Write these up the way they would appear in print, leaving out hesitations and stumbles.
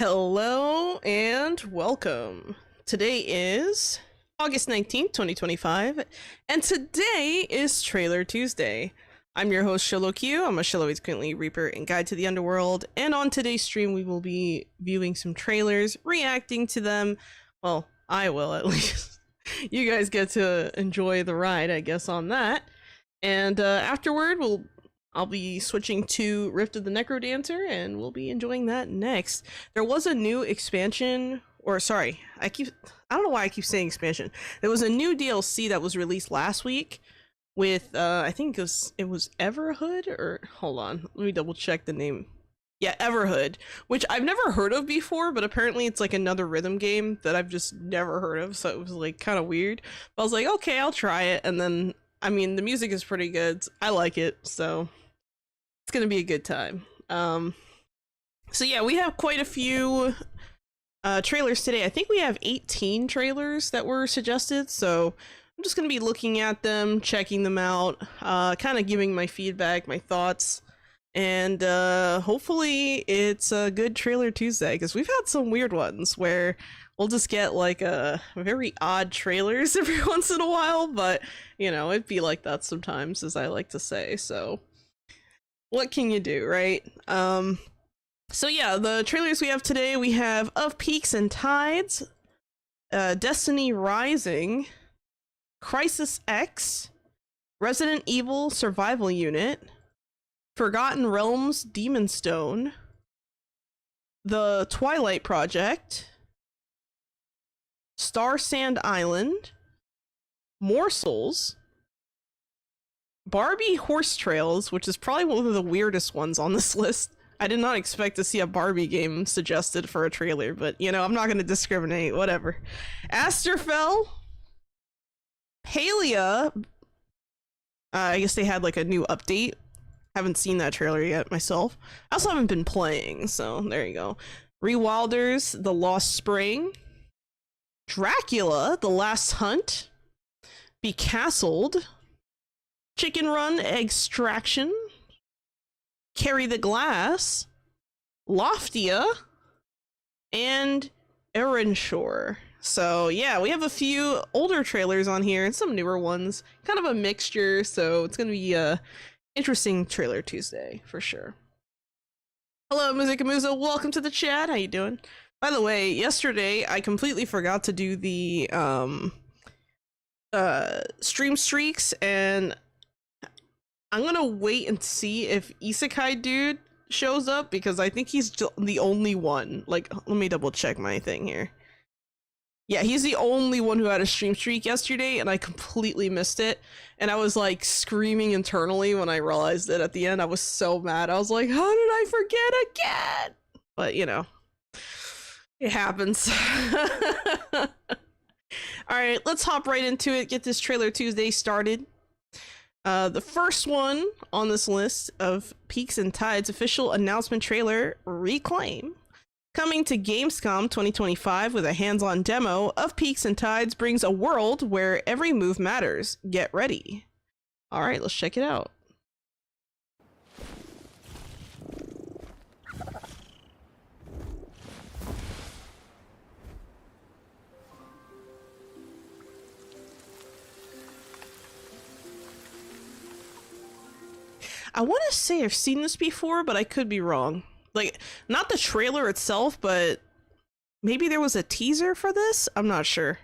Hello and welcome. Today is August 19th, 2025, and today is Trailer Tuesday. I'm your host, ShillowQ. I'm a Shillow currently Reaper and Guide to the Underworld, and on today's stream we will be viewing some trailers, reacting to them. Well, I will at least. You guys get to enjoy the ride, I guess, on that. And afterward, I'll be switching to Rift of the NecroDancer, and we'll be enjoying that next. There was a new expansion, or sorry, I don't know why I keep saying expansion. There was a new DLC that was released last week with, I think it was Everhood, or hold on, let me double check the name. Yeah, Everhood, which I've never heard of before, but apparently it's like another rhythm game that I've just never heard of, so it was like kind of weird. But I was like, okay, I'll try it, and then, I mean, the music is pretty good. I like it, so it's gonna be a good time. So yeah, we have quite a few trailers today. I think we have 18 trailers that were suggested, so I'm just gonna be looking at them, checking them out, kind of giving my feedback, my thoughts, and hopefully it's a good Trailer Tuesday, because we've had some weird ones where we'll just get like a very odd trailers every once in a while, but you know, it'd be like that sometimes, as I like to say, so what can you do, right? So yeah, the trailers we have today, we have Of Peaks and Tides, Destiny Rising, Crisis X, Resident Evil Survival Unit, Forgotten Realms Demon Stone, The Twilight Project, Star Sand Island, Morsels, Barbie Horse Trails, which is probably one of the weirdest ones on this list. I did not expect to see a Barbie game suggested for a trailer, but you know, I'm not going to discriminate, whatever. Asterfell, Palia, I guess they had like a new update. Haven't seen that trailer yet myself. I also haven't been playing, so there you go. Rewilders, The Lost Spring, Dracula, The Last Hunt, Becastled, Chicken Run Extraction, Carry the Glass, Loftia, and Erenshore. So yeah, we have a few older trailers on here and some newer ones, kind of a mixture, so it's gonna be a interesting Trailer Tuesday for sure. Hello Musikamuzo, welcome to the chat. How you doing? By the way, yesterday I completely forgot to do the stream streaks, and I'm gonna wait and see if Isekai Dude shows up, because I think he's the only one. Like, let me double check my thing here. Yeah, he's the only one who had a stream streak yesterday, and I completely missed it. And I was like screaming internally when I realized it at the end. I was so mad. I was like, how did I forget again? But you know, it happens. All right, let's hop right into it. Get this Trailer Tuesday started. The first one on this list of Peaks and Tides official announcement trailer, Reclaim. Coming to Gamescom 2025 with a hands-on demo, Of Peaks and Tides brings a world where every move matters. Get ready. All right, let's check it out. I want to say I've seen this before, but I could be wrong. Like, not the trailer itself, but maybe there was a teaser for this? I'm not sure.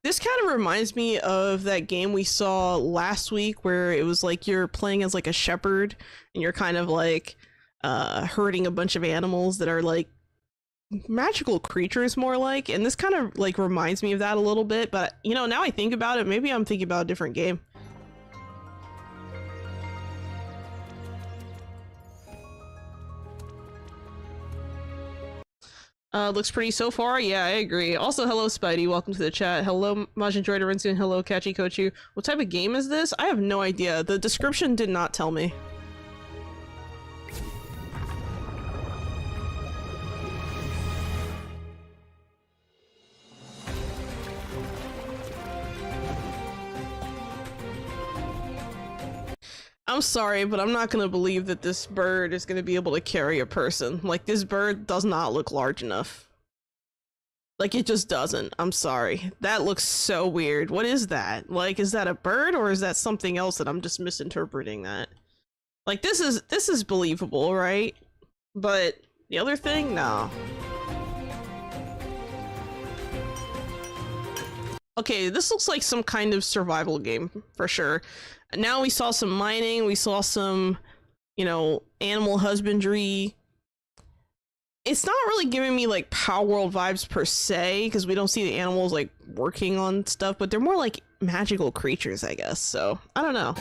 This kind of reminds me of that game we saw last week where it was like you're playing as like a shepherd and you're kind of like herding a bunch of animals that are like magical creatures more like, and this kind of like reminds me of that a little bit, but you know, now I think about it, maybe I'm thinking about a different game. Looks pretty so far. Yeah, I agree. Also, hello Spidey, welcome to the chat. Hello Majin Droid Rinsu, and hello Kachi Kochu. What type of game is this? I have no idea. The description did not tell me. I'm sorry, but I'm not gonna believe that this bird is gonna be able to carry a person. Like, this bird does not look large enough. Like, it just doesn't. I'm sorry. That looks so weird. What is that? Like, is that a bird or is that something else that I'm just misinterpreting that? Like, this is believable, right? But the other thing, no. Okay, this looks like some kind of survival game for sure. Now we saw some mining, we saw some, you know, animal husbandry. It's not really giving me like Power World vibes per se, because we don't see the animals like working on stuff, but they're more like magical creatures, I guess. So I don't know.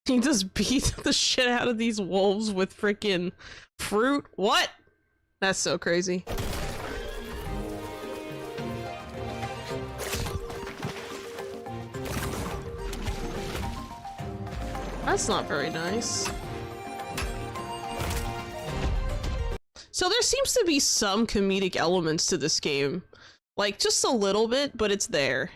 He just beat the shit out of these wolves with freaking fruit. What? That's so crazy. That's not very nice. So there seems to be some comedic elements to this game. Like, just a little bit, but it's there.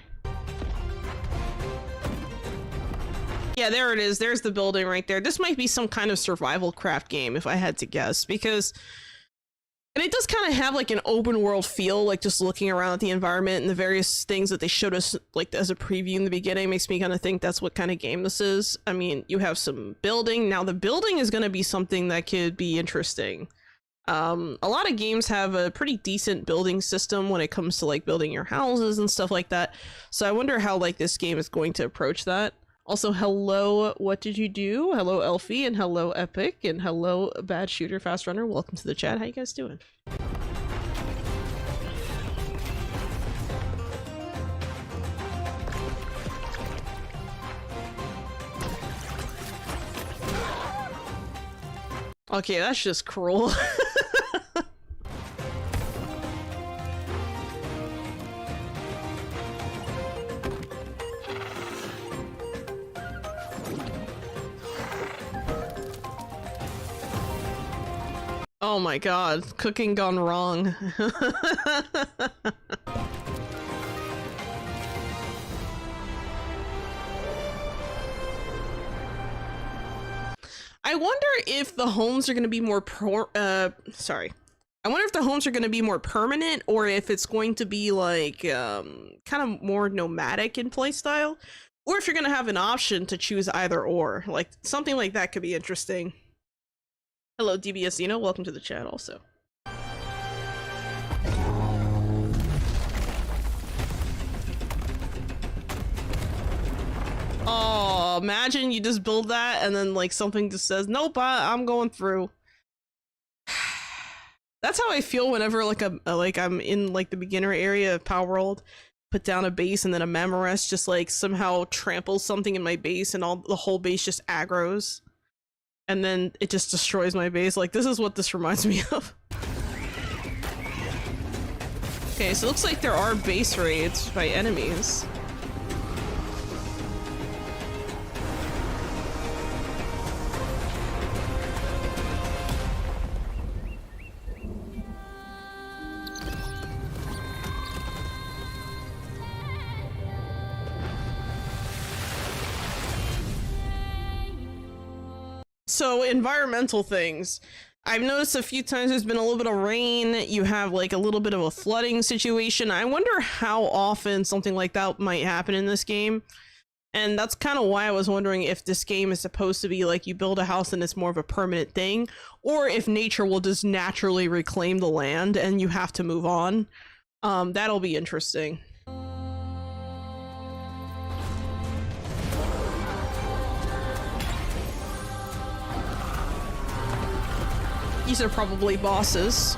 Yeah, there it is. There's the building right there. This might be some kind of survival craft game, if I had to guess, because... And it does kind of have like an open world feel, like just looking around at the environment and the various things that they showed us like as a preview in the beginning makes me kind of think that's what kind of game this is. I mean, you have some building. Now the building is going to be something that could be interesting. A lot of games have a pretty decent building system when it comes to like building your houses and stuff like that. So I wonder how like this game is going to approach that. Also, hello, what did you do? Hello, Elfie, and hello, Epic, and hello, Bad Shooter, Fast Runner. Welcome to the chat. How you guys doing? Okay, that's just cruel. Oh my god, cooking gone wrong. I wonder if the homes are going to be more I wonder if the homes are going to be more permanent or if it's going to be like kind of more nomadic in playstyle, or if you're going to have an option to choose either or. Like something like that could be interesting. Hello, DBS Zeno. Welcome to the chat also. Oh, imagine you just build that and then like something just says, nope, I'm going through. That's how I feel whenever like I'm in like the beginner area of Power World, put down a base and then a Mamorest just like somehow tramples something in my base and the whole base just aggroes. And then it just destroys my base. Like, this is what this reminds me of. Okay, so it looks like there are base raids by enemies. So environmental things. I've noticed a few times there's been a little bit of rain. You have like a little bit of a flooding situation. I wonder how often something like that might happen in this game. And that's kind of why I was wondering if this game is supposed to be like you build a house and it's more of a permanent thing, or if nature will just naturally reclaim the land and you have to move on. That'll be interesting. These are probably bosses.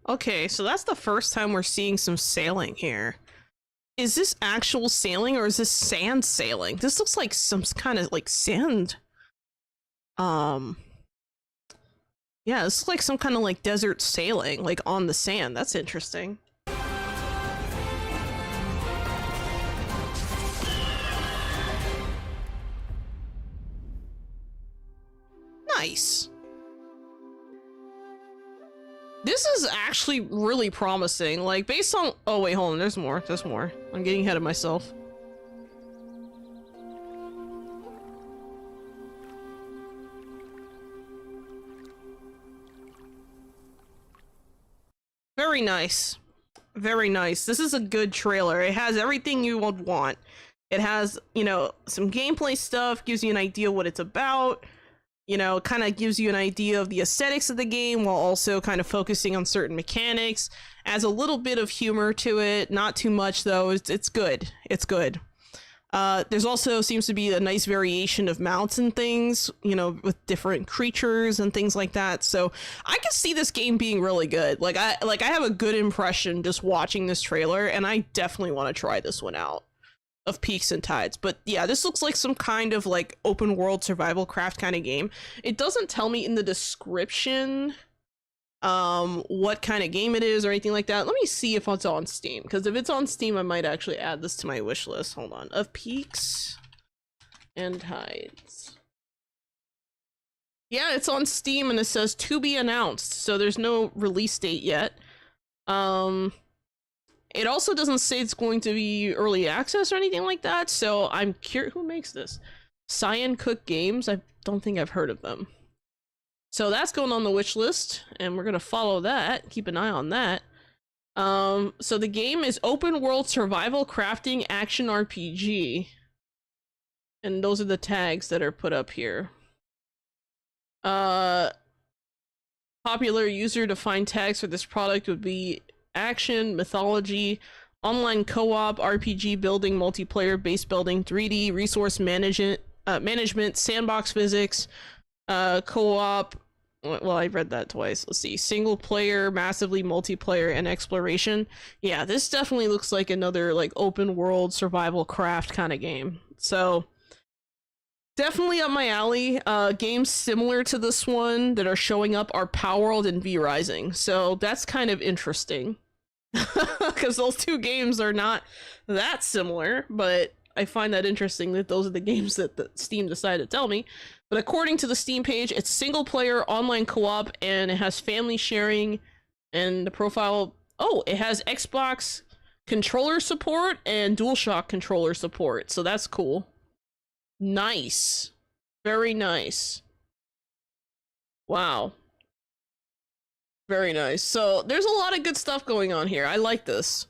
Okay, so that's the first time we're seeing some sailing here. Is this actual sailing or is this sand sailing? This looks like some kind of like sand. Yeah, this looks like some kind of like desert sailing, like on the sand. That's interesting. Nice. This is actually really promising. Like based on, oh wait, hold on, there's more. I'm getting ahead of myself. Very nice. Very nice. This is a good trailer. It has everything you would want. It has, you know, some gameplay stuff, gives you an idea what it's about. You know, kind of gives you an idea of the aesthetics of the game while also kind of focusing on certain mechanics. Adds a little bit of humor to it, not too much though. It's good. It's good. There's also seems to be a nice variation of mounts and things, you know, with different creatures and things like that. So I can see this game being really good. Like I have a good impression just watching this trailer, and I definitely want to try this one out. Of Peaks and Tides. But yeah, this looks like some kind of like open world survival craft kind of game. It doesn't tell me in the description what kind of game it is or anything like that. Let me see if it's on Steam, because if it's on Steam I might actually add this to my wish list. Hold on. Of Peaks and Tides. Yeah, it's on Steam and it says to be announced, so there's no release date yet. It also doesn't say it's going to be early access or anything like that, so I'm curious. Who makes this? Cyan Cook Games? I don't think I've heard of them. So that's going on the wish list, and we're going to follow that, keep an eye on that. So the game is open world survival crafting action RPG. And those are the tags that are put up here. Popular user defined tags for this product would be action, mythology, online co-op, RPG building, multiplayer, base building, 3D, resource management, sandbox physics, co-op. Well, I read that twice. Let's see. Single player, massively multiplayer, and exploration. Yeah, this definitely looks like another like open world survival craft kind of game. So definitely up my alley. Games similar to this one that are showing up are Palworld and V Rising. So that's kind of interesting. Because those two games are not that similar, but I find that interesting that those are the games that the Steam decided to tell me. But according to the Steam page, it's single player, online co-op, and it has family sharing, and the profile, oh, it has Xbox controller support and DualShock controller support, so that's cool. Nice. Very nice. Wow. Very nice. So there's a lot of good stuff going on here. I like this.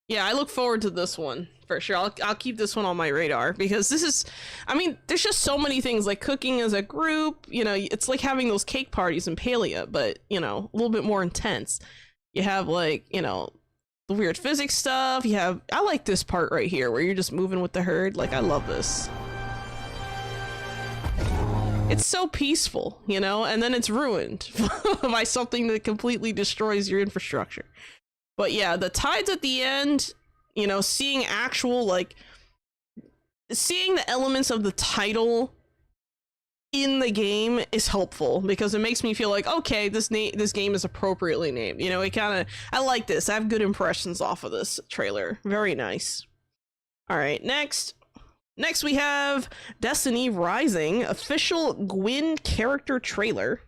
Yeah, I look forward to this one for sure. I'll keep this one on my radar, because this is, I mean, there's just so many things, like cooking as a group, you know, it's like having those cake parties in Palia, but, you know, a little bit more intense. You have like, you know, the weird physics stuff. You have, I like this part right here where you're just moving with the herd. Like, I love this. It's so peaceful, you know, and then it's ruined by something that completely destroys your infrastructure. But yeah, the tides at the end, you know, seeing actual, like, seeing the elements of the title in the game is helpful, because it makes me feel like, okay, this game is appropriately named. You know, it kind of, I like this. I have good impressions off of this trailer. Very nice. All right, next we have Destiny Rising official Gwyn character trailer.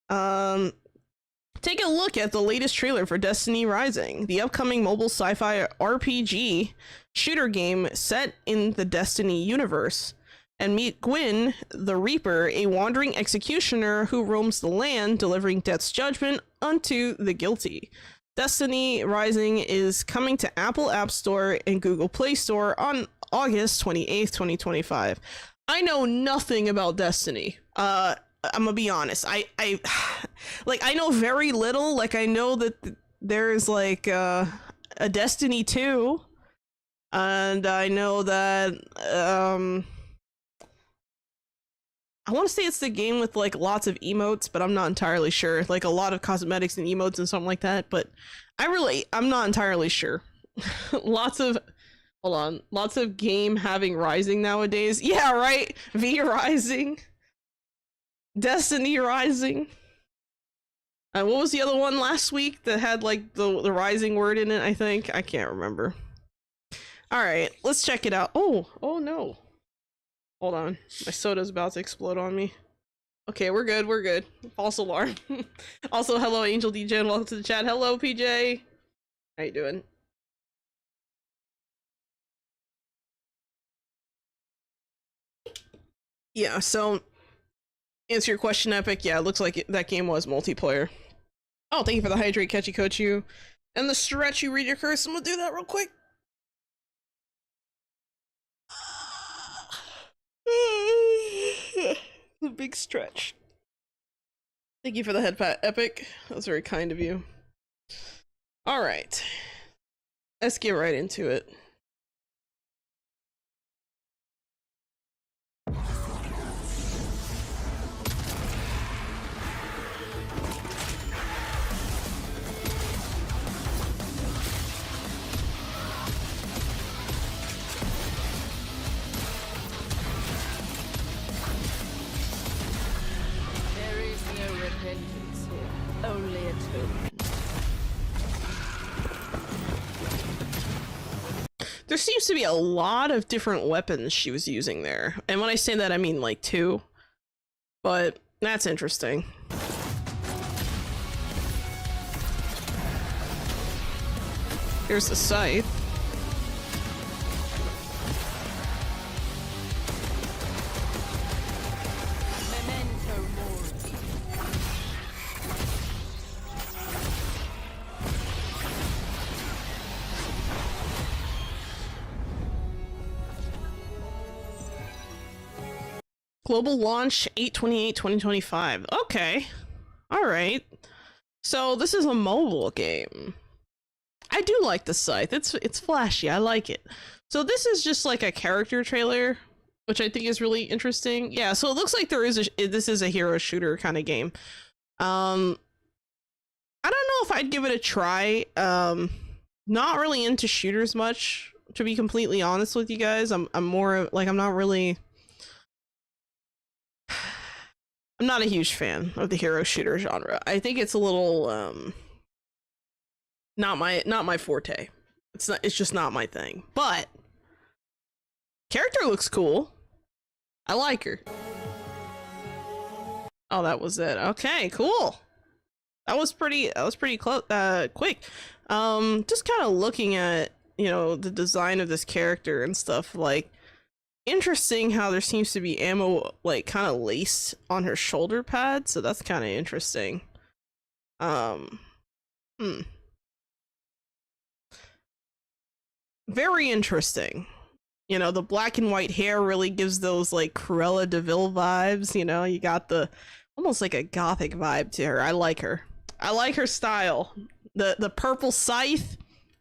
Take a look at the latest trailer for Destiny Rising, the upcoming mobile sci-fi RPG shooter game set in the Destiny universe. And meet Gwyn, the Reaper, a wandering executioner who roams the land, delivering death's judgment unto the guilty. Destiny Rising is coming to Apple App Store and Google Play Store on August 28th, 2025. I know nothing about Destiny. I'm gonna be honest. I know very little. Like, I know that there's like a Destiny 2, and I know that I want to say it's the game with like lots of emotes, but I'm not entirely sure. Like a lot of cosmetics and emotes and something like that, but I'm not entirely sure. Lots of lots of game having Rising nowadays. Yeah, right. V Rising. Destiny Rising. What was the other one last week that had like the Rising word in it, I think? I can't remember. Alright, let's check it out. Oh no. Hold on. My soda's about to explode on me. Okay, we're good. False alarm. Also, hello Angel DJ and welcome to the chat. Hello PJ. How you doing? Yeah, so answer your question, Epic. Yeah, it looks like that game was multiplayer. Oh, thank you for the hydrate, Catchy Kochu. And the stretch, you read your curse. I'm gonna do that real quick. The big stretch. Thank you for the headpat, Epic. That was very kind of you. Alright. Let's get right into it. Only atonement. There seems to be a lot of different weapons she was using there. And when I say that, I mean like 2. But that's interesting. Here's the scythe. Global launch 8/28/2025. Okay. Alright. So this is a mobile game. I do like the scythe. It's flashy. I like it. So this is just like a character trailer, which I think is really interesting. Yeah, so it looks like this is a hero shooter kind of game. I don't know if I'd give it a try. Not really into shooters much, to be completely honest with you guys. I'm more like I'm not a huge fan of the hero shooter genre. I think it's a little not my forte. It's just not my thing. But character looks cool. I like her. Oh, that was it. Okay, cool. That was pretty close quick. Just kind of looking at, you know, the design of this character and stuff, like interesting how there seems to be ammo like kind of laced on her shoulder pad, so that's kind of interesting. Very interesting. You know, the black and white hair really gives those like Cruella de Vil vibes. You know, you got the almost like a gothic vibe to her. I like her. I like her style. The purple scythe.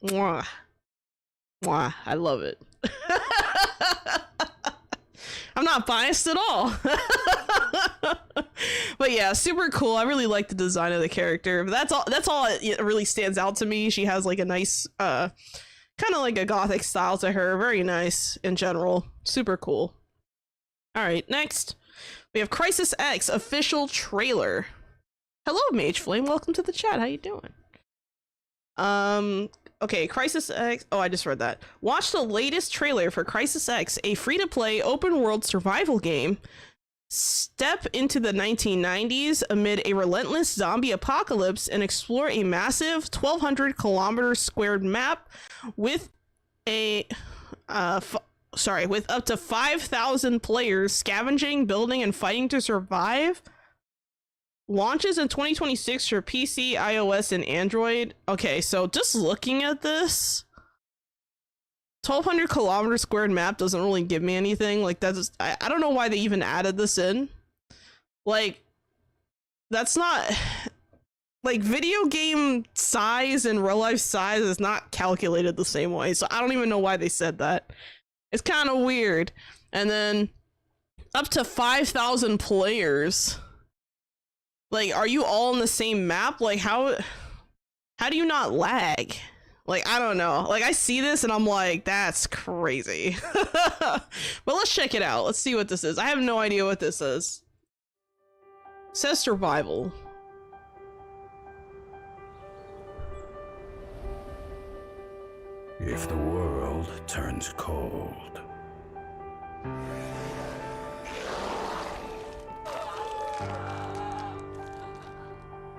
Mwah. Mwah. I love it. I'm not biased at all. But yeah, super cool. I really like the design of the character. But that's all it really stands out to me. She has like a nice kind of like a gothic style to her. Very nice in general. Super cool. All right, next we have Crisis X official trailer. Hello, Mage Flame. Welcome to the chat. How you doing? Okay, Crisis X. Oh, I just read that. Watch the latest trailer for Crisis X, a free-to-play open-world survival game. Step into the 1990s amid a relentless zombie apocalypse and explore a massive 1,200 kilometer squared map with a with up to 5,000 players scavenging, building, and fighting to survive. Launches in 2026 for PC, iOS, and Android. Okay, so just looking at this, 1,200 kilometer squared map doesn't really give me anything. Like, that's I don't know why they even added this in. Like, that's not like video game size and real life size is not calculated the same way. So I don't even know why they said that. It's kind of weird. And then Up to 5,000 players. Like, are you all on the same map? Like, how do you not lag? Like, I don't know. Like, I see this and I'm like, that's crazy. But let's check it out. Let's see what this is. I have no idea what this is. It says survival. If the world turns cold,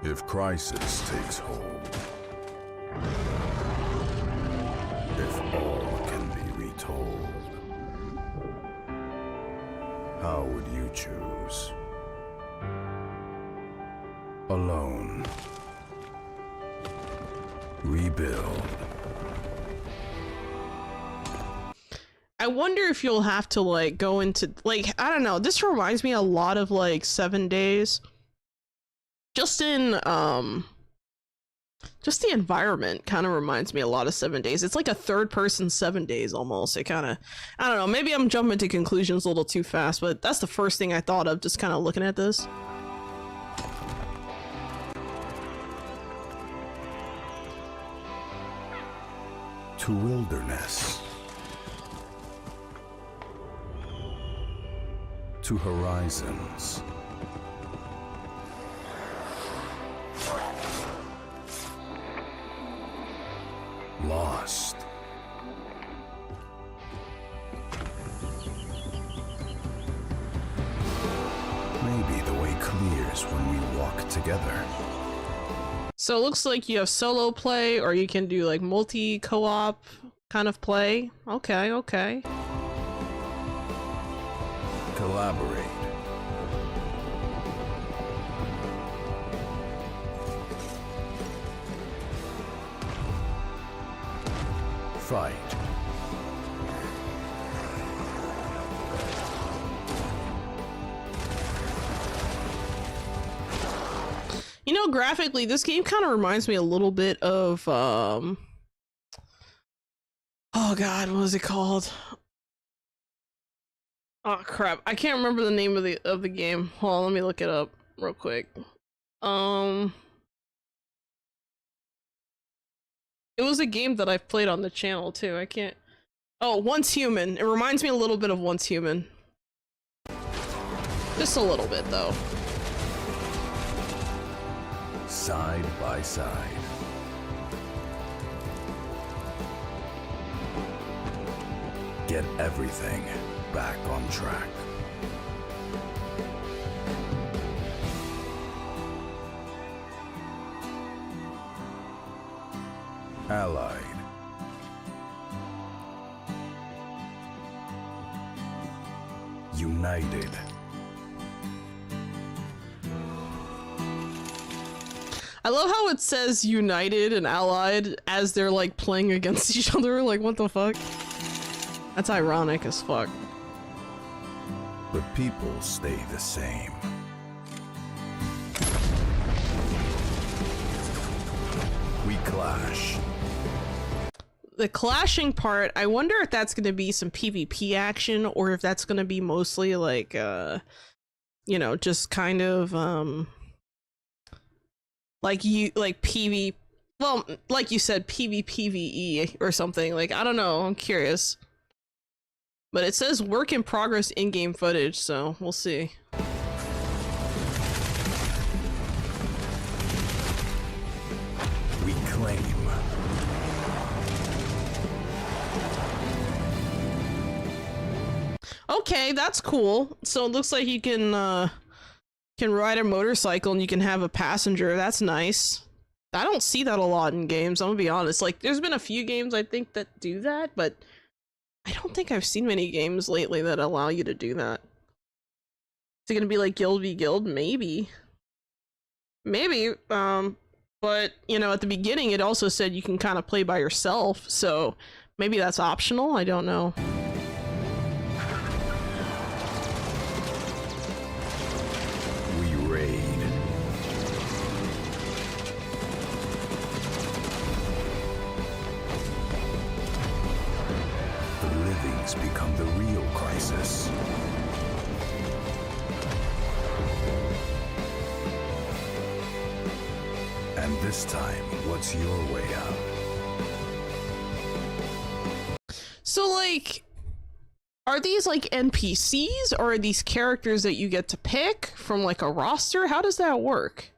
if crisis takes hold, if all can be retold, how would you choose? Alone, rebuild. I wonder if you'll have to like go into like, I don't know, this reminds me a lot of like 7 days. Just the environment kind of reminds me a lot of 7 days. It's like a third person 7 days almost. It kind of, I don't know, maybe I'm jumping to conclusions a little too fast, but that's the first thing I thought of just kind of looking at this. To wilderness, to horizons, lost, maybe the way clears when we walk together. So it looks like you have solo play, or you can do like multi co-op kind of play. Okay, okay. Collaborate. Fight. You know, graphically, this game kind of reminds me a little bit of, oh god, what was it called? Oh crap, I can't remember the name of the game. Hold on, let me look it up real quick. It was a game that I've played on the channel too. I can't. Oh, Once Human. It reminds me a little bit of Once Human. Just a little bit though. Side by side. Get everything back on track. Allied. United. I love how it says United and Allied as they're like playing against each other. Like, what the fuck? That's ironic as fuck. But people stay the same. We clash. The clashing part, I wonder if that's going to be some PvP action, or if that's going to be mostly like, you know, just kind of, like PV, well, like you said, PvPvE or something. Like, I don't know, I'm curious. But it says work in progress in-game footage, so we'll see. We claim. Okay, that's cool. So it looks like you can ride a motorcycle and you can have a passenger. That's nice. I don't see that a lot in games, I'm gonna be honest. Like, there's been a few games I think that do that, but I don't think I've seen many games lately that allow you to do that. Is it gonna be like Guild v Guild? Maybe. Maybe, but, you know, at the beginning it also said you can kind of play by yourself, so maybe that's optional? I don't know. We raid. The livings become the real crisis. And this time, what's your way out? So, like, are these like NPCs or are these characters that you get to pick from like a roster? How does that work?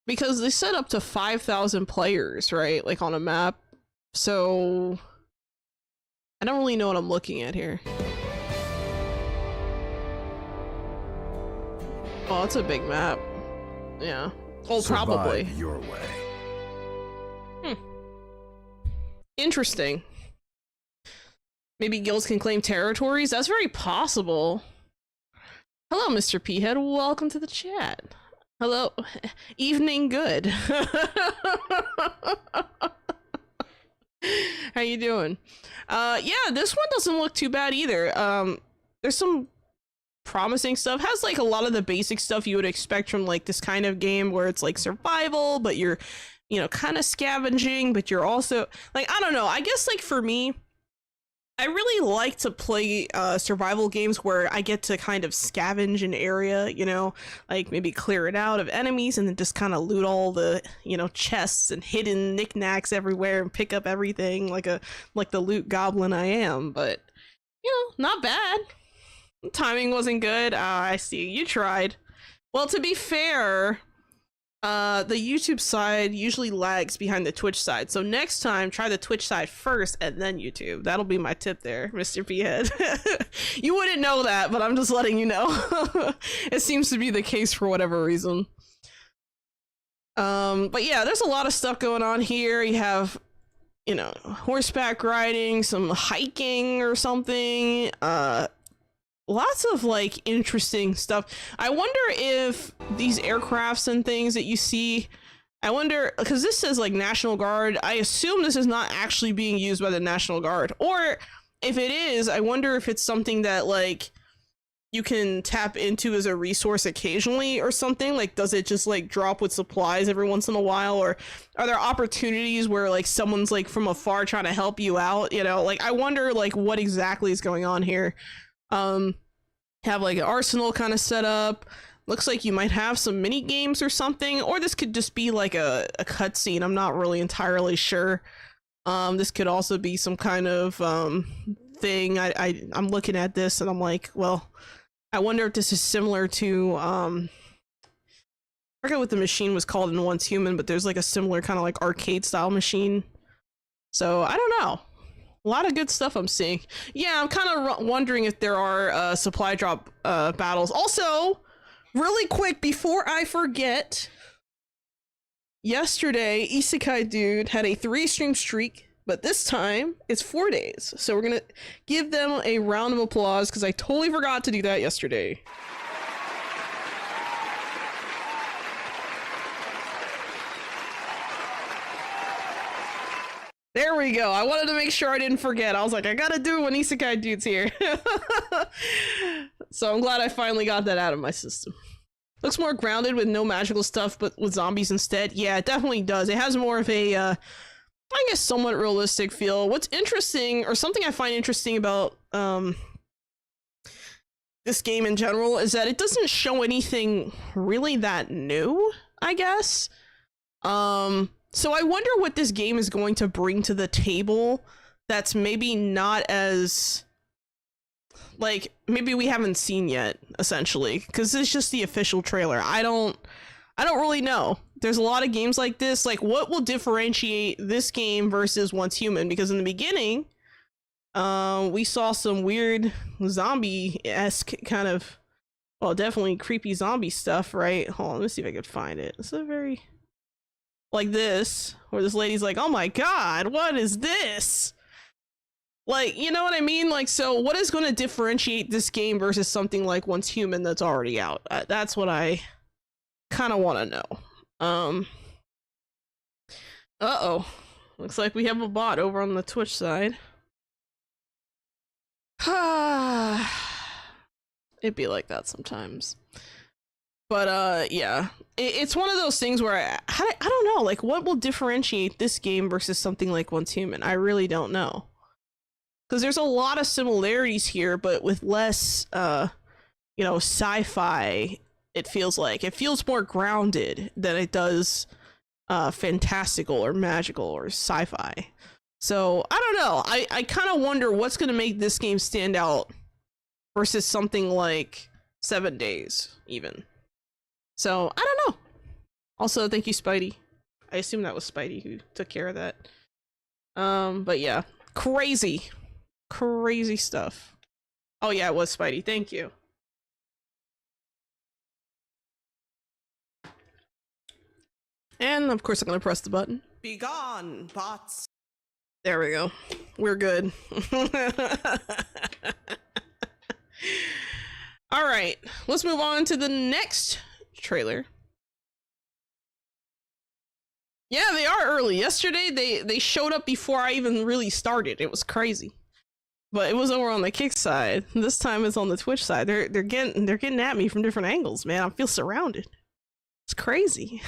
Because they set up to 5,000 players, right? Like on a map. So I don't really know what I'm looking at here. Oh, it's a big map. Yeah. Oh, Survive probably. your way. Interesting. Maybe guilds can claim territories? That's very possible. Hello, Mr. P-Head. Welcome to the chat. Hello. Evening good. How you doing? Yeah, this one doesn't look too bad either. There's some promising stuff. Has like a lot of the basic stuff you would expect from like this kind of game where it's like survival, but you're, you know, kind of scavenging, but you're also like, I don't know. I guess like for me, I really like to play survival games where I get to kind of scavenge an area, you know, like maybe clear it out of enemies and then just kind of loot all the, you know, chests and hidden knickknacks everywhere and pick up everything like the loot goblin I am. But, you know, not bad. Timing wasn't good. I see. You tried. Well, to be fair, the YouTube side usually lags behind the Twitch side. So next time, try the Twitch side first and then YouTube. That'll be my tip there, Mr. P-Head. You wouldn't know that, but I'm just letting you know. It seems to be the case for whatever reason. But yeah, there's a lot of stuff going on here. You have, you know, horseback riding, some hiking or something. Lots of like interesting stuff. I wonder if these aircrafts and things that you see, I wonder, because this says like National Guard, I assume this is not actually being used by the National Guard, or if it is, I wonder if it's something that like you can tap into as a resource occasionally or something. Like, does it just like drop with supplies every once in a while, or are there opportunities where like someone's like from afar trying to help you out, you know? Like, I wonder like what exactly is going on here. Have like an arsenal kind of set up. Looks like you might have some mini games or something, or this could just be like a cutscene. I'm not really entirely sure. This could also be some kind of thing. I'm looking at this and I'm like, well, I wonder if this is similar to I forget what the machine was called in Once Human, but there's like a similar kind of like arcade style machine. So I don't know. A lot of good stuff I'm seeing. Yeah, I'm kind of wondering if there are supply drop battles. Also, really quick before I forget, yesterday Isekai Dude had a 3-stream streak, but this time it's 4 days. So we're gonna give them a round of applause because I totally forgot to do that yesterday. There we go. I wanted to make sure I didn't forget. I was like, I gotta do it when Isekai Dude's here. So I'm glad I finally got that out of my system. Looks more grounded with no magical stuff, but with zombies instead. Yeah, it definitely does. It has more of a, I guess, somewhat realistic feel. What's interesting, or something I find interesting about this game in general, is that it doesn't show anything really that new, I guess. So I wonder what this game is going to bring to the table that's maybe not as, like, maybe we haven't seen yet, essentially, because it's just the official trailer. I don't really know. There's a lot of games like this. Like, what will differentiate this game versus Once Human? Because in the beginning, we saw some weird zombie-esque kind of, well, definitely creepy zombie stuff, right? Hold on, let me see if I could find it. It's a very... like this, where this lady's like, oh my god, what is this? Like, you know what I mean? Like, so what is going to differentiate this game versus something like Once Human that's already out? That's what I kind of want to know. Uh-oh. Looks like we have a bot over on the Twitch side. It'd be like that sometimes. But yeah, it's one of those things where I don't know, like, what will differentiate this game versus something like Once Human? I really don't know. Because there's a lot of similarities here, but with less, you know, sci-fi, it feels like. It feels more grounded than it does fantastical or magical or sci-fi. So I don't know. I kind of wonder what's going to make this game stand out versus something like 7 Days even. So I don't know. Also, thank you, Spidey. I assume that was Spidey who took care of that. But yeah, crazy stuff. Oh yeah, it was Spidey. Thank you. And of course I'm gonna press the button. Be gone, bots. There we go. We're good. All right, let's move on to the next trailer. Yeah, they are early. Yesterday they showed up before I even really started. It was crazy. But it was over on the Kick side. This time it's on the Twitch side. They're getting at me from different angles, man. I feel surrounded. It's crazy.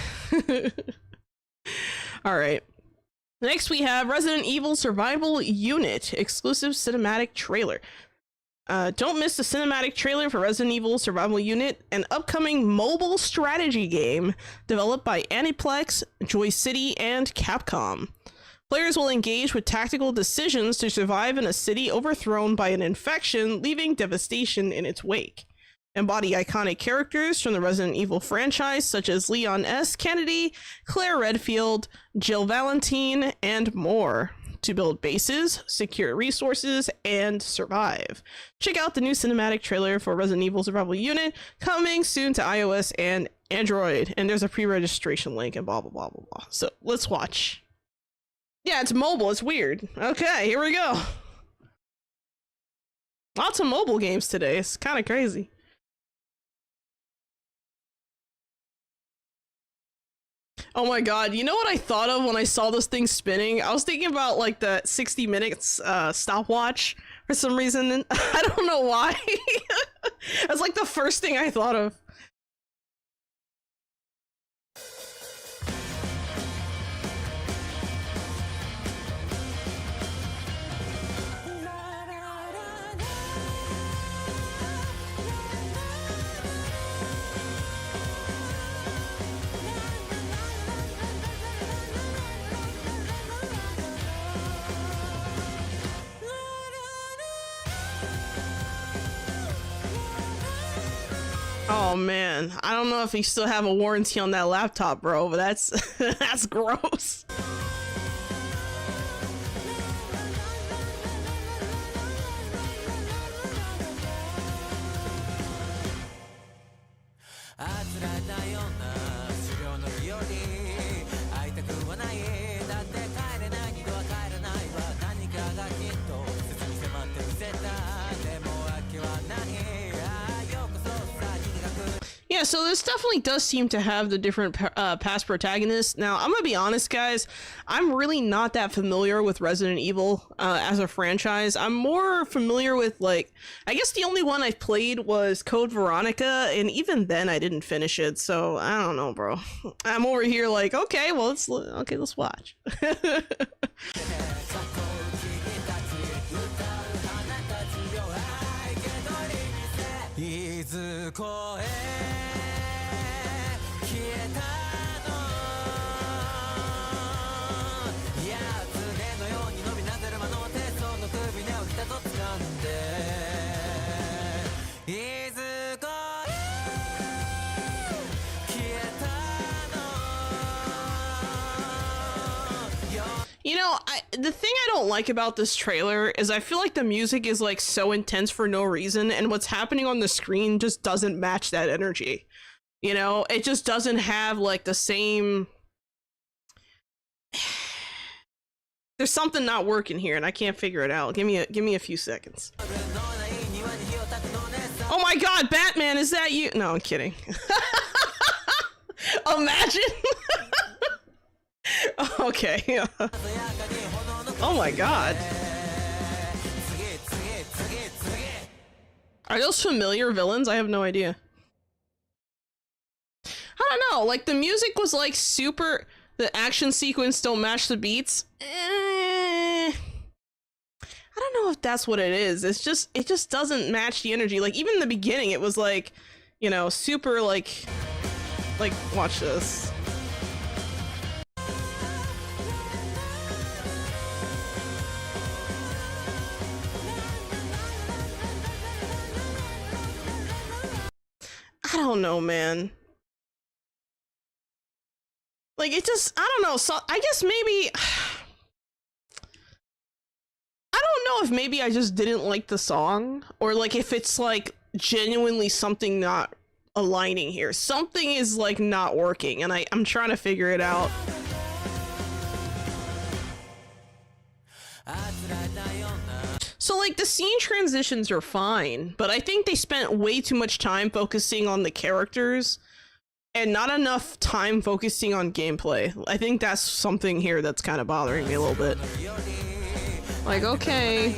All right. Next we have Resident Evil Survival Unit exclusive cinematic trailer. Don't miss the cinematic trailer for Resident Evil Survival Unit, an upcoming mobile strategy game developed by Aniplex, Joy City, and Capcom. Players will engage with tactical decisions to survive in a city overthrown by an infection, leaving devastation in its wake. Embody iconic characters from the Resident Evil franchise such as Leon S. Kennedy, Claire Redfield, Jill Valentine, and more to build bases, secure resources, and survive. Check out the new cinematic trailer for Resident Evil Survival Unit coming soon to iOS and Android. And there's a pre-registration link and blah, blah, blah, blah, blah. So let's watch. Yeah, it's mobile. It's weird. Okay, here we go. Lots of mobile games today. It's kind of crazy. Oh my god, you know what I thought of when I saw this thing spinning? I was thinking about like the 60 minutes stopwatch for some reason. I don't know why. That's like the first thing I thought of. Oh man, I don't know if you still have a warranty on that laptop, bro, but that's that's gross. Yeah, so this definitely does seem to have the different past protagonists. Now, I'm gonna be honest, guys, I'm really not that familiar with Resident Evil as a franchise. I'm more familiar with, like, I guess the only one I've played was Code Veronica, and even then I didn't finish it, so I don't know, bro. I'm over here like, okay, well, let's watch. You know, the thing I don't like about this trailer is I feel like the music is like so intense for no reason, and what's happening on the screen just doesn't match that energy. You know, it just doesn't have like the same. There's something not working here, and I can't figure it out. Give me a few seconds. Oh my God, Batman, is that you? No, I'm kidding. Imagine. Okay. Oh my God. Are those familiar villains? I have no idea. I don't know, like the music was like super, the action sequence don't match the beats. I don't know if that's what it is. It just doesn't match the energy. Like even in the beginning it was like, you know, super like watch this. know, man. Like, it just, I don't know, so I guess maybe, I don't know if maybe I just didn't like the song, or like if it's like genuinely something not aligning here. Something is like not working, and I'm trying to figure it out. So like the scene transitions are fine, but I think they spent way too much time focusing on the characters and not enough time focusing on gameplay. I think that's something here that's kind of bothering me a little bit. Like, okay,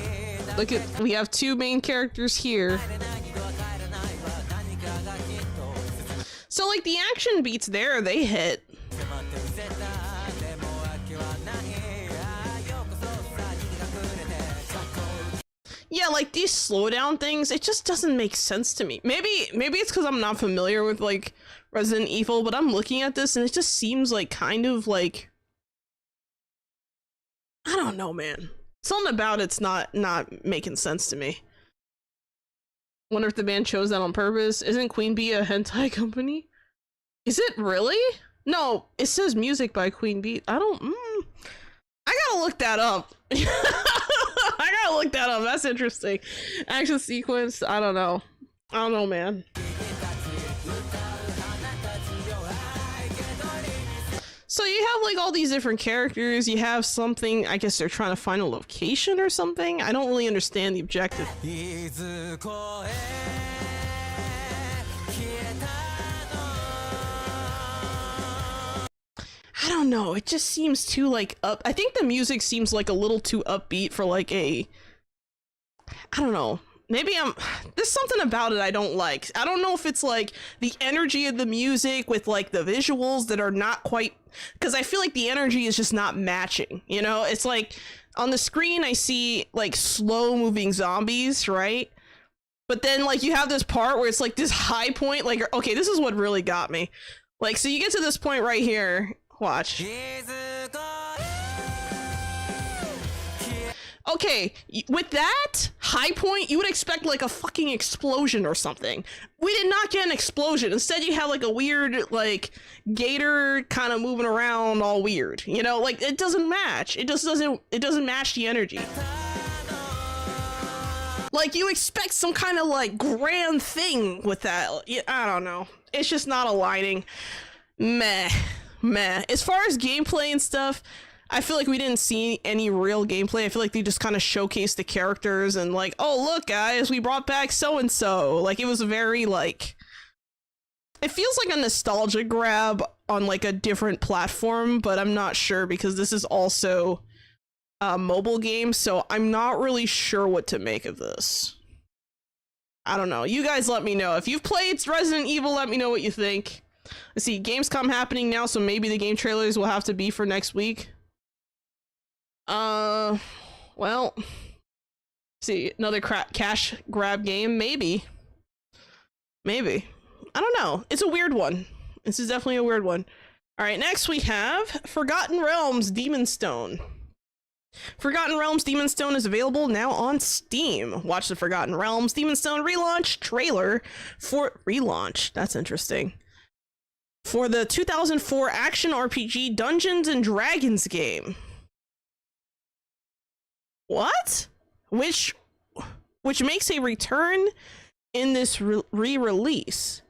look at, we have two main characters here. So like the action beats there, they hit. Yeah, like these slowdown things, it just doesn't make sense to me. Maybe it's because I'm not familiar with like Resident Evil, but I'm looking at this and it just seems like kind of like, I don't know, man. Something about it's not making sense to me. Wonder if the band chose that on purpose. Isn't Queen Bee a hentai company? Is it really? No, it says music by Queen Bee. I gotta look that up. I gotta look that up. That's interesting. Action sequence. I don't know. Man. So you have like all these different characters. You have something. I guess they're trying to find a location or something. I don't really understand the objective. I don't know, it just seems too like up. I think the music seems like a little too upbeat for like a, I don't know, maybe there's something about it I don't like. I don't know if it's like the energy of the music with like the visuals that are not quite, because I feel like the energy is just not matching, you know? It's like on the screen I see like slow moving zombies, right? But then like you have this part where it's like this high point, like, okay, this is what really got me. Like, so you get to this point right here. Watch. Okay, with that high point, you would expect like a fucking explosion or something. We did not get an explosion. Instead, you have like a weird, like, gator kind of moving around all weird. You know, like, it doesn't match. It doesn't match the energy. Like, you expect some kind of, like, grand thing with that. I don't know. It's just not aligning. Meh. As far as gameplay and stuff, I feel like we didn't see any real gameplay. I feel like they just kind of showcased the characters and like, oh, look, guys, we brought back so-and-so. Like, it was very, like... It feels like a nostalgia grab on, like, a different platform, but I'm not sure because this is also a mobile game, so I'm not really sure what to make of this. I don't know. You guys let me know. If you've played Resident Evil, let me know what you think. Let's see, Gamescom happening now, so maybe the game trailers will have to be for next week. Well, see, another cash grab game, maybe. I don't know. It's a weird one. This is definitely a weird one. All right, next we have Forgotten Realms Demon's Stone. Forgotten Realms Demon's Stone is available now on Steam. Watch the Forgotten Realms Demon's Stone relaunch trailer for relaunch. That's interesting. For the 2004 action RPG Dungeons and Dragons game. What? Which makes a return in this re-release.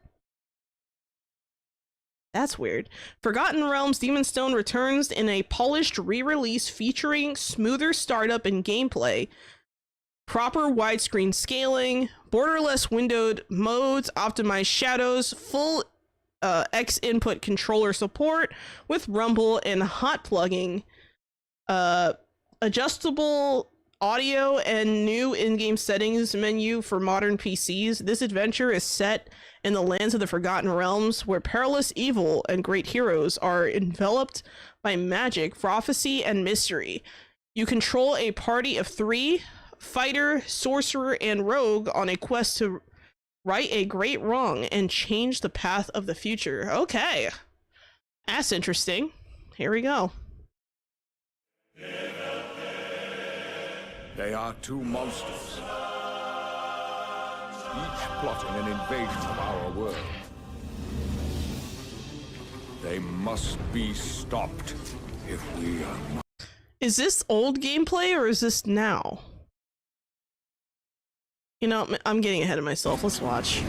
That's weird. Forgotten Realms Demon's Stone returns in a polished re-release featuring smoother startup and gameplay, proper widescreen scaling, borderless windowed modes, optimized shadows, full X input controller support with rumble and hot plugging, adjustable audio and new in-game settings menu for modern PCs. This adventure is set in the lands of the Forgotten Realms, where perilous evil and great heroes are enveloped by magic, prophecy, and mystery. You control a party of 3, fighter, sorcerer, and rogue, on a quest to right a great wrong and change the path of the future. Okay. That's interesting. Here we go. They are two monsters, each plotting an invasion of our world. They must be stopped if we are not. Is this old gameplay or is this now? You know, I'm getting ahead of myself. Let's watch.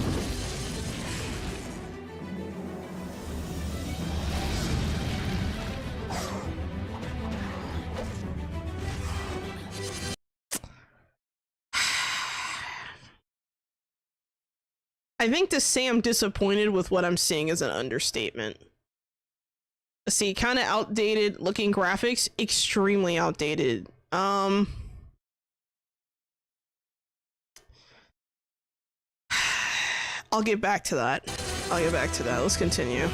I think to say I'm disappointed with what I'm seeing is an understatement. See, kind of outdated looking graphics, extremely outdated. I'll get back to that. Let's continue.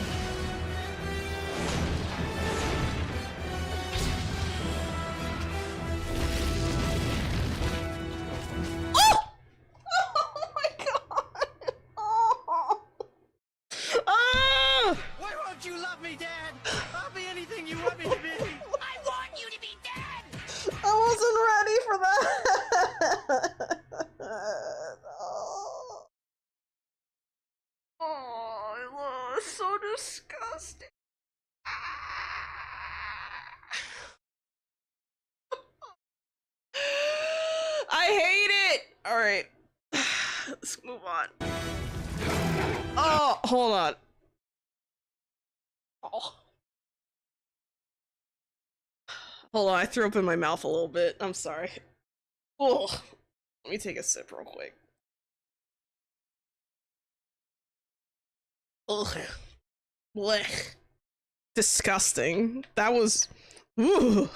I hate it. All right, let's move on. Oh, hold on. Oh. Hold on, I threw up in my mouth a little bit. I'm sorry. Oh, let me take a sip real quick. Ugh. Blech. Disgusting. That was... Ooh.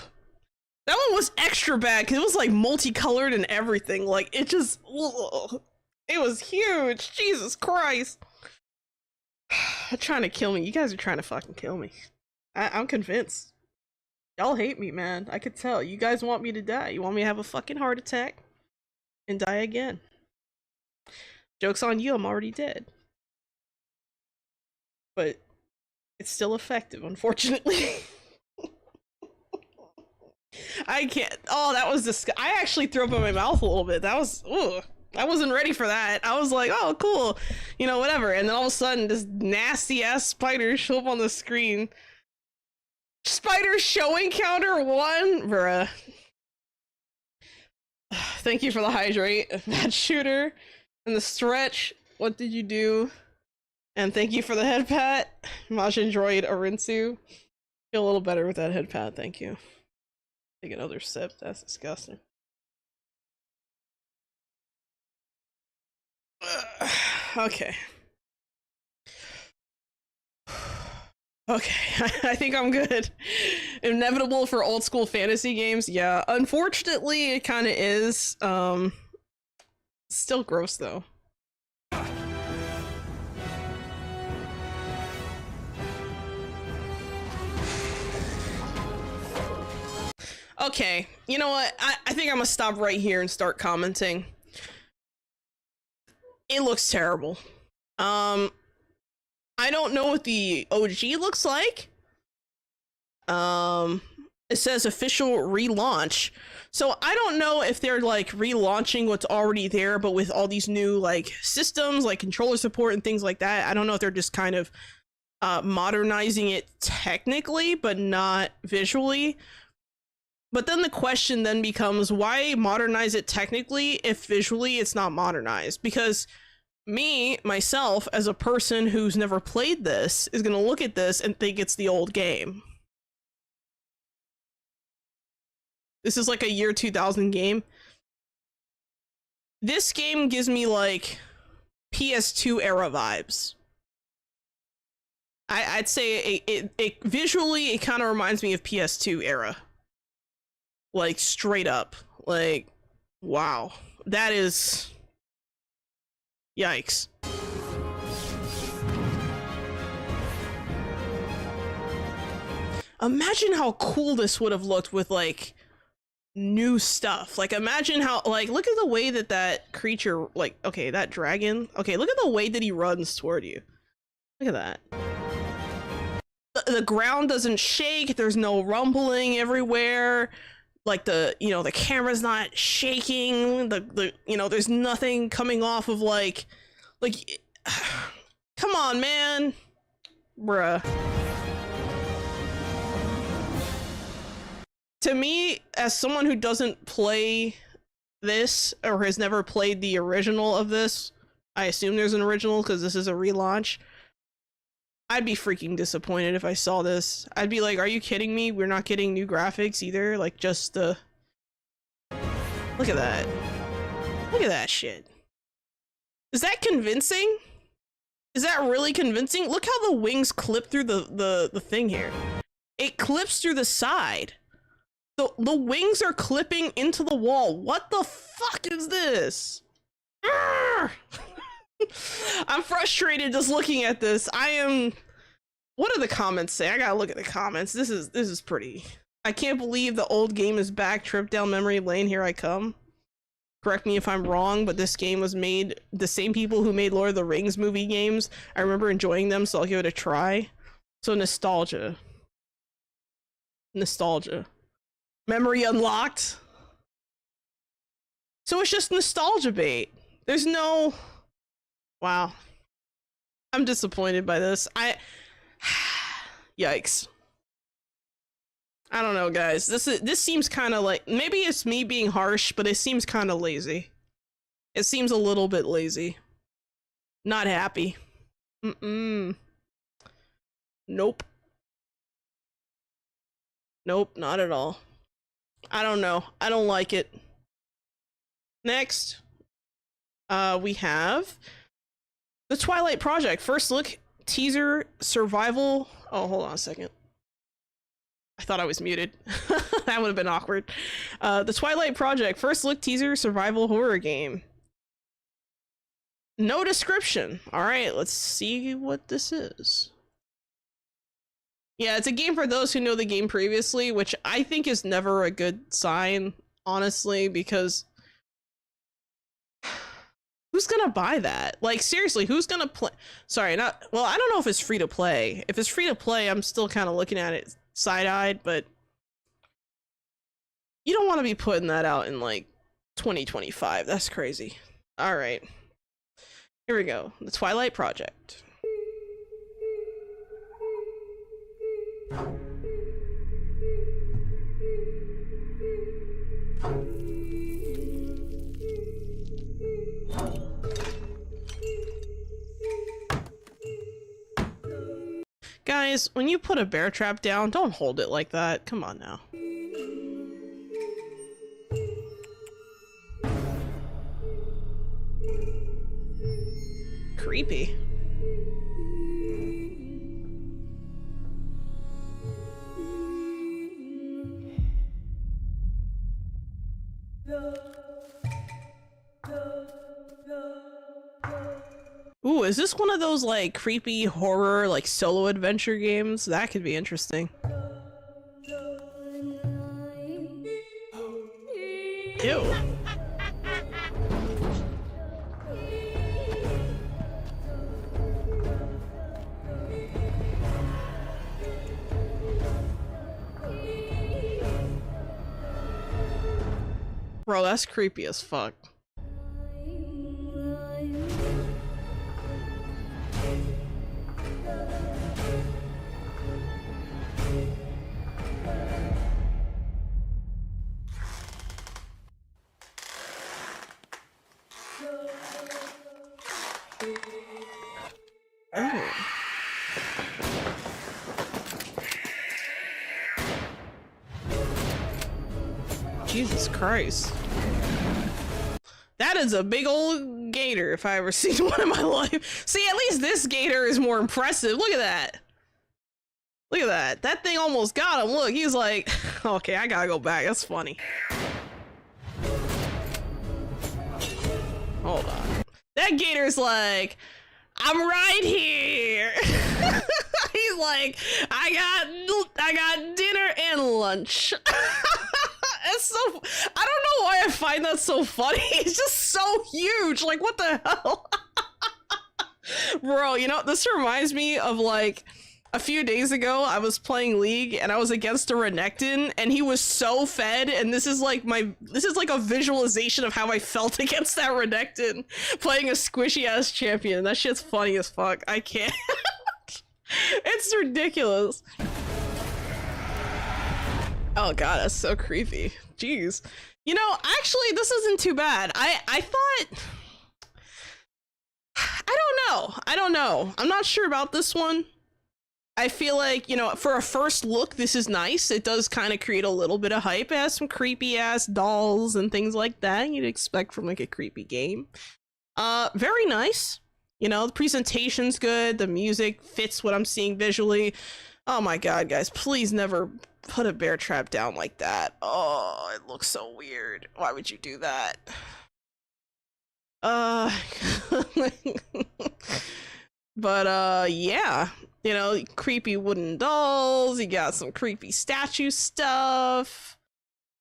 That one was extra bad because it was like multicolored and everything. Like it just... Ugh. It was huge. Jesus Christ. They're trying to kill me. You guys are trying to fucking kill me. I'm convinced. Y'all hate me, man. I could tell. You guys want me to die. You want me to have a fucking heart attack and die again. Joke's on you, I'm already dead. But it's still effective, unfortunately. I can't. Oh, that was disgusting. I actually threw up in my mouth a little bit. That was... Ugh. I wasn't ready for that. I was like, oh, cool. You know, whatever. And then all of a sudden, this nasty-ass spider show up on the screen. Spider showing counter 1? Bruh. Thank you for the hydrate. Bad shooter. And the stretch. What did you do? And thank you for the head pat. Majin Droid Arinsu. Feel a little better with that head pat. Thank you. Take another sip. That's disgusting. Okay. Okay, I think I'm good. Inevitable for old school fantasy games. Yeah, unfortunately it kind of is. Still gross though. Okay, you know what? I think I'm gonna stop right here and start commenting. It looks terrible. I don't know what the OG looks like. It says official relaunch. So I don't know if they're like relaunching what's already there, but with all these new like systems, like controller support and things like that. I don't know if they're just kind of modernizing it technically, but not visually. But then the question then becomes, why modernize it technically if visually it's not modernized? Because myself, as a person who's never played this, is going to look at this and think it's the old game. This is like a year 2000 game. This game gives me like PS2 era vibes. I'd say it visually, it kind of reminds me of PS2 era. Like straight up, like, wow, that is, yikes. Imagine how cool this would have looked with like new stuff. Like imagine how, like, look at the way that that creature, like, okay, that dragon, okay, look at the way that he runs toward you. Look at that. The ground doesn't shake, there's no rumbling everywhere. Like the, you know, the camera's not shaking, the you know, there's nothing coming off of like come on, man. Bruh. To me, as someone who doesn't play this or has never played the original of this, I assume there's an original because this is a relaunch. I'd be freaking disappointed if I saw this. I'd be like, are you kidding me? We're not getting new graphics either. Like, just the... Look at that. Look at that shit. Is that convincing? Is that really convincing? Look how the wings clip through the thing here. It clips through the side. The wings are clipping into the wall. What the fuck is this? I'm frustrated just looking at this. What do the comments say? I gotta look at the comments. This is pretty. I can't believe the old game is back. Trip down memory lane. Here I come. Correct me if I'm wrong, but this game was made the same people who made Lord of the Rings movie games. I remember enjoying them, so I'll give it a try. So nostalgia. Nostalgia. Memory unlocked. So it's just nostalgia bait. There's no... Wow. I'm disappointed by this. Yikes. I don't know, guys. This seems kind of like... Maybe it's me being harsh, but it seems kind of lazy. It seems a little bit lazy. Not happy. Nope. Nope, not at all. I don't know. I don't like it. Next, we have the Twilight Project. First look, teaser, survival. Oh, hold on a second. I thought I was muted. That would have been awkward. The Twilight Project. First look, teaser, survival horror game. No description. All right, let's see what this is. Yeah, it's a game for those who know the game previously, which I think is never a good sign, honestly, because who's gonna buy that? Like, seriously, who's gonna play? Sorry, not... Well, I don't know if it's free to play. If it's free to play, I'm still kind of looking at it side-eyed, but you don't want to be putting that out in, like, 2025. That's crazy. All right. Here we go. The Twilight Project. Guys, when you put a bear trap down, don't hold it like that. Come on now. Creepy. Ooh, is this one of those like creepy horror like solo adventure games? That could be interesting. Ew. Bro, that's creepy as fuck. Oh. Jesus Christ. That is a big old gator if I ever seen one in my life. See, at least this gator is more impressive. Look at that. Look at that. That thing almost got him. Look, he's like, okay, I gotta go back. That's funny. Hold on. That gator's like, I'm right here. He's like, I got dinner and lunch. It's so, I don't know why I find that so funny. It's just so huge. Like, what the hell? Bro, you know, this reminds me of like a few days ago, I was playing League and I was against a Renekton and he was so fed, and this is like a visualization of how I felt against that Renekton playing a squishy ass champion. That shit's funny as fuck. I can't. It's ridiculous. Oh god, that's so creepy. Jeez. You know, actually, this isn't too bad. I thought... I don't know. I'm not sure about this one. I feel like, you know, for a first look, this is nice. It does kind of create a little bit of hype. It has some creepy ass dolls and things like that you'd expect from like a creepy game. Very nice. You know, the presentation's good. The music fits what I'm seeing visually. Oh my god, guys, please never put a bear trap down like that. Oh, it looks so weird. Why would you do that? But yeah, you know, creepy wooden dolls, you got some creepy statue stuff.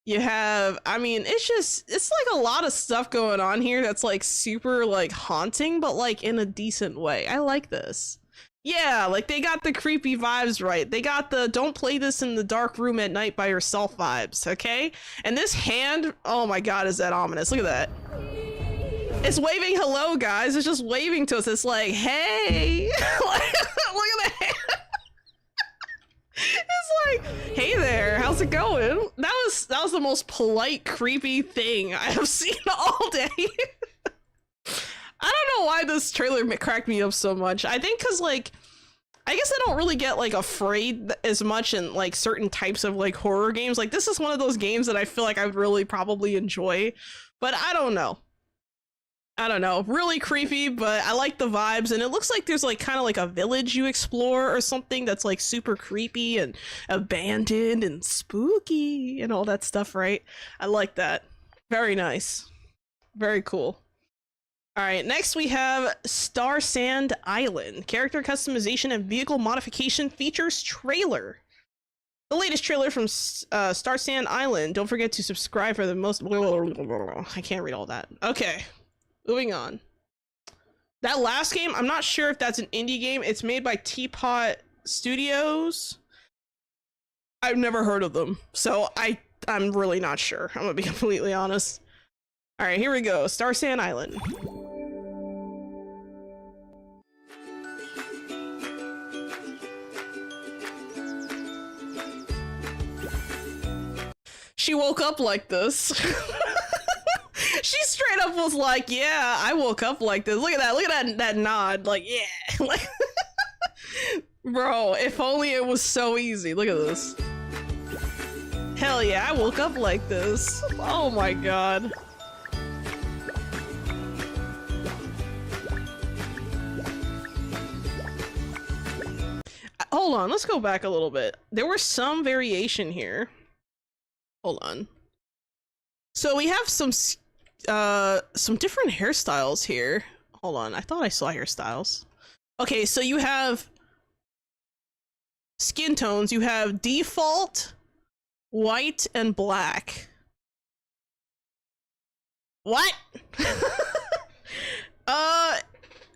You have, I mean, it's like a lot of stuff going on here that's like super like haunting, but like in a decent way. I like this. Yeah, like they got the creepy vibes right. They got the don't play this in the dark room at night by yourself vibes, okay? And this hand, oh my god, is that ominous. Look at that. It's waving hello, guys. It's just waving to us. It's like, hey. Look at that hand. It's like, hey there, how's it going? That was the most polite, creepy thing I have seen all day. I don't know why this trailer cracked me up so much. I think because, like, I guess I don't really get, like, afraid as much in, like, certain types of, like, horror games. Like, this is one of those games that I feel like I would really probably enjoy. But I don't know. Really creepy, but I like the vibes, and it looks like there's like kind of like a village you explore or something that's like super creepy and abandoned and spooky and all that stuff, right? I like that. Very nice. Very cool. All right, next we have Star Sand Island. Character customization and vehicle modification features trailer. The latest trailer from Star Sand Island. Don't forget to subscribe for the most... I can't read all that. Okay. Moving on. That last game, I'm not sure if that's an indie game. It's made by Teapot Studios. I've never heard of them, so I'm really not sure. I'm gonna be completely honest. All right, here we go. Star Sand Island. She woke up like this. She straight up was like, yeah, I woke up like this. Look at that nod. Like, yeah. Like, bro, if only it was so easy. Look at this. Hell yeah, I woke up like this. Oh my god. Hold on, let's go back a little bit. There was some variation here. Hold on. So we have some different hairstyles here. Hold on, I thought I saw hairstyles. Okay, so you have skin tones. You have default, white, and black. What?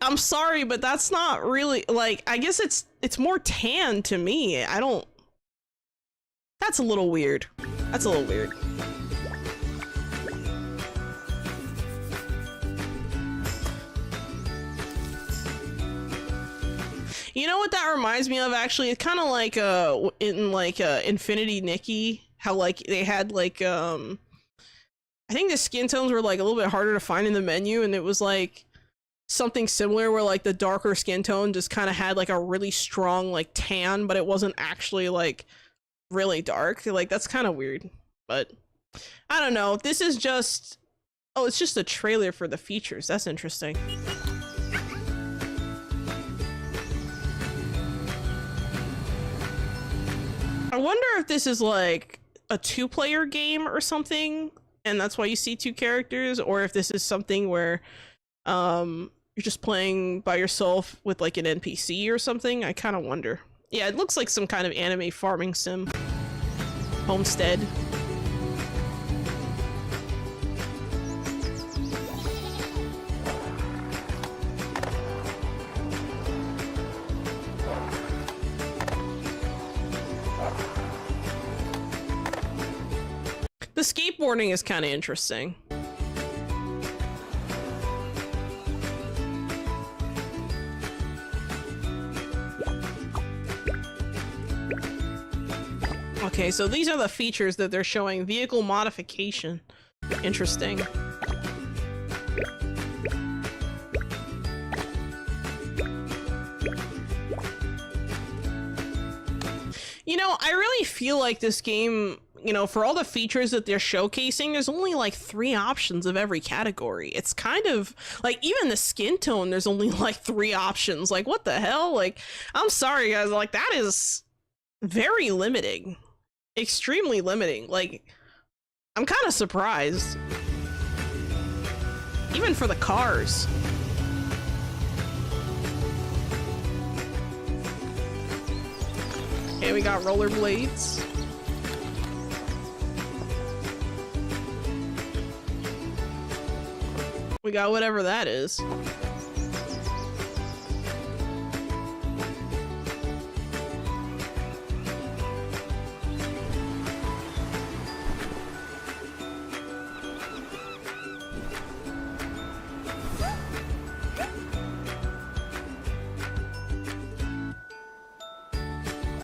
I'm sorry, but that's not really, like, I guess it's more tan to me. That's a little weird. That's a little weird. You know what that reminds me of, actually? It's kind of like in like Infinity Nikki, how like they had like I think the skin tones were like a little bit harder to find in the menu, and it was like something similar where like the darker skin tone just kind of had like a really strong like tan, but it wasn't actually like really dark. Like, that's kind of weird, but I don't know. This is just, oh, it's just a trailer for the features. That's interesting. I wonder if this is like a two-player game or something, and that's why you see two characters, or if this is something where you're just playing by yourself with like an NPC or something. I kind of wonder. Yeah, it looks like some kind of anime farming sim. Homestead. The skateboarding is kind of interesting. Okay, so these are the features that they're showing. Vehicle modification. Interesting. You know, I really feel like this game, you know, for all the features that they're showcasing, there's only like 3 options of every category. It's kind of like, even the skin tone, there's only like 3 options. Like, what the hell? Like, I'm sorry guys, like that is very limiting. Extremely limiting. Like, I'm kind of surprised. Even for the cars. Okay, we got rollerblades. We got whatever that is.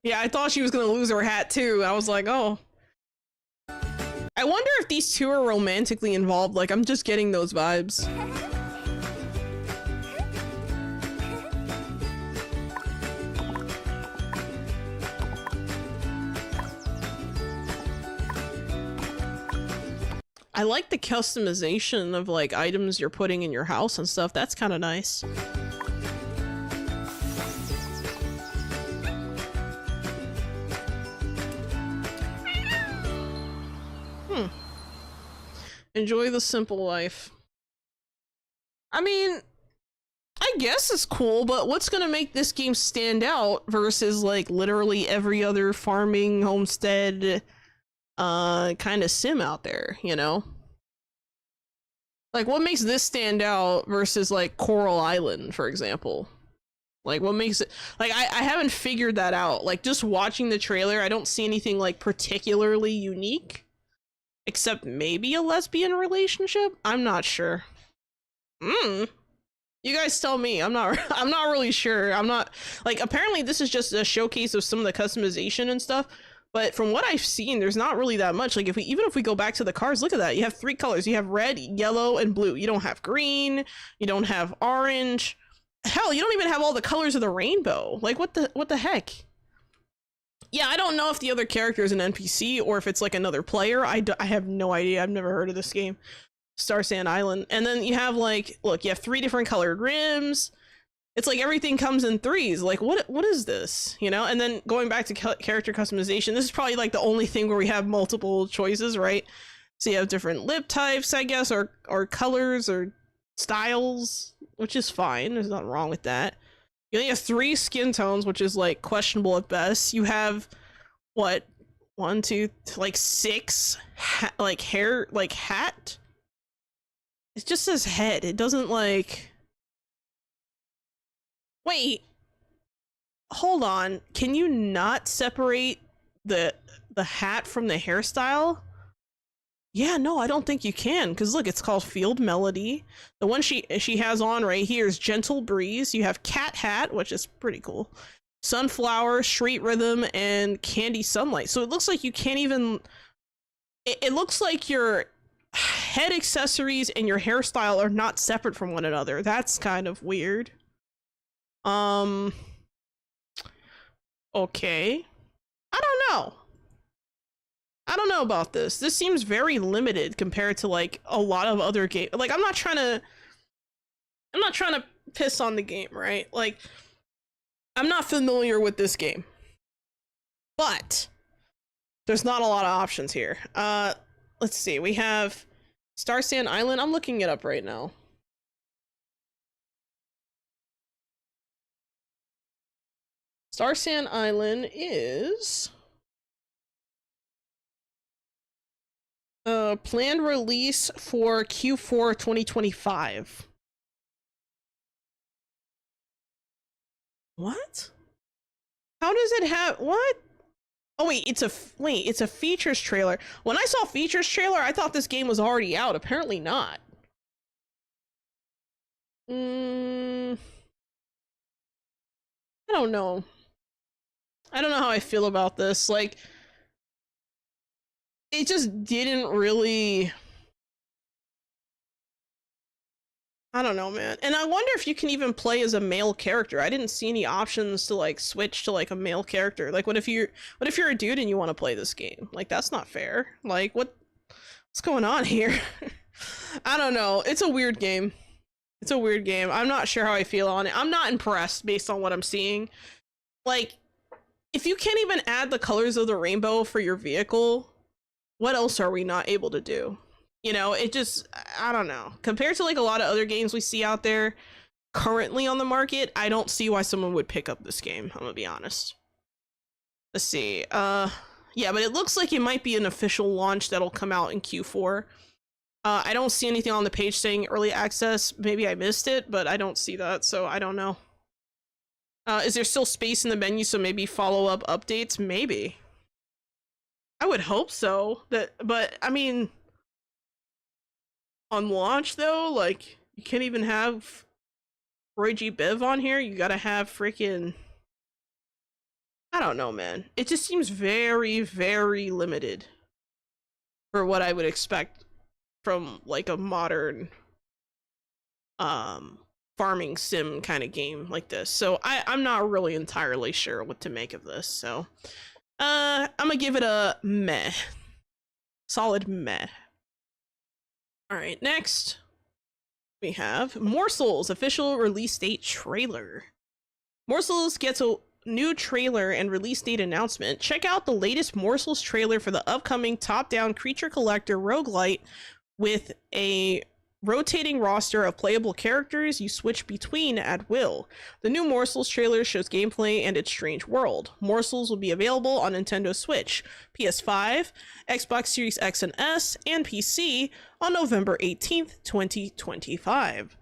Yeah, I thought she was gonna lose her hat too. I was like, oh. I wonder if these two are romantically involved. Like, I'm just getting those vibes. I like the customization of like items you're putting in your house and stuff. That's kind of nice. Enjoy the simple life. I mean, I guess it's cool, but what's gonna make this game stand out versus like literally every other farming, homestead, kind of sim out there, you know? Like, what makes this stand out versus like Coral Island, for example? Like, what makes it, like, I haven't figured that out. Like, just watching the trailer, I don't see anything like particularly unique. Except maybe a lesbian relationship? I'm not sure. You guys tell me. I'm not really sure. I'm not, like, apparently this is just a showcase of some of the customization and stuff, but from what I've seen, there's not really that much. Like, even if we go back to the cars, look at that. You have 3 colors. You have red, yellow, and blue. You don't have green. You don't have orange. Hell, you don't even have all the colors of the rainbow. Like, what the heck? Yeah, I don't know if the other character is an NPC or if it's like another player. I have no idea. I've never heard of this game. Star Sand Island. And then you have like, look, you have 3 different colored rims. It's like everything comes in 3s. Like, what is this? You know? And then going back to character customization, this is probably like the only thing where we have multiple choices, right? So you have different lip types, I guess, or colors or styles, which is fine. There's nothing wrong with that. You only have 3 skin tones, which is like questionable at best. You have what, 1, 2, like 6 like hair, like hat. It just says head. It doesn't like. Wait, hold on. Can you not separate the hat from the hairstyle? Yeah, no, I don't think you can, because look, it's called Field Melody. The one she has on right here is Gentle Breeze. You have Cat Hat, which is pretty cool. Sunflower, Street Rhythm, and Candy Sunlight. So it looks like you can't even... It looks like your head accessories and your hairstyle are not separate from one another. That's kind of weird. Okay. I don't know. I don't know about this. This seems very limited compared to like a lot of other games. Like, I'm not trying to piss on the game, right? Like, I'm not familiar with this game, but there's not a lot of options here. Let's see. We have Star Sand Island. I'm looking it up right now. Star Sand Island is planned release for Q4 2025. What? How does it have what? Oh wait, it's a features trailer. When I saw features trailer, I thought this game was already out. Apparently not. I don't know. I don't know how I feel about this. Like, it just didn't really, I don't know, man. And I wonder if you can even play as a male character. I didn't see any options to like switch to like a male character. Like what if you're a dude and you want to play this game? Like that's not fair. Like what's going on here? I don't know. It's a weird game. It's a weird game. I'm not sure how I feel on it. I'm not impressed based on what I'm seeing. Like, if you can't even add the colors of the rainbow for your vehicle, what else are we not able to do? You know, it just, I don't know. Compared to like a lot of other games we see out there currently on the market, I don't see why someone would pick up this game. I'm gonna be honest. Let's see. Yeah, but it looks like it might be an official launch that'll come out in Q4. I don't see anything on the page saying early access. Maybe I missed it, but I don't see that, so I don't know. Is there still space in the menu, so maybe follow-up updates? Maybe. I would hope so. But I mean, on launch though, like you can't even have Roy G. Biv on here. You gotta have freaking, I don't know, man. It just seems very, very limited for what I would expect from like a modern farming sim kind of game like this. So I'm not really entirely sure what to make of this. So I'm gonna give it a meh. Solid meh. Alright, next we have Morsels official release date trailer. Morsels gets a new trailer and release date announcement. Check out the latest Morsels trailer for the upcoming top-down creature collector roguelite with a rotating roster of playable characters you switch between at will. The new Morsels trailer shows gameplay and its strange world. Morsels will be available on Nintendo Switch, PS5, Xbox Series X and S, and PC on November 18th, 2025.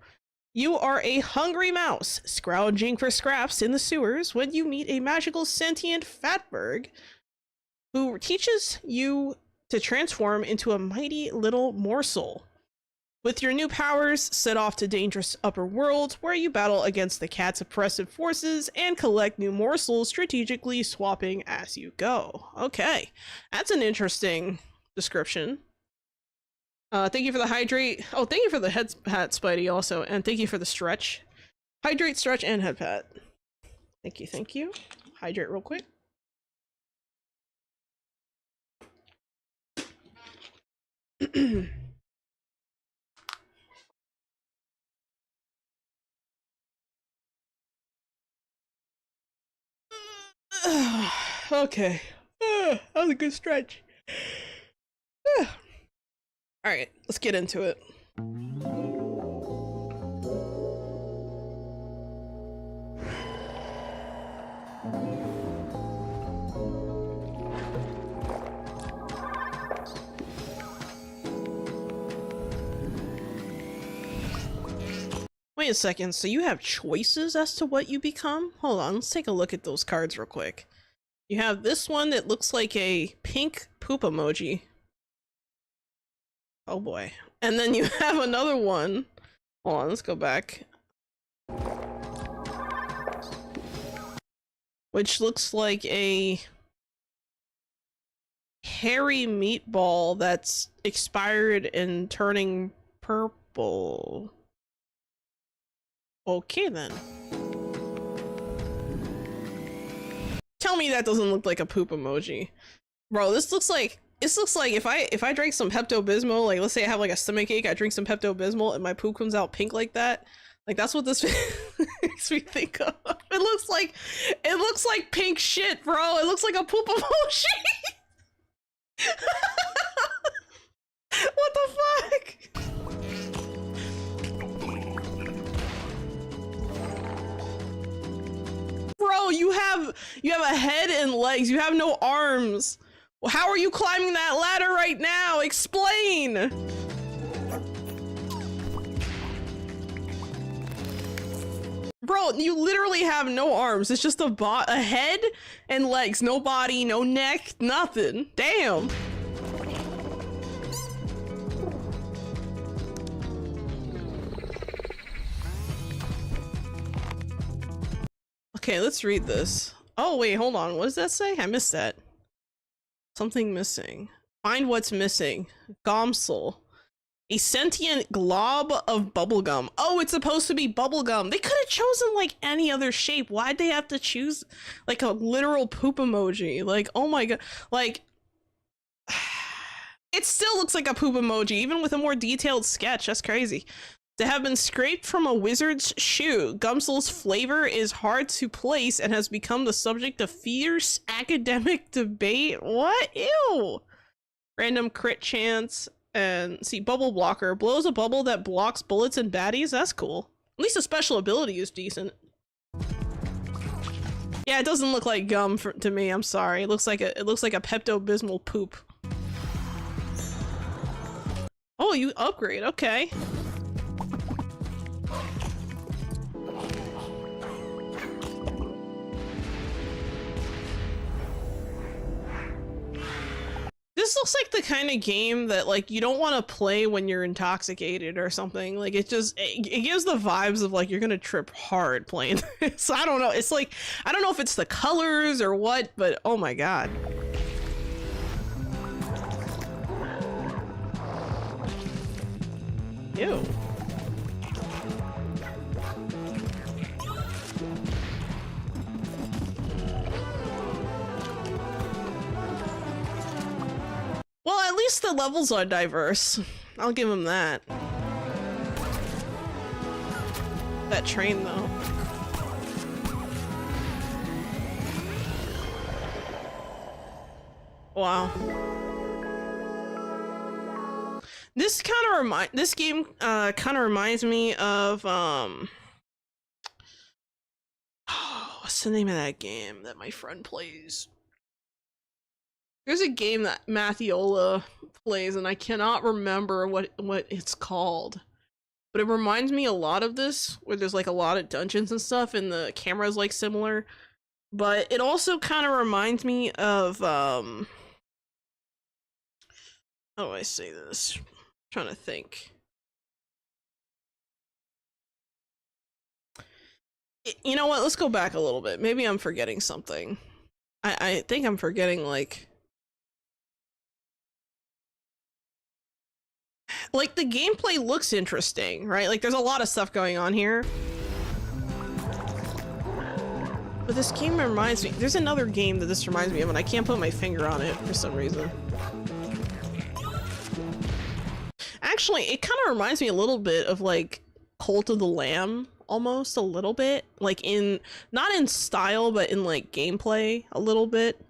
You are a hungry mouse, scrounging for scraps in the sewers when you meet a magical sentient fatberg who teaches you to transform into a mighty little morsel. With your new powers, set off to dangerous upper worlds where you battle against the cat's oppressive forces and collect new morsels, strategically swapping as you go. Okay, that's an interesting description. Thank you for the hydrate. Oh, thank you for the head pat, Spidey, also, and thank you for the stretch. Hydrate, stretch, and head pat. Thank you, thank you. Hydrate real quick. Okay. That was a good stretch. Alright, let's get into it. Wait a second, so you have choices as to what you become? Hold on, let's take a look at those cards real quick. You have this one that looks like a pink poop emoji. Oh boy. And then you have another one. Hold on, let's go back. Which looks like a hairy meatball that's expired and turning purple. Okay then. Tell me that doesn't look like a poop emoji. Bro, this looks like if I drank some Pepto-Bismol, like let's say I have like a stomachache, I drink some Pepto-Bismol and my poop comes out pink like that. Like that's what this makes me think of. It looks like pink shit, bro. It looks like a poop emoji. What the fuck? Bro, you have a head and legs. You have no arms. Well, how are you climbing that ladder right now? Explain. Bro, you literally have no arms. It's just a head and legs. No body, no neck, nothing. Damn. Okay, let's read this. Oh, wait, hold on. What does that say? I missed that. Something missing. Find what's missing. Gomsel. A sentient glob of bubblegum. Oh, it's supposed to be bubblegum. They could have chosen like any other shape. Why'd they have to choose like a literal poop emoji? Like, oh my god. Like, it still looks like a poop emoji, even with a more detailed sketch. That's crazy. To have been scraped from a wizard's shoe, Gumsel's flavor is hard to place and has become the subject of fierce academic debate. What? Ew. Random crit chance. And see, bubble blocker blows a bubble that blocks bullets and baddies. That's cool. At least the special ability is decent. Yeah, it doesn't look like gum to me. I'm sorry. It looks like a Pepto-Bismol poop. Oh, you upgrade. Okay. This looks like the kind of game that like you don't want to play when you're intoxicated or something. Like it gives the vibes of like you're gonna trip hard playing this. I don't know. It's like, I don't know if it's the colors or what, but oh my god. Ew. Well, at least the levels are diverse. I'll give him that. That train, though. Wow. This game kind of reminds me of what's the name of that game that my friend plays? There's a game that Mathiola plays, and I cannot remember what it's called. But it reminds me a lot of this, where there's like a lot of dungeons and stuff, and the camera's like similar. But it also kind of reminds me of, how do I say this? I'm trying to think. You know what? Let's go back a little bit. Maybe I'm forgetting something. I think I'm forgetting like the gameplay looks interesting, right? Like there's a lot of stuff going on here. But this game reminds me, there's another game that this reminds me of, and I can't put my finger on it for some reason. Actually, it kind of reminds me a little bit of like Cult of the Lamb, almost a little bit. Like not in style, but in like gameplay a little bit.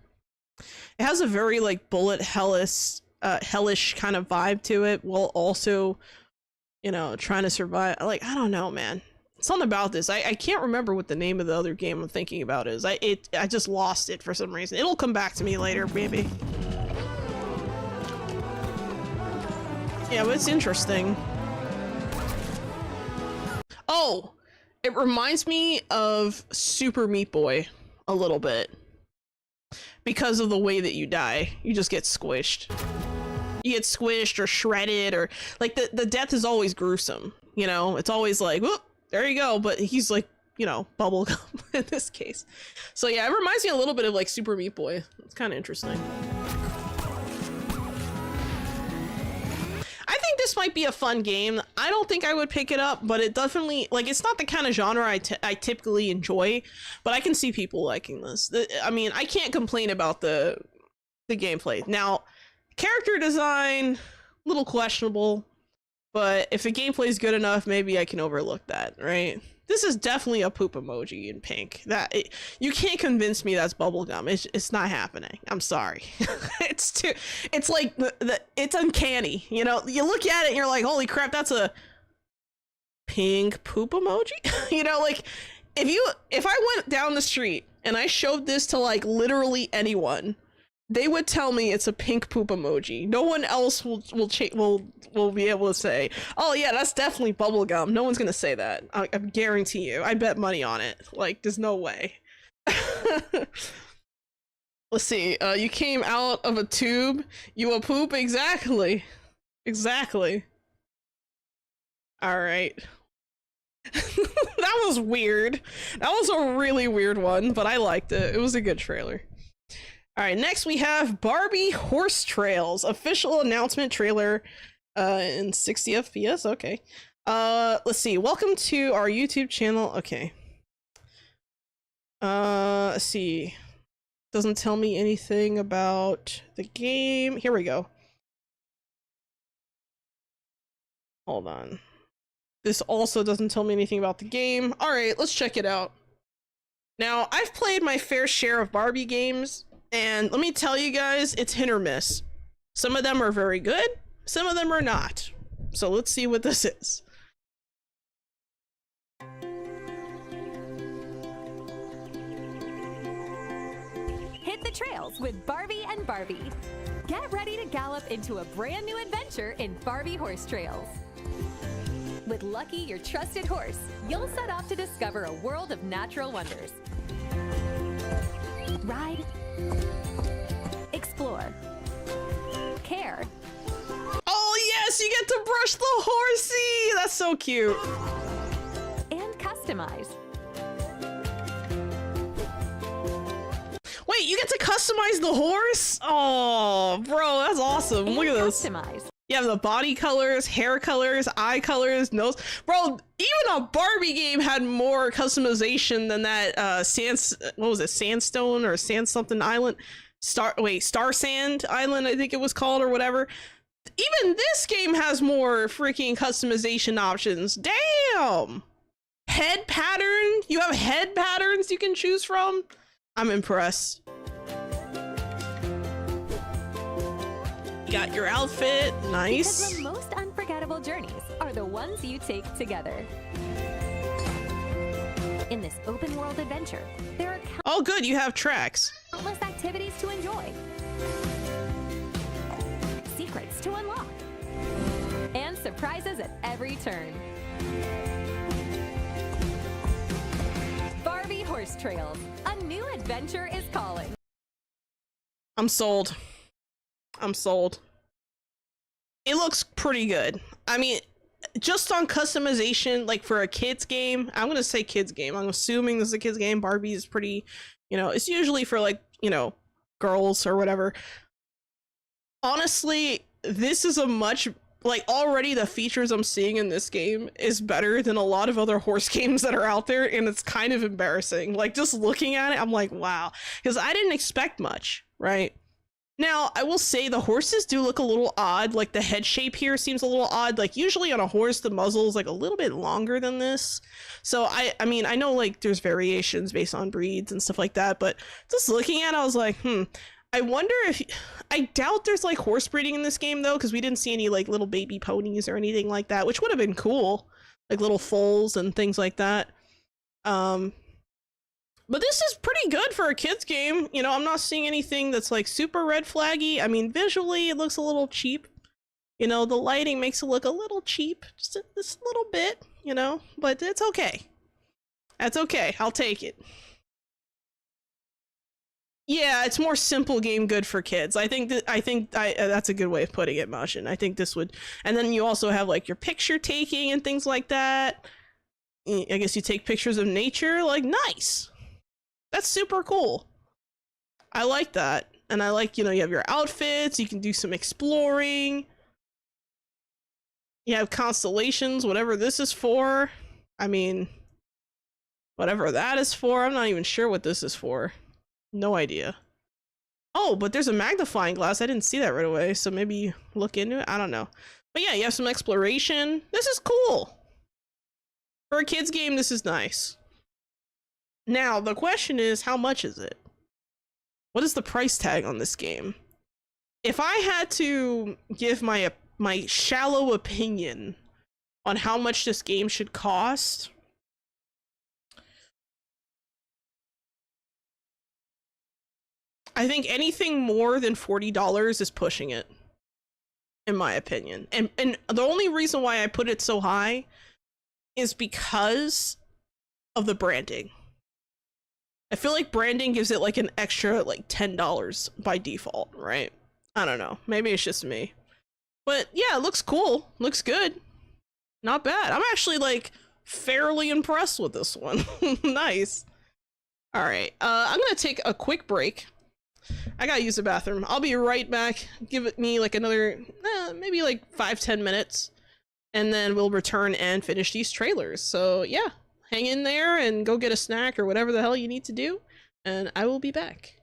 It has a very like bullet hellish kind of vibe to it, while also, you know, trying to survive. Like, I don't know, man. Something about this. I can't remember what the name of the other game I'm thinking about is. I just lost it for some reason. It'll come back to me later, maybe. Yeah, but it's interesting. Oh, it reminds me of Super Meat Boy a little bit. Because of the way that you die. You just get squished. You get squished or shredded, or like the death is always gruesome, you know? It's always like, whoop, there you go, but he's like, you know, bubblegum in this case. So yeah, it reminds me a little bit of like Super Meat Boy. It's kind of interesting. I think this might be a fun game. I don't think I would pick it up, but it definitely, like, it's not the kind of genre I typically enjoy, but I can see people liking this. I mean, I can't complain about the gameplay. Now, character design, a little questionable, but if the gameplay is good enough, maybe I can overlook that, right? This is definitely a poop emoji in pink. You can't convince me that's bubblegum. It's not happening. I'm sorry. It's like it's uncanny. You know, you look at it and you're like, holy crap, that's a pink poop emoji. You know, like if I went down the street and I showed this to like literally anyone, they would tell me it's a pink poop emoji. No one else will be able to say, oh yeah, that's definitely bubblegum. No one's gonna say that. I guarantee you. I bet money on it. Like, there's no way. Let's see. You came out of a tube. You a poop? Exactly. Exactly. All right. That was weird. That was a really weird one, but I liked it. It was a good trailer. All right, next we have Barbie Horse Trails official announcement trailer in 60 FPS. Okay. Let's see. Welcome to our YouTube channel. Okay. Let's see. Doesn't tell me anything about the game. Here we go. Hold on. This also doesn't tell me anything about the game. All right, let's check it out. Now, I've played my fair share of Barbie games, and let me tell you guys, it's hit or miss. Some of them are very good, some of them are not. So let's see what this is. Hit the trails with Barbie and Barbie. Get ready to gallop into a brand new adventure in Barbie Horse Trails. With Lucky, your trusted horse, you'll set off to discover a world of natural wonders. Ride, explore, care. Oh yes, you get to brush the horsey! That's so cute. And customize. Wait, you get to customize the horse? Oh, bro, that's awesome. Look at this. Customize. You have the body colors, hair colors, eye colors, nose. Bro, even a Barbie game had more customization than that what was it, Sandstone or Sand something Island? Star Sand Island, I think it was called, or whatever. Even this game has more freaking customization options. Damn! Head pattern? You have head patterns you can choose from? I'm impressed. You got your outfit, nice. Because the most unforgettable journeys are the ones you take together. In this open world adventure, there are Oh good, you have tracks. countless activities to enjoy, secrets to unlock, and surprises at every turn. Barbie Horse Trails, a new adventure is calling. I'm sold. I'm sold. It looks pretty good. I mean, just on customization, like for a kid's game, I'm gonna say kid's game. I'm assuming this is a kid's game. Barbie is pretty, you know, it's usually for like, you know, girls or whatever. Honestly, this is a much, like already the features I'm seeing in this game is better than a lot of other horse games that are out there, and it's kind of embarrassing. Like just looking at it, I'm like, wow, because I didn't expect much, right? Now, I will say the horses do look a little odd. Like the head shape here seems a little odd. Like usually on a horse, the muzzle is like a little bit longer than this. So I mean, I know like there's variations based on breeds and stuff like that, but just looking at it, I was like, I wonder if, I doubt there's like horse breeding in this game though, because we didn't see any like little baby ponies or anything like that, which would have been cool. Like little foals and things like that. But this is pretty good for a kid's game. You know, I'm not seeing anything that's like super red flaggy. I mean, visually it looks a little cheap. You know, the lighting makes it look a little cheap, just a little bit, you know, but it's okay. That's okay. I'll take it. Yeah, it's more simple game, good for kids. I think that's a good way of putting it, Mashin. I think this would, and then you also have like your picture taking and things like that. I guess you take pictures of nature, like nice. That's super cool. I like that. And I like, you know, you have your outfits, you can do some exploring. You have constellations, whatever this is for. I mean, whatever that is for. I'm not even sure what this is for. No idea. Oh, but there's a magnifying glass. I didn't see that right away. So maybe look into it. I don't know. But yeah, you have some exploration. This is cool. For a kid's game, this is nice. Now, the question is, how much is it? What is the price tag on this game? If I had to give my shallow opinion on how much this game should cost, I think anything more than $40 is pushing it, in my opinion. And the only reason why I put it so high is because of the branding. I feel like branding gives it like an extra like $10 by default, right? I don't know. Maybe it's just me. But yeah, it looks cool. Looks good. Not bad. I'm actually like fairly impressed with this one. Nice. All right. I'm going to take a quick break. I gotta use the bathroom. I'll be right back. Give it me like another, maybe like 5-10 minutes. And then we'll return and finish these trailers. So yeah, hang in there and go get a snack or whatever the hell you need to do. And I will be back.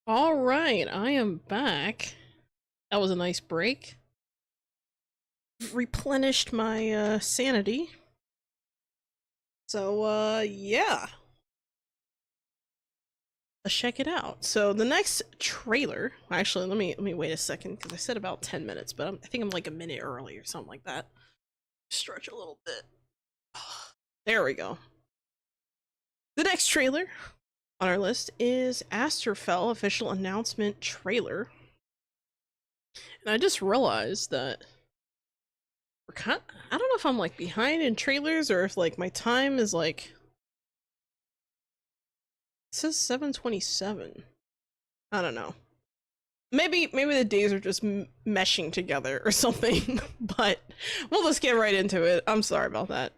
All right, I am back. That was a nice break. Replenished my sanity. So yeah. Let's check it out. So the next trailer, actually let me wait a second because I said about 10 minutes, but I think I'm like a minute early or something like that. Stretch a little bit. There we go. The next trailer on our list is Asterfell official announcement trailer. And I just realized that we're I don't know if I'm like behind in trailers or if like my time is like, it says 7:27. I don't know. Maybe the days are just meshing together or something, but we'll just get right into it. I'm sorry about that.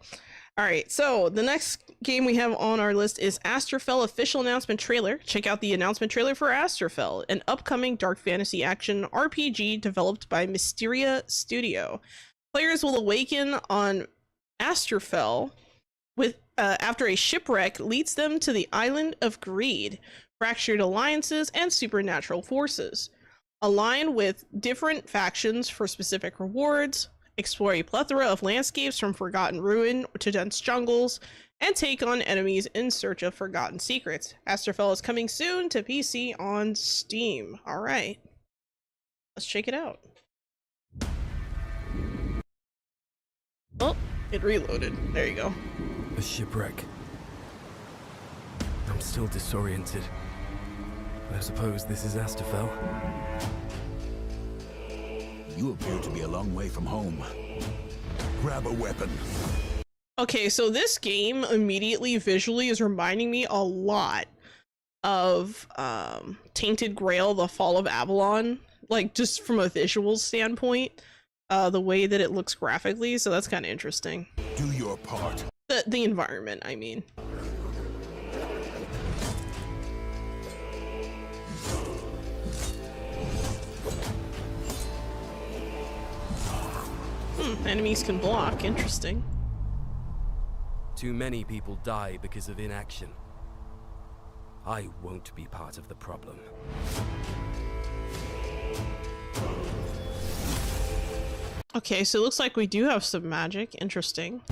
All right, so the next game we have on our list is Asterfell official announcement trailer. Check out the announcement trailer for Asterfell, an upcoming dark fantasy action RPG developed by Mysteria Studio. Players will awaken on Asterfell with after a shipwreck leads them to the island of greed, fractured alliances, and supernatural forces. Align with different factions for specific rewards, explore a plethora of landscapes from forgotten ruin to dense jungles, and take on enemies in search of forgotten secrets. Asterfell is coming soon to PC on Steam. All right, let's check it out. Oh, it reloaded. There you go. A shipwreck. I'm still disoriented. I suppose this is Asterfell. You appear to be a long way from home. Grab a weapon. Okay, so this game immediately visually is reminding me a lot of Tainted Grail, The Fall of Avalon, like just from a visual standpoint, the way that it looks graphically, so that's kind of interesting. Do your part. The environment, I mean. Enemies can block, interesting. Too many people die because of inaction. I won't be part of the problem. Okay, so it looks like we do have some magic. Interesting.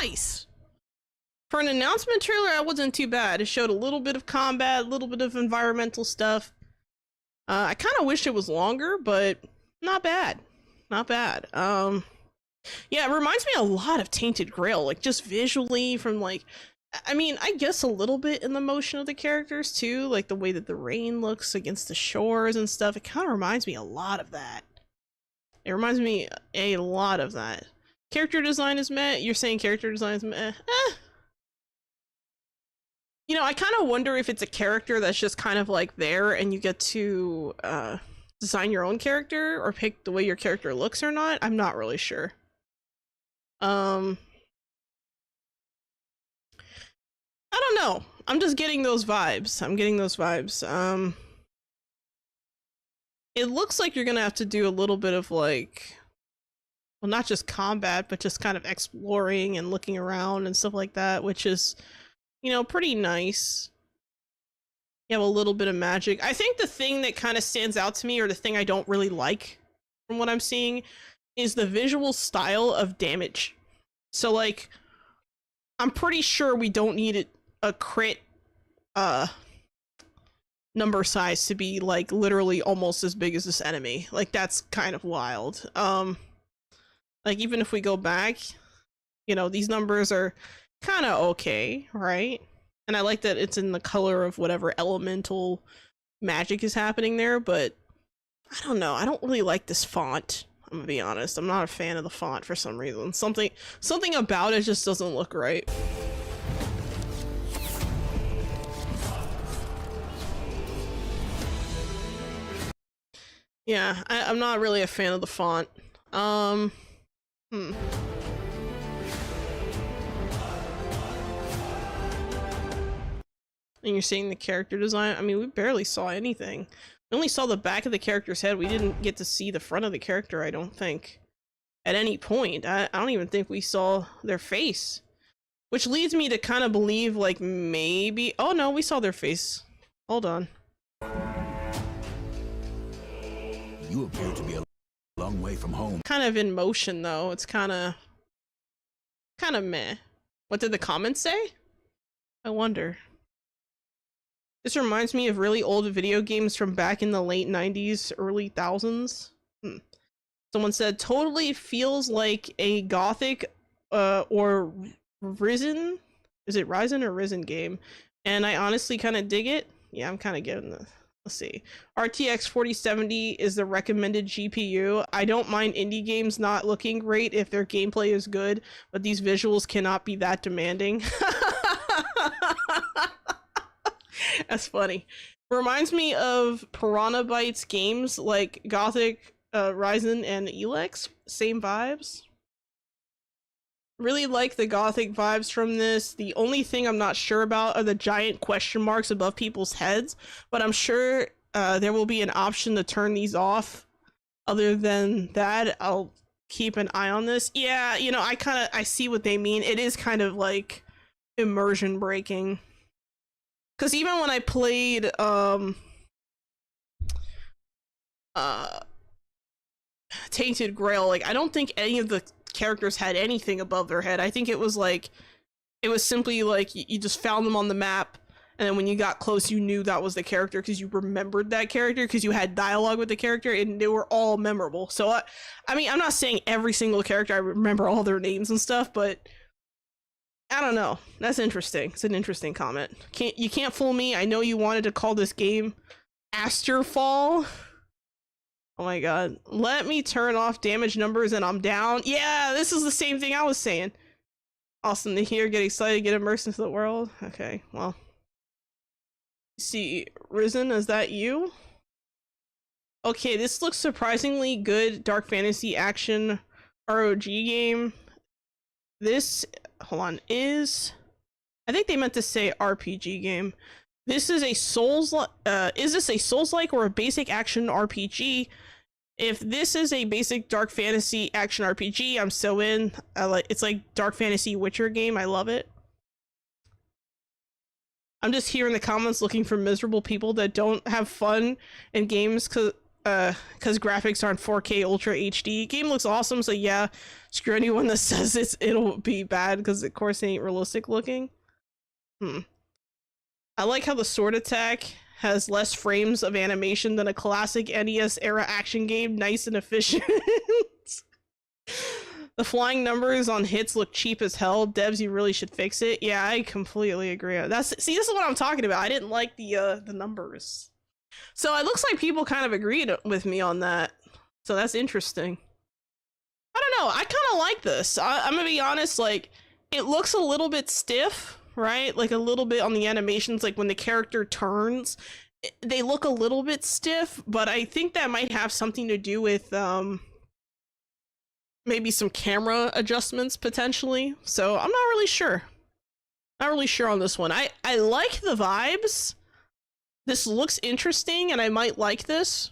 Nice! For an announcement trailer, that wasn't too bad. It showed a little bit of combat, a little bit of environmental stuff. I kind of wish it was longer, but not bad. Not bad. Yeah, it reminds me a lot of Tainted Grail, like just visually from like, I mean, I guess a little bit in the motion of the characters too, like the way that the rain looks against the shores and stuff. It kind of reminds me a lot of that. It reminds me a lot of that. Character design is meh. You're saying character design is meh. You know, I kind of wonder if it's a character that's just kind of like there and you get to design your own character or pick the way your character looks or not. I'm not really sure. I don't know. I'm just getting those vibes. I'm getting those vibes. It looks like you're gonna have to do a little bit of like, well, not just combat, but just kind of exploring and looking around and stuff like that, which is, you know, pretty nice. You have a little bit of magic. I think the thing that kind of stands out to me, or the thing I don't really like from what I'm seeing, is the visual style of damage. So like, I'm pretty sure we don't need a crit number size to be like literally almost as big as this enemy. Like that's kind of wild. Like even if we go back, you know, these numbers are kind of okay, right? And I like that it's in the color of whatever elemental magic is happening there, but I don't know. I don't really like this font. I'm gonna be honest. I'm not a fan of the font for some reason. Something about it just doesn't look right. Yeah, I'm not really a fan of the font. and you're seeing the character design. I mean, we barely saw anything. We only saw the back of the character's head. We didn't get to see the front of the character, I don't think, at any point. I don't even think we saw their face. Which leads me to kind of believe, like, maybe... Oh, no, we saw their face. Hold on. You appear to be a long way from home. Kind of in motion, though. It's kind of meh. What did the comments say? I wonder. This reminds me of really old video games from back in the late 90s, early thousands. Someone said, totally feels like a gothic or Risen. Is it Ryzen or Risen game? And I honestly kind of dig it. Yeah, I'm kind of getting the... Let's see. RTX 4070 is the recommended GPU. I don't mind indie games not looking great if their gameplay is good, but these visuals cannot be that demanding. That's funny. Reminds me of Piranha Bytes games like Gothic, Ryzen, and Elex. Same vibes. Really like the Gothic vibes from this. The only thing I'm not sure about are the giant question marks above people's heads, but I'm sure there will be an option to turn these off. Other than that, I'll keep an eye on this. Yeah, you know, I see what they mean. It is kind of like immersion breaking. Because even when I played Tainted Grail, like, I don't think any of the characters had anything above their head. I think it was like, it was simply like you just found them on the map, and then when you got close you knew that was the character because you remembered that character because you had dialogue with the character and they were all memorable. So I mean, I'm not saying every single character I remember all their names and stuff, but I don't know. That's interesting. It's an interesting comment. You can't fool me. I know you wanted to call this game Asterfall. Oh my god. Let me turn off damage numbers and I'm down. Yeah, this is the same thing I was saying. Awesome to hear. Get excited, get immersed into the world. Okay, well. See, Risen, is that you? Okay, this looks surprisingly good. Dark fantasy action ROG game. This, hold on, is... I think they meant to say RPG game. This is a Souls, is this a Souls-like or a basic action RPG? If this is a basic dark fantasy action RPG, I'm so in. It's like dark fantasy Witcher game. I love it. I'm just here in the comments looking for miserable people that don't have fun in games because graphics aren't 4K Ultra HD. Game looks awesome, so yeah, screw anyone that says it'll be bad because of course it ain't realistic looking. I like how the sword attack has less frames of animation than a classic NES era action game. Nice and efficient. The flying numbers on hits look cheap as hell. Devs, you really should fix it. Yeah, I completely agree. See, this is what I'm talking about. I didn't like the numbers. So it looks like people kind of agreed with me on that. So that's interesting. I don't know. I kind of like this. I'm gonna be honest, like, it looks a little bit stiff, right? Like a little bit on the animations, like when the character turns, they look a little bit stiff, but I think that might have something to do with maybe some camera adjustments potentially. So I'm not really sure. Not really sure on this one. I like the vibes. This looks interesting and I might like this.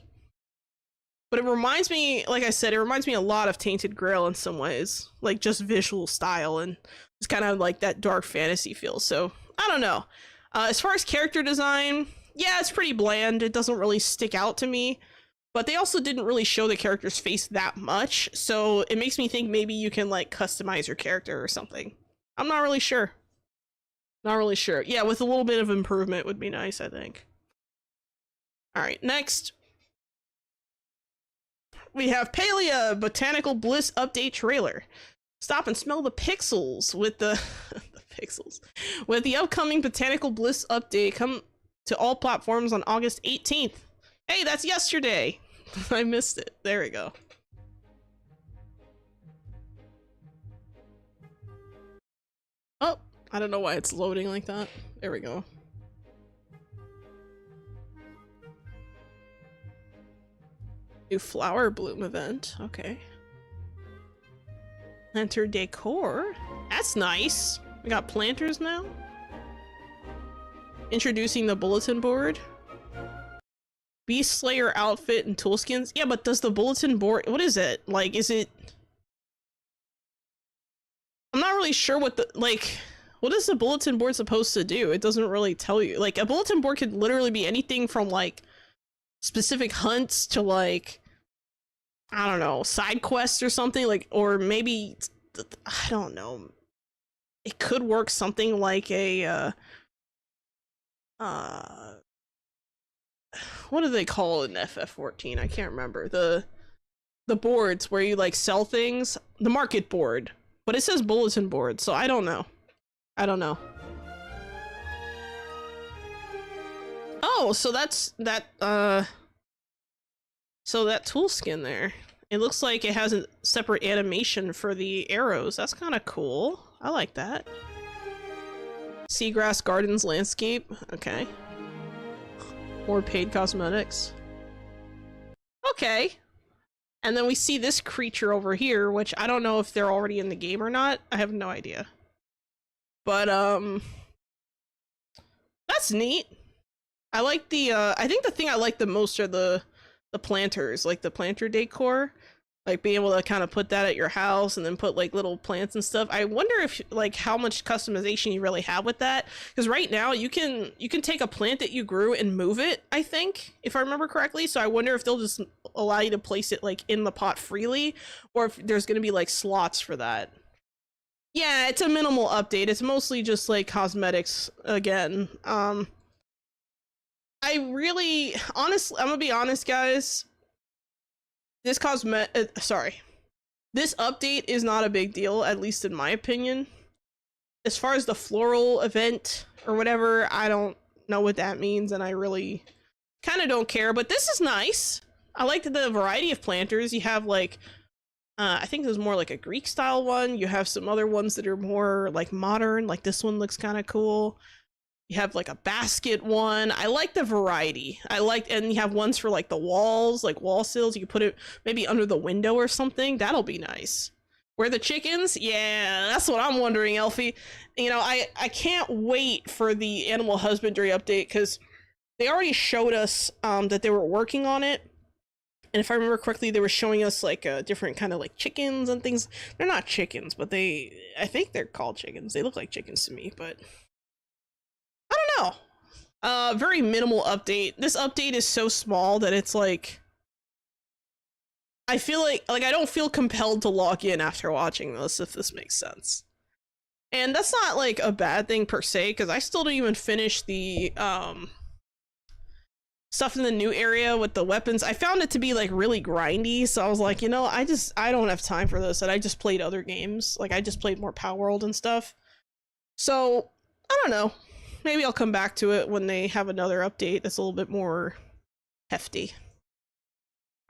But it reminds me, like I said, it reminds me a lot of Tainted Grail in some ways. Like just visual style and it's kind of like that dark fantasy feel. So I don't know. As far as character design, yeah, it's pretty bland. It doesn't really stick out to me. But they also didn't really show the character's face that much. So it makes me think maybe you can like customize your character or something. I'm not really sure. Not really sure. Yeah, with a little bit of improvement would be nice, I think. All right, next. We have Palia Botanical Bliss update trailer. Stop and smell the pixels with the pixels. With the upcoming Botanical Bliss update come to all platforms on August 18th. Hey, that's yesterday. I missed it. There we go. Oh, I don't know why it's loading like that. There we go. New flower bloom event. Okay. Planter decor. That's nice. We got planters now. Introducing the bulletin board. Beast Slayer outfit and tool skins. Yeah, but does the bulletin board, what is it? Like, is it... I'm not really sure what the, like, what is the bulletin board supposed to do? It doesn't really tell you. Like, a bulletin board could literally be anything from, like, specific hunts to, like, I don't know, side quests or something, like, or maybe, I don't know. It could work something like a, what do they call it in FF14? I can't remember. The boards where you, like, sell things. The market board. But it says bulletin board, so I don't know. I don't know. Oh, so that's that, so that tool skin there. It looks like it has a separate animation for the arrows. That's kind of cool. I like that. Seagrass Gardens Landscape. Okay. More paid cosmetics. Okay. And then we see this creature over here, which I don't know if they're already in the game or not. I have no idea. But, that's neat. I like the, I think the thing I like the most are the planters, like the planter decor. Like being able to kind of put that at your house and then put like little plants and stuff. I wonder if like how much customization you really have with that. Because right now you can take a plant that you grew and move it, I think, if I remember correctly. So I wonder if they'll just allow you to place it like in the pot freely, or if there's going to be like slots for that. Yeah, it's a minimal update. It's mostly just like cosmetics again. I really, honestly, I'm gonna be honest, guys. This this update is not a big deal, at least in my opinion. As far as the floral event or whatever, I don't know what that means, and I really kind of don't care, but this is nice. I like the variety of planters. You have like, I think there's more like a Greek style one. You have some other ones that are more like modern, like this one looks kind of cool. You have like a basket one. I like the variety. And you have ones for like the walls, like wall sills. You can put it maybe under the window or something. That'll be nice. Where the chickens? Yeah, that's what I'm wondering, Elfie. You know, I can't wait for the animal husbandry update because they already showed us that they were working on it. And if I remember correctly, they were showing us like different kind of like chickens and things. They're not chickens, but I think they're called chickens. They look like chickens to me, but I don't know. Very minimal update. This update is so small that it's like, I feel like I don't feel compelled to log in after watching this, if this makes sense. And that's not like a bad thing per se, because I still didn't even finish the stuff in the new area with the weapons. I found it to be like really grindy, so I was like, you know, I don't have time for this, and I just played other games. Like I just played more Power World and stuff. So I don't know. Maybe I'll come back to it when they have another update that's a little bit more hefty.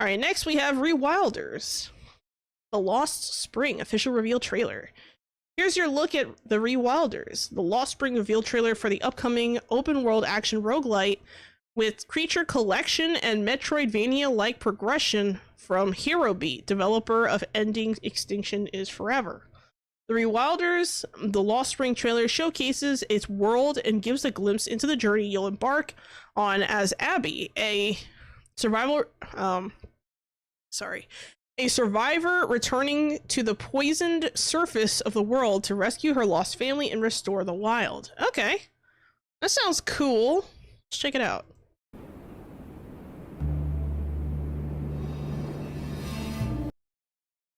All right, next we have Rewilders. The Lost Spring official reveal trailer. Here's your look at the Rewilders, the Lost Spring reveal trailer for the upcoming open world action roguelite with creature collection and Metroidvania-like progression from Hero Beat, developer of Ending Extinction is Forever. The Rewilders, the Lost Spring trailer showcases its world and gives a glimpse into the journey you'll embark on as Abby, a survivor returning to the poisoned surface of the world to rescue her lost family and restore the wild. Okay, that sounds cool. Let's check it out.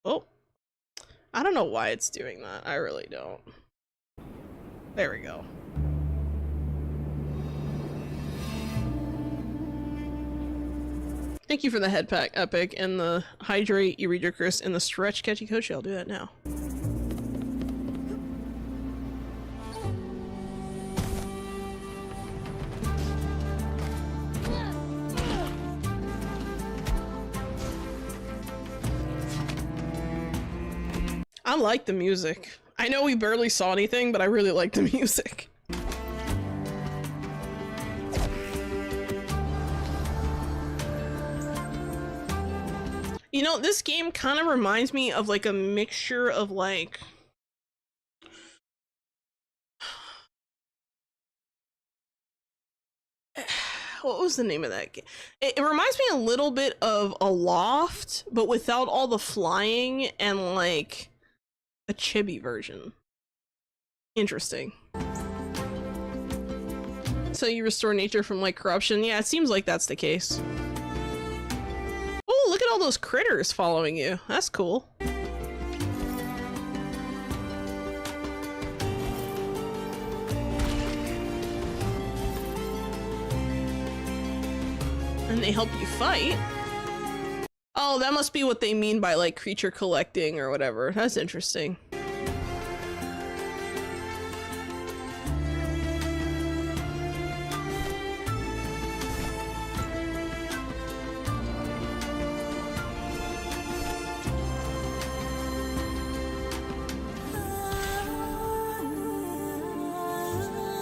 Oh. I don't know why it's doing that. I really don't. There we go. Thank you for the headpat epic and the hydrate Eurydichus and the stretch catchy coach. I'll do that now. I like the music. I know we barely saw anything, but I really like the music. You know, this game kind of reminds me of like a mixture of like what was the name of that game? It reminds me a little bit of Aloft, but without all the flying and like a chibi version. Interesting. So you restore nature from like corruption? Yeah, it seems like that's the case. Oh, look at all those critters following you. That's cool. And they help you fight. Oh, that must be what they mean by like creature collecting or whatever. That's interesting.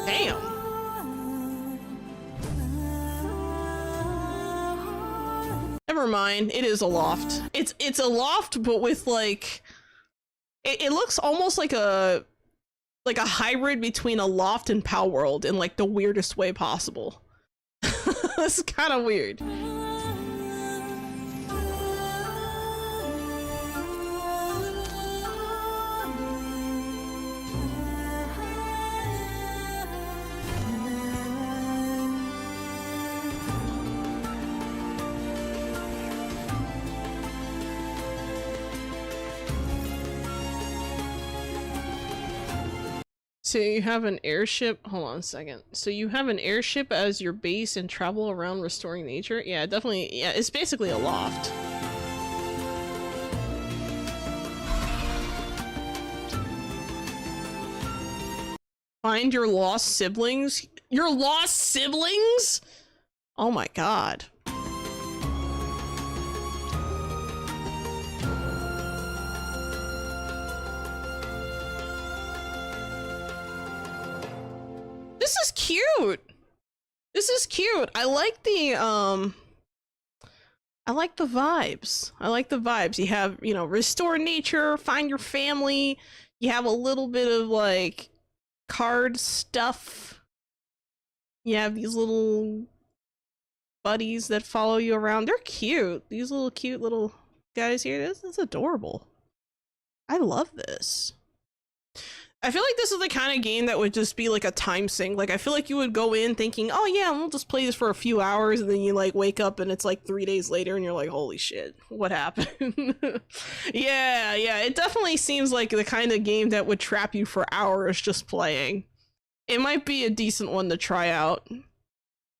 Damn. Never mind, it is a loft. It's a loft, but with like it looks almost like a hybrid between a loft and Pow World in like the weirdest way possible. That's kind of weird. So you have an airship, hold on a second. So you have an airship as your base and travel around restoring nature? Yeah, definitely, yeah, it's basically a loft. Find your lost siblings? Your lost siblings? Oh my god. This is cute. This is cute. I like the vibes. I like the vibes. You have, you know, restore nature, find your family. You have a little bit of like card stuff. You have these little buddies that follow you around. They're cute. These little cute little guys here. This is adorable. I love this. I feel like this is the kind of game that would just be like a time sink. Like, I feel like you would go in thinking, oh yeah, we'll just play this for a few hours, and then you like wake up and it's like 3 days later and you're like, holy shit, what happened? Yeah, it definitely seems like the kind of game that would trap you for hours just playing. It might be a decent one to try out.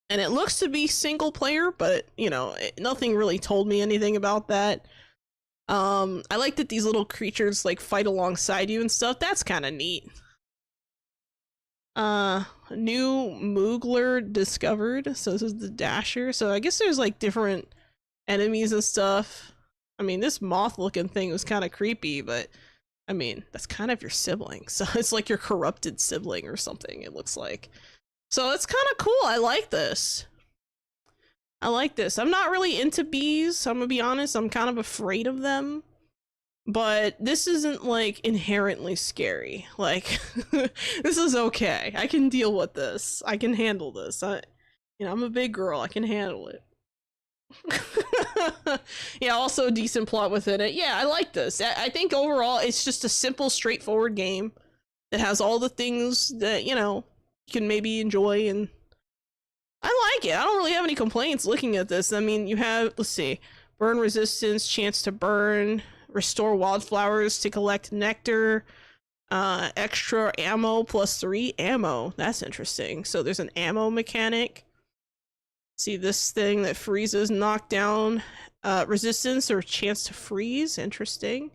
And it looks to be single player, but you know, nothing really told me anything about that. I like that these little creatures like fight alongside you and stuff. That's kind of neat. New Moogler discovered. So this is the Dasher. So I guess there's like different enemies and stuff. I mean, this moth looking thing was kind of creepy, but I mean, that's kind of your sibling. So it's like your corrupted sibling or something, it looks like. So it's kind of cool. I like this. I like this. I'm not really into bees, I'm gonna be honest. I'm kind of afraid of them. But this isn't like inherently scary. Like, this is okay. I can deal with this. I can handle this. I'm a big girl. I can handle it. Yeah, also a decent plot within it. Yeah, I like this. I think overall it's just a simple, straightforward game that has all the things that, you know, you can maybe enjoy, and I like it. I don't really have any complaints looking at this. I mean, you have, let's see, burn resistance, chance to burn, restore wildflowers to collect nectar, extra ammo +3 ammo. That's interesting. So there's an ammo mechanic. See this thing that freezes knockdown resistance or chance to freeze. Interesting.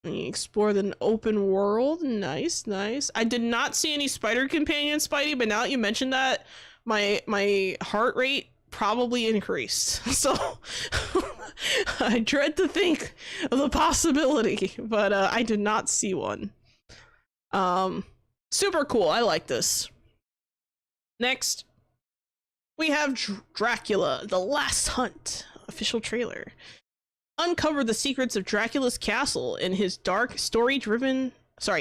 And you explore the open world. Nice. I did not see any spider companions, Spidey, but now that you mentioned that, my heart rate probably increased. So I dread to think of the possibility, but I did not see one. Super cool. I like this. Next, we have Dracula, The Last Hunt, official trailer. Uncover the secrets of Dracula's castle in his dark, story-driven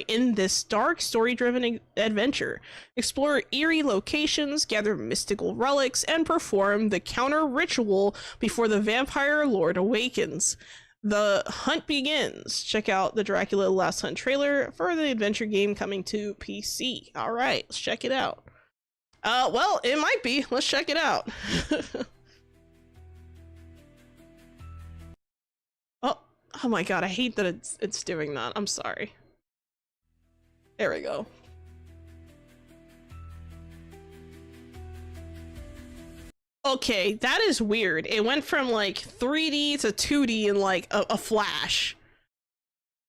in this dark story-driven adventure. Explore eerie locations, gather mystical relics, and perform the counter ritual before the vampire lord awakens. The hunt begins. Check out the Dracula Last Hunt trailer for the adventure game coming to PC. All right, let's check it out. Well, it might be. Let's check it out. Oh my god, I hate that it's doing that. I'm sorry. There we go. Okay, that is weird. It went from like 3D to 2D in like a flash.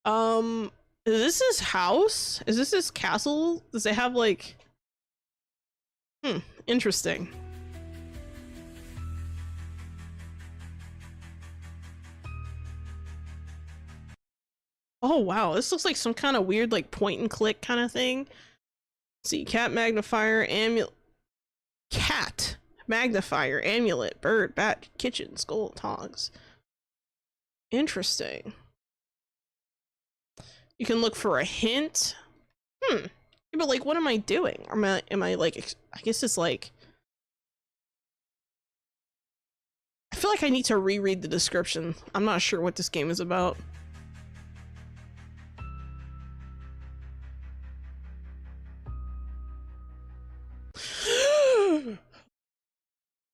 Is this his house? Is this his castle? Does it have like... interesting. Oh wow, this looks like some kind of weird like point and click kind of thing. Let's see, cat magnifier, amulet, cat magnifier, amulet, bird, bat, kitchen, skull, tongs. Interesting. You can look for a hint. Yeah, but like, what am I doing? Am I like, I guess it's like, I feel like I need to reread the description. I'm not sure what this game is about.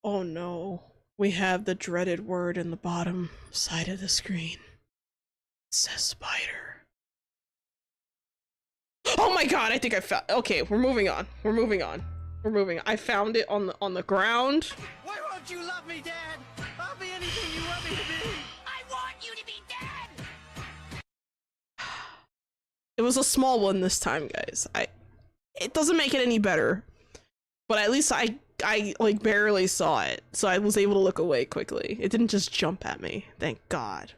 Oh no, we have the dreaded word in the bottom side of the screen. It says spider. Oh my god, I think I found... Okay, we're moving on. We're moving on. I found it on the ground. Why won't you love me, Dad? I'll be anything you want me to be. I want you to be dead. It was a small one this time, guys. It doesn't make it any better, but at least I like barely saw it, so I was able to look away quickly. It didn't just jump at me. Thank God.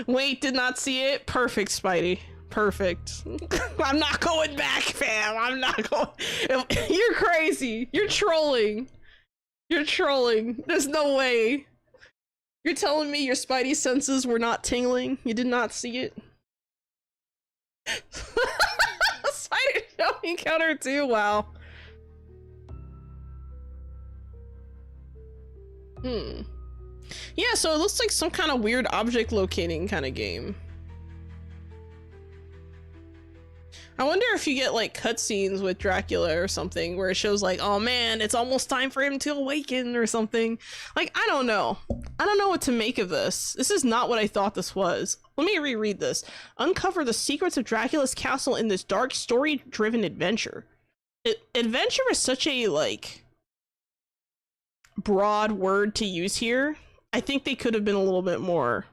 Wait, did not see it? Perfect, Spidey. Perfect. I'm not going back, fam. I'm not going. You're crazy. You're trolling. You're trolling. There's no way. You're telling me your Spidey senses were not tingling? You did not see it? Spider show encounter 2. Wow. Yeah, so it looks like some kind of weird object locating kind of game. I wonder if you get like cutscenes with Dracula or something where it shows like, oh man, it's almost time for him to awaken or something. Like, I don't know. I don't know what to make of this. This is not what I thought this was. Let me reread this. Uncover the secrets of Dracula's castle in this dark story-driven adventure. Adventure is such a like broad word to use here. I think they could have been a little bit more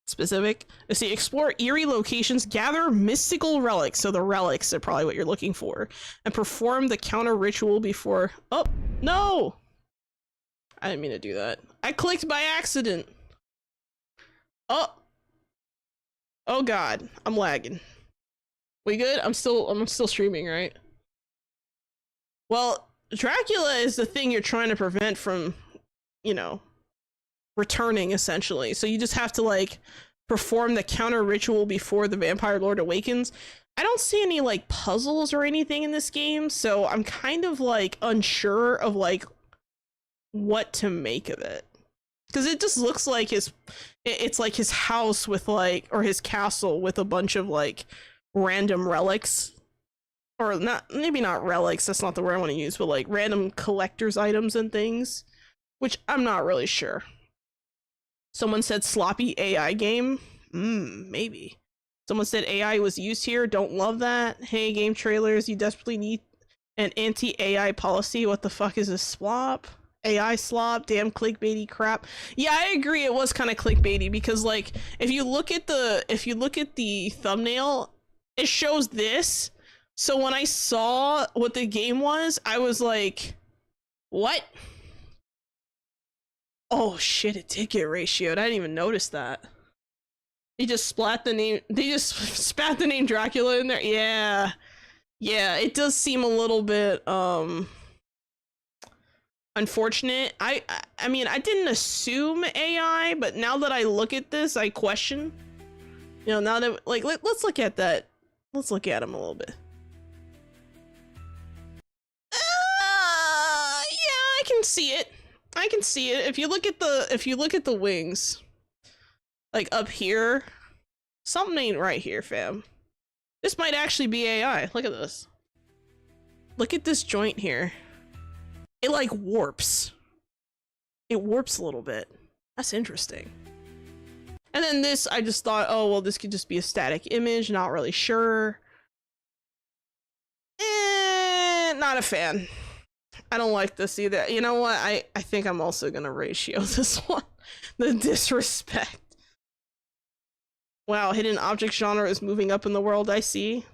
specific. Let's see, explore eerie locations, gather mystical relics. So the relics are probably what you're looking for, and perform the counter ritual before... Oh, no! I didn't mean to do that. I clicked by accident. Oh. Oh God, I'm lagging. We good? I'm still streaming, right? Well, Dracula is the thing you're trying to prevent from, you know, returning essentially. So you just have to like perform the counter ritual before the vampire lord awakens. I don't see any like puzzles or anything in this game, so I'm kind of like unsure of like what to make of it, because it just looks like it's like his house with like, or his castle with a bunch of like random relics, or not, maybe not relics, that's not the word I want to use, but like random collector's items and things, which I'm not really sure. Someone said sloppy AI game. Maybe. Someone said AI was used here. Don't love that. Hey, game trailers, you desperately need an anti-AI policy. What the fuck is a slop? AI slop, damn clickbaity crap. Yeah, I agree, it was kind of clickbaity, because like if you look at the thumbnail, it shows this. So when I saw what the game was, I was like, what? Oh shit, it did get ratioed. I didn't even notice that. They just spat the name Dracula in there. Yeah. Yeah, it does seem a little bit unfortunate. I mean, I didn't assume AI, but now that I look at this, I question. You know, now that, like, let's look at that. Let's look at him a little bit. Yeah, I can see it. I can see it. If you look at the wings, like up here, something ain't right here, fam. This might actually be AI. Look at this. Look at this joint here. It like warps. It warps a little bit. That's interesting. And then this, I just thought, oh, well, this could just be a static image. Not really sure. Not a fan. I don't like this either. You know what? I think I'm also gonna ratio this one. The disrespect. Wow, hidden object genre is moving up in the world, I see.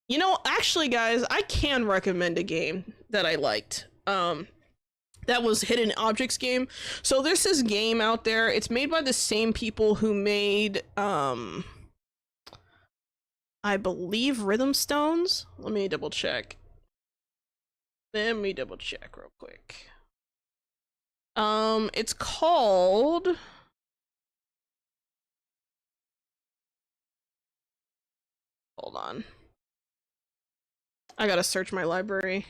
You know, actually, guys, I can recommend a game that I liked. That was Hidden Objects game. So there's this game out there. It's made by the same people who made, I believe Rhythm Stones. Let me double check. Let me double check real quick. It's called... Hold on. I gotta search my library.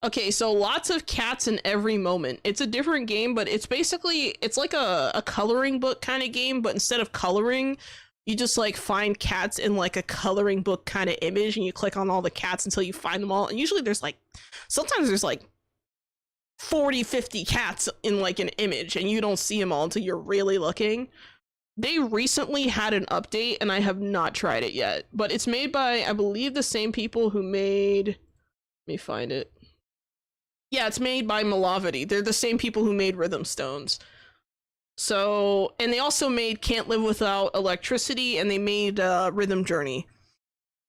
Okay, so Lots of Cats in Every Moment. It's a different game, but it's basically, it's like a coloring book kind of game, but instead of coloring, you just like find cats in like a coloring book kind of image and you click on all the cats until you find them all. And usually there's like, sometimes there's like 40, 50 cats in like an image and you don't see them all until you're really looking. They recently had an update and I have not tried it yet, but it's made by, I believe, the same people who made, let me find it. Yeah, it's made by Malavity. They're the same people who made Rhythm Stones. So, and they also made Can't Live Without Electricity, and they made Rhythm Journey.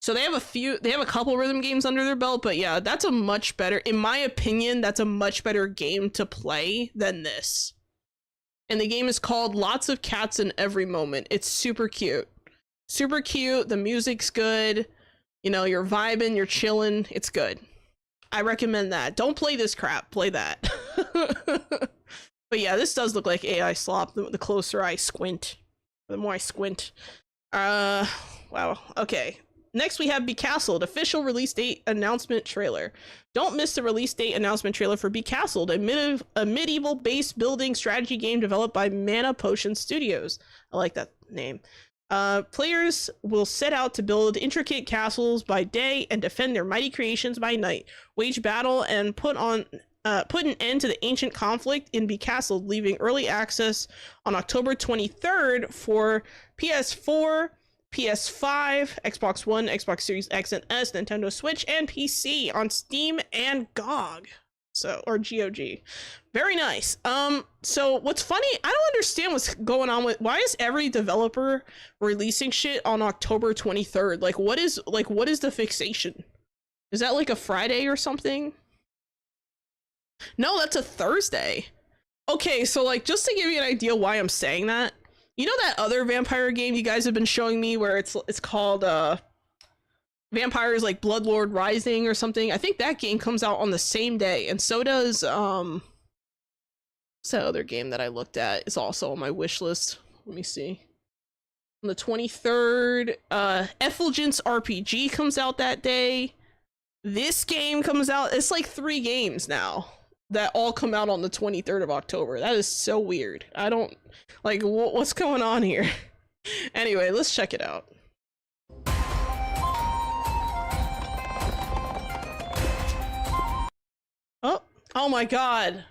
So they have a couple rhythm games under their belt, but yeah, that's a much better, in my opinion, that's a much better game to play than this. And the game is called Lots of Cats in Every Moment. It's super cute. Super cute, the music's good, you know, you're vibing, you're chilling, it's good. I recommend that. Don't play this crap, play that. But yeah, this does look like AI slop the closer I squint. The more I squint. Wow, okay. Next we have Becastled, official release date announcement trailer. Don't miss the release date announcement trailer for Becastled, a medieval base building strategy game developed by Mana Potion Studios. I like that name. Players will set out to build intricate castles by day and defend their mighty creations by night, wage battle and put an end to the ancient conflict in Becastled, leaving early access on October 23rd for PS4, PS5, Xbox One, Xbox Series X and S, Nintendo Switch, and PC on Steam and GOG. So, or GOG. Very nice. So what's funny, I don't understand what's going on with, why is every developer releasing shit on October 23rd? Like what is the fixation? Is that like a Friday or something? No, that's a Thursday. Okay, so like just to give you an idea why I'm saying that, you know that other vampire game you guys have been showing me where it's called Vampires like Bloodlord Rising or something? I think that game comes out on the same day, and so does what's that other game that I looked at? It's also on my wish list. Let me see. On the 23rd, Effulgence RPG comes out that day. This game comes out. It's like 3 games now that all come out on the 23rd of October. That is so weird. I don't like what's going on here. Anyway, let's check it out. Oh my god.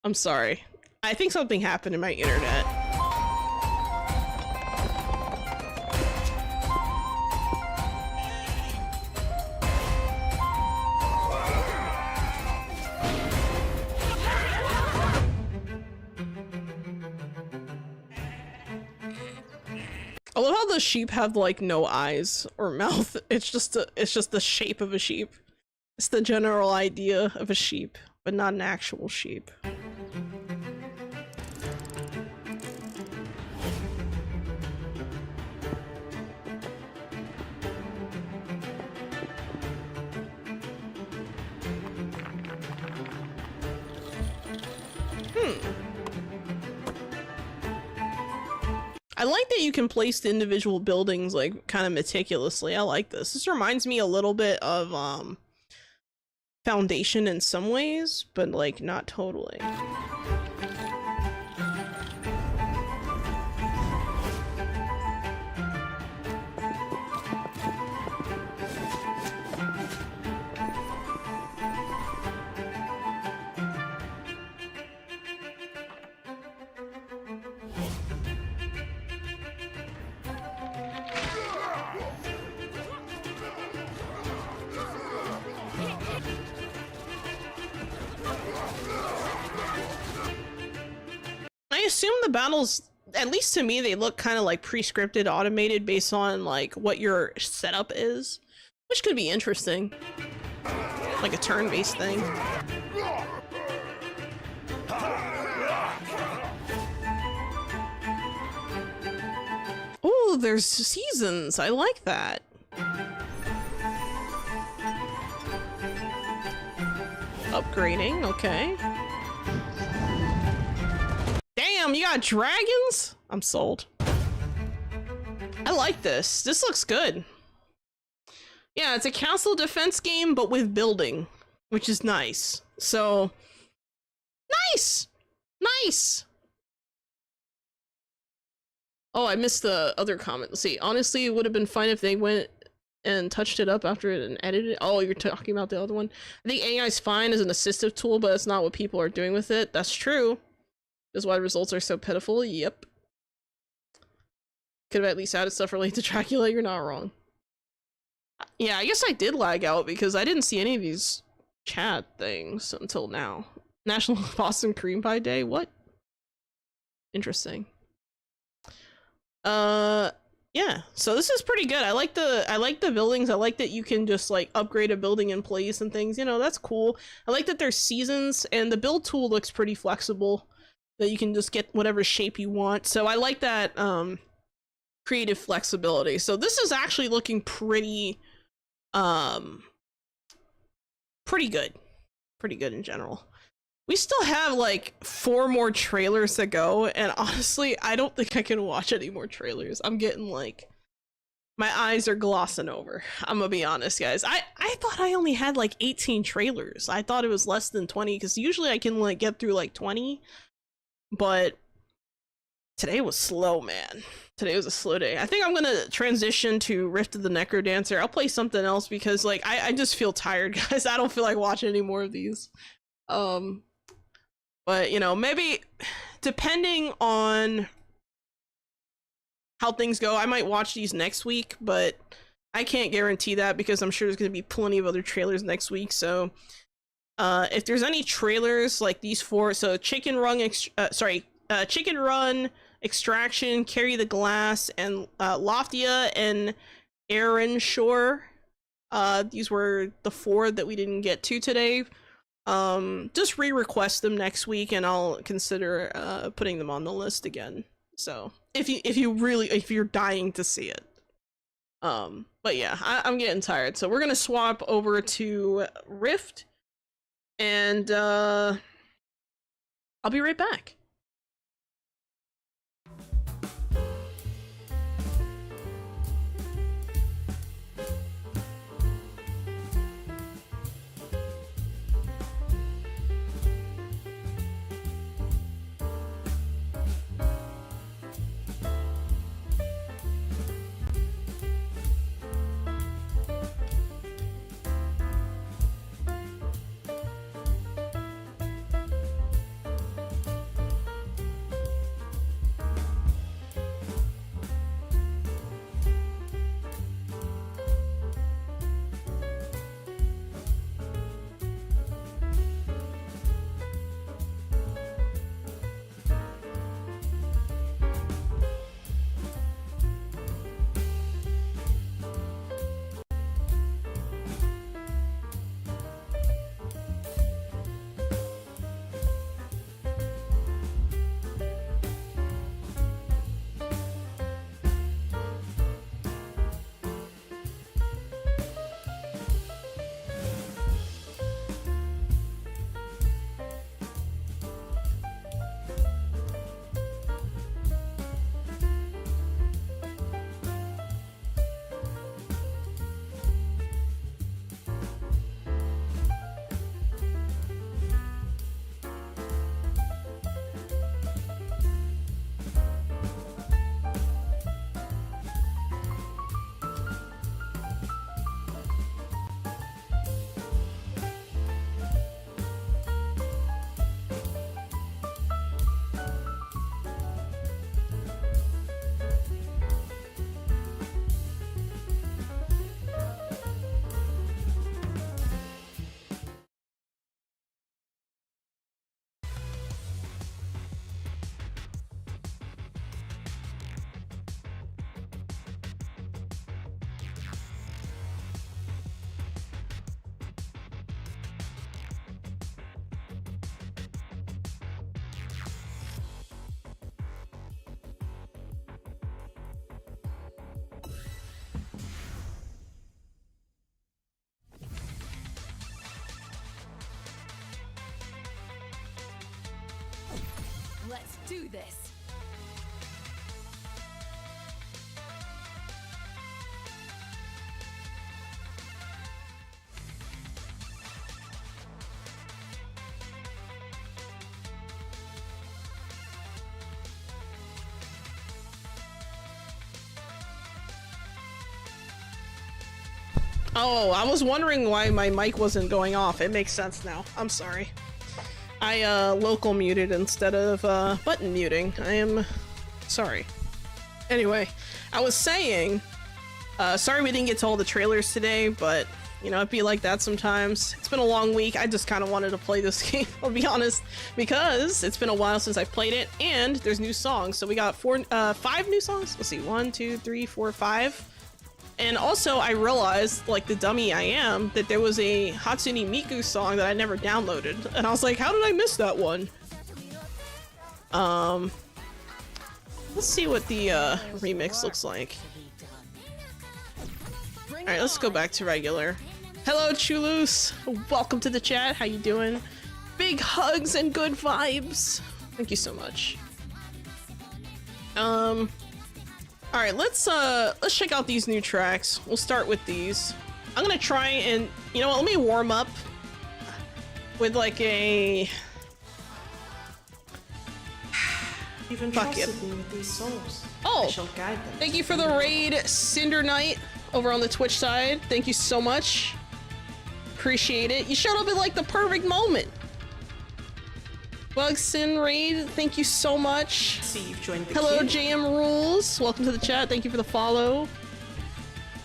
I'm sorry. I think something happened in my internet. I love how the sheep have like no eyes or mouth. It's just the shape of a sheep. It's the general idea of a sheep, but not an actual sheep. I I like that you can place the individual buildings like kind of meticulously. I like this. This reminds me a little bit of Foundation in some ways, but like not totally. I assume the battles, at least to me, they look kind of like pre-scripted, automated based on like what your setup is, which could be interesting. Like a turn-based thing. Oh, there's seasons. I like that. Upgrading, okay. Damn, you got dragons? I'm sold. I like this. This looks good. Yeah, it's a castle defense game, but with building, which is nice. So, nice! Nice! Oh, I missed the other comment. Let's see. Honestly, it would have been fine if they went and touched it up after it and edited it. Oh, you're talking about the other one? I think AI is fine as an assistive tool, but that's not what people are doing with it. That's true. That's why results are so pitiful. Yep. Could have at least added stuff related to Dracula. You're not wrong. Yeah, I guess I did lag out because I didn't see any of these chat things until now. National Boston Cream Pie Day? What? Interesting. Yeah, so this is pretty good. I like the buildings. I like that you can just like upgrade a building in place and things. You know, that's cool. I like that there's seasons and the build tool looks pretty flexible, that you can just get whatever shape you want. So I like that creative flexibility. So this is actually looking pretty pretty good. Pretty good in general. We still have like 4 more trailers to go, and honestly, I don't think I can watch any more trailers. I'm getting like, my eyes are glossing over. I'm gonna be honest, guys. I thought I only had like 18 trailers. I thought it was less than 20, because usually I can like get through like 20, but today was slow, man. Today was a slow day. I think I'm gonna transition to Rift of the NecroDancer. I'll play something else because like I just feel tired, guys. I don't feel like watching any more of these. But, you know, maybe depending on how things go, I might watch these next week, but I can't guarantee that because I'm sure there's going to be plenty of other trailers next week. So, if there's any trailers like these 4, so Chicken Run, Extraction, Carry the Glass, and Loftia and Aaron Shore. These were the 4 that we didn't get to today. Just re-request them next week and I'll consider putting them on the list again. So if you're dying to see it. But yeah, I'm getting tired, so we're gonna swap over to Rift, and I'll be right back. do this. Oh, I was wondering why my mic wasn't going off. It makes sense now. I'm sorry. I local muted instead of button muting. I am sorry. Anyway, I was saying, sorry we didn't get to all the trailers today, but you know, it'd be like that sometimes. It's been a long week. I just kind of wanted to play this game, I'll be honest, because it's been a while since I've played it, and there's new songs. So we got 5 new songs. Let's see, 1, 2, 3, 4, 5. And also, I realized, like the dummy I am, that there was a Hatsune Miku song that I never downloaded. And I was like, how did I miss that one? Let's see what the remix looks like. Alright, let's go back to regular. Hello, Chulus! Welcome to the chat, how you doing? Big hugs and good vibes! Thank you so much. Alright, let's check out these new tracks. We'll start with these. I'm gonna try and, you know what, let me warm up with like a... Even Fuck it. me with these souls. Oh, I shall guide them. Thank you for the raid, Cinder Knight, over on the Twitch side. Thank you so much. Appreciate it. You showed up at like the perfect moment. Bugsin raid, thank you so much. See, you've joined the Hello, queue. JM Rules. Welcome to the chat. Thank you for the follow.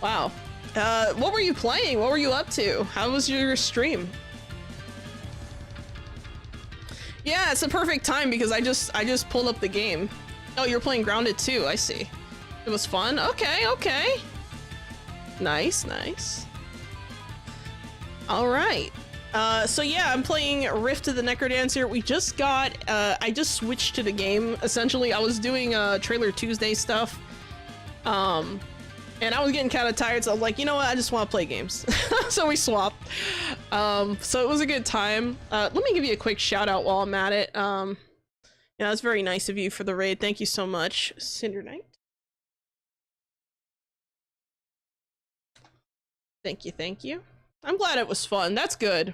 Wow. What were you playing? What were you up to? How was your stream? Yeah, it's a perfect time because I just pulled up the game. Oh, you're playing Grounded too. I see. It was fun. Okay, okay. Nice, nice. All right. So yeah, I'm playing Rift of the NecroDancer. We just got, I just switched to the game. Essentially, I was doing Trailer Tuesday stuff. And I was getting kind of tired, so I was like, you know what, I just want to play games. So we swapped. So it was a good time. Let me give you a quick shout out while I'm at it. Yeah, that's very nice of you for the raid. Thank you so much, Cinder Knight. Thank you, thank you. I'm glad it was fun. That's good.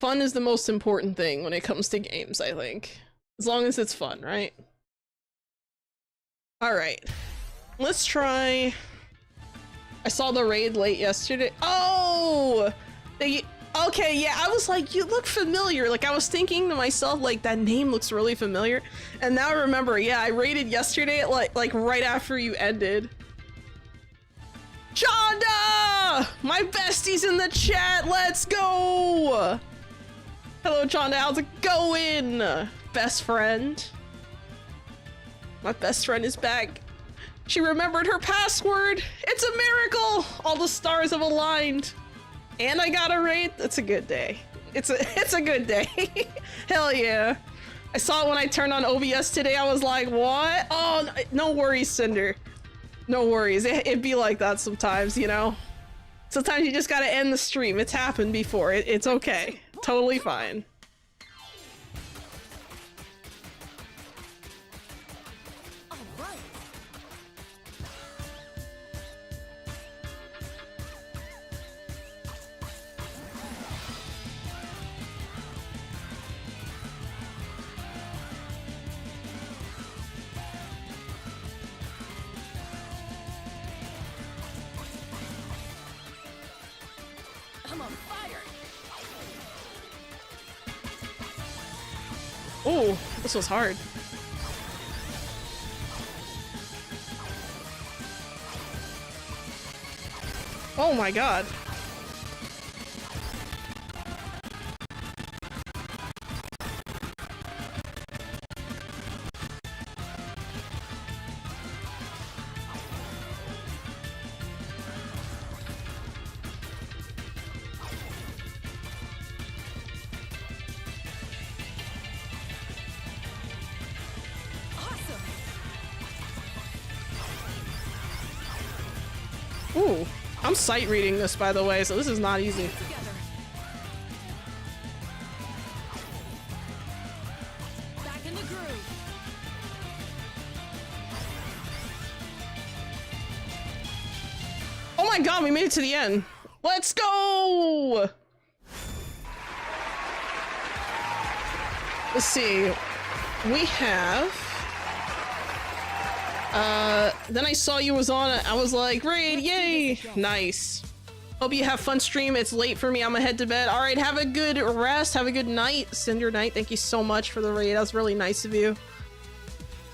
Fun is the most important thing when it comes to games, I think. As long as it's fun, right? Alright. Let's try... I saw the raid late yesterday. Oh! Okay, yeah, I was like, you look familiar. Like, I was thinking to myself, like, that name looks really familiar. And now I remember, yeah, I raided yesterday at like right after you ended. Chonda! My bestie's in the chat, let's go! Hello, Chonda, how's it going? Best friend. My best friend is back. She remembered her password. It's a miracle! All the stars have aligned. And I got a raid. That's a good day. It's a good day. Hell yeah. I saw it when I turned on OBS today. I was like, what? Oh, no worries, Cinder. No worries. It'd be like that sometimes, you know? Sometimes you just gotta end the stream. It's happened before. It's okay. Totally fine. Oh, this was hard. Oh my god. Ooh, I'm sight reading this, by the way, so this is not easy. Back in the groove. my god, we made it to the end. Let's go! Let's see. We have... then I saw you was on it. I was like, raid, yay! Nice. Hope you have fun stream. It's late for me. I'm gonna head to bed. All right, have a good rest. Have a good night. Send your night. Thank you so much for the raid. That was really nice of you.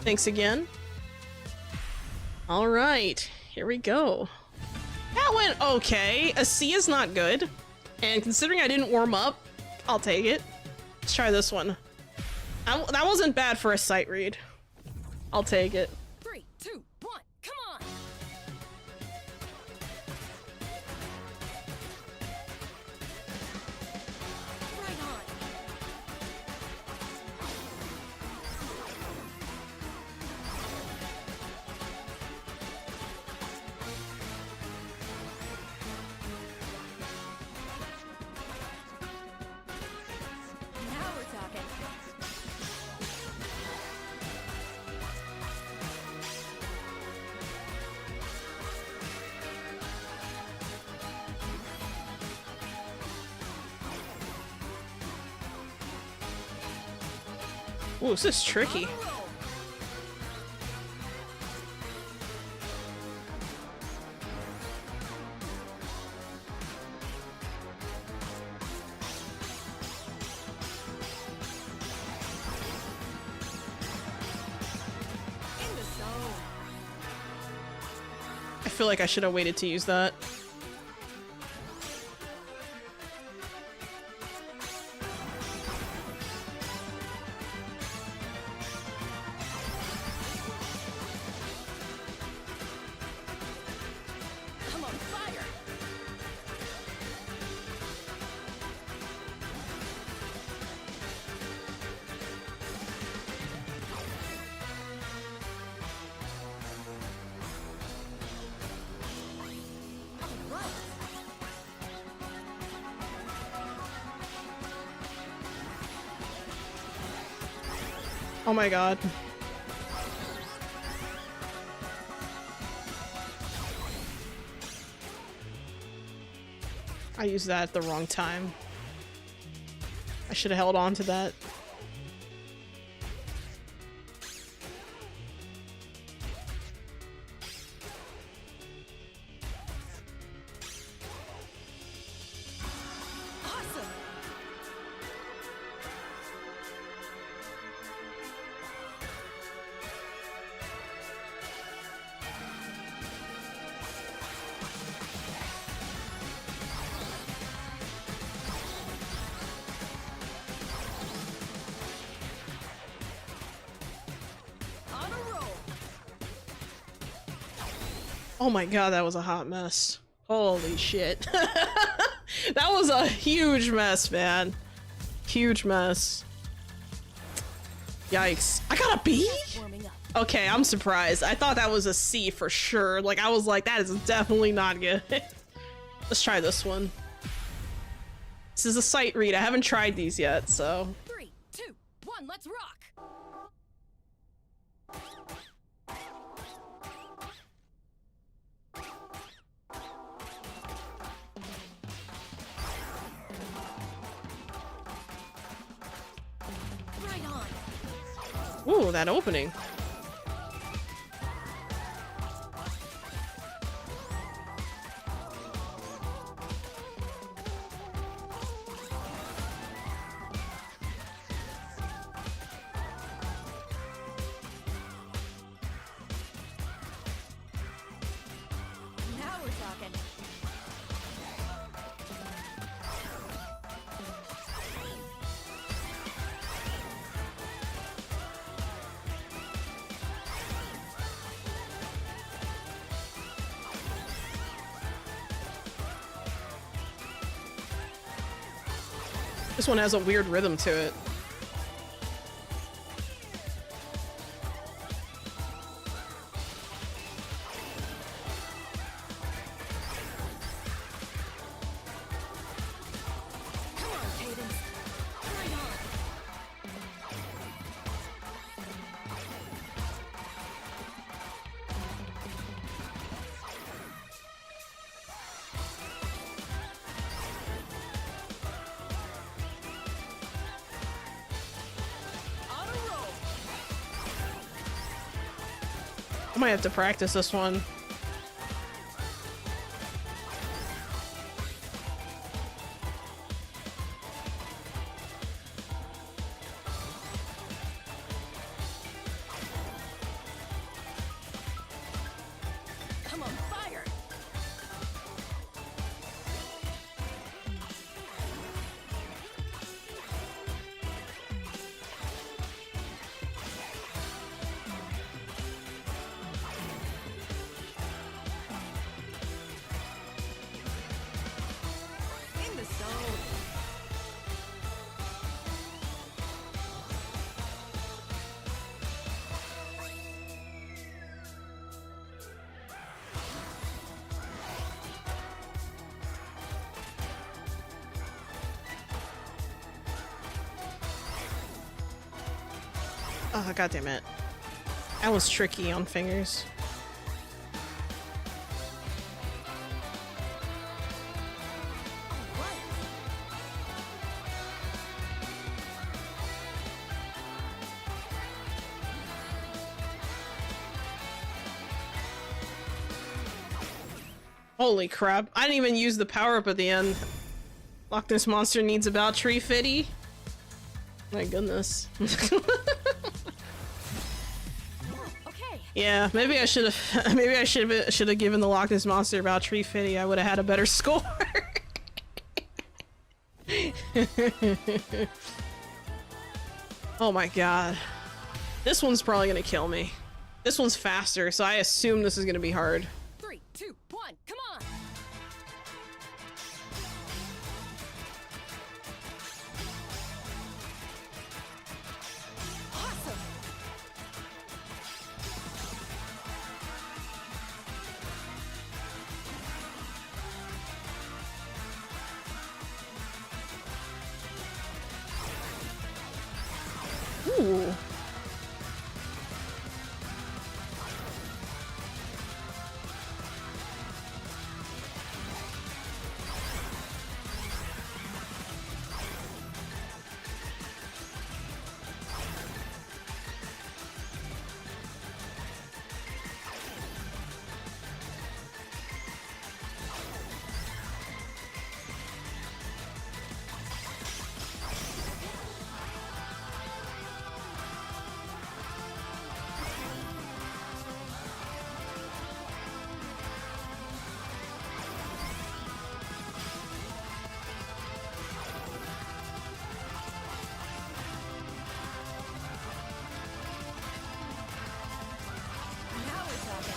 Thanks again. All right, here we go. That went okay. A C is not good. And considering I didn't warm up, I'll take it. Let's try this one. That wasn't bad for a sight read. I'll take it. 3, 2, 1, come on! Right on. Now we're talking. Ooh, this is tricky. In the zone. I feel like I should have waited to use that. I'm on fire. All right. Oh my god. I used that at the wrong time. I should have held on to that. Awesome. On a roll. Oh my god, that was a hot mess. Holy shit. That was a huge mess, man. Huge mess. Yikes. I got a B? Warming up. Okay, I'm surprised. I thought that was a C for sure. Like, I was like, that is definitely not good. Let's try this one. This is a sight read. I haven't tried these yet, so... 3, 2, 1, let's rock. Right on. Ooh, that opening. Now we're talking. This one has a weird rhythm to it. Come on, Cadence. Right on. I might have to practice this one. Come on, fire! In the zone. Oh, god damn it. That was tricky on fingers. Holy crap. I didn't even use the power-up at the end. Loch Ness Monster needs about tree fitty. My goodness. Okay. Yeah, maybe I should have should have given the Loch Ness Monster about tree fitty. I would have had a better score. Oh my god. This one's probably gonna kill me. This one's faster, so I assume this is gonna be hard. 3, 2, 1, come on! Awesome! Ooh. Now it's happening.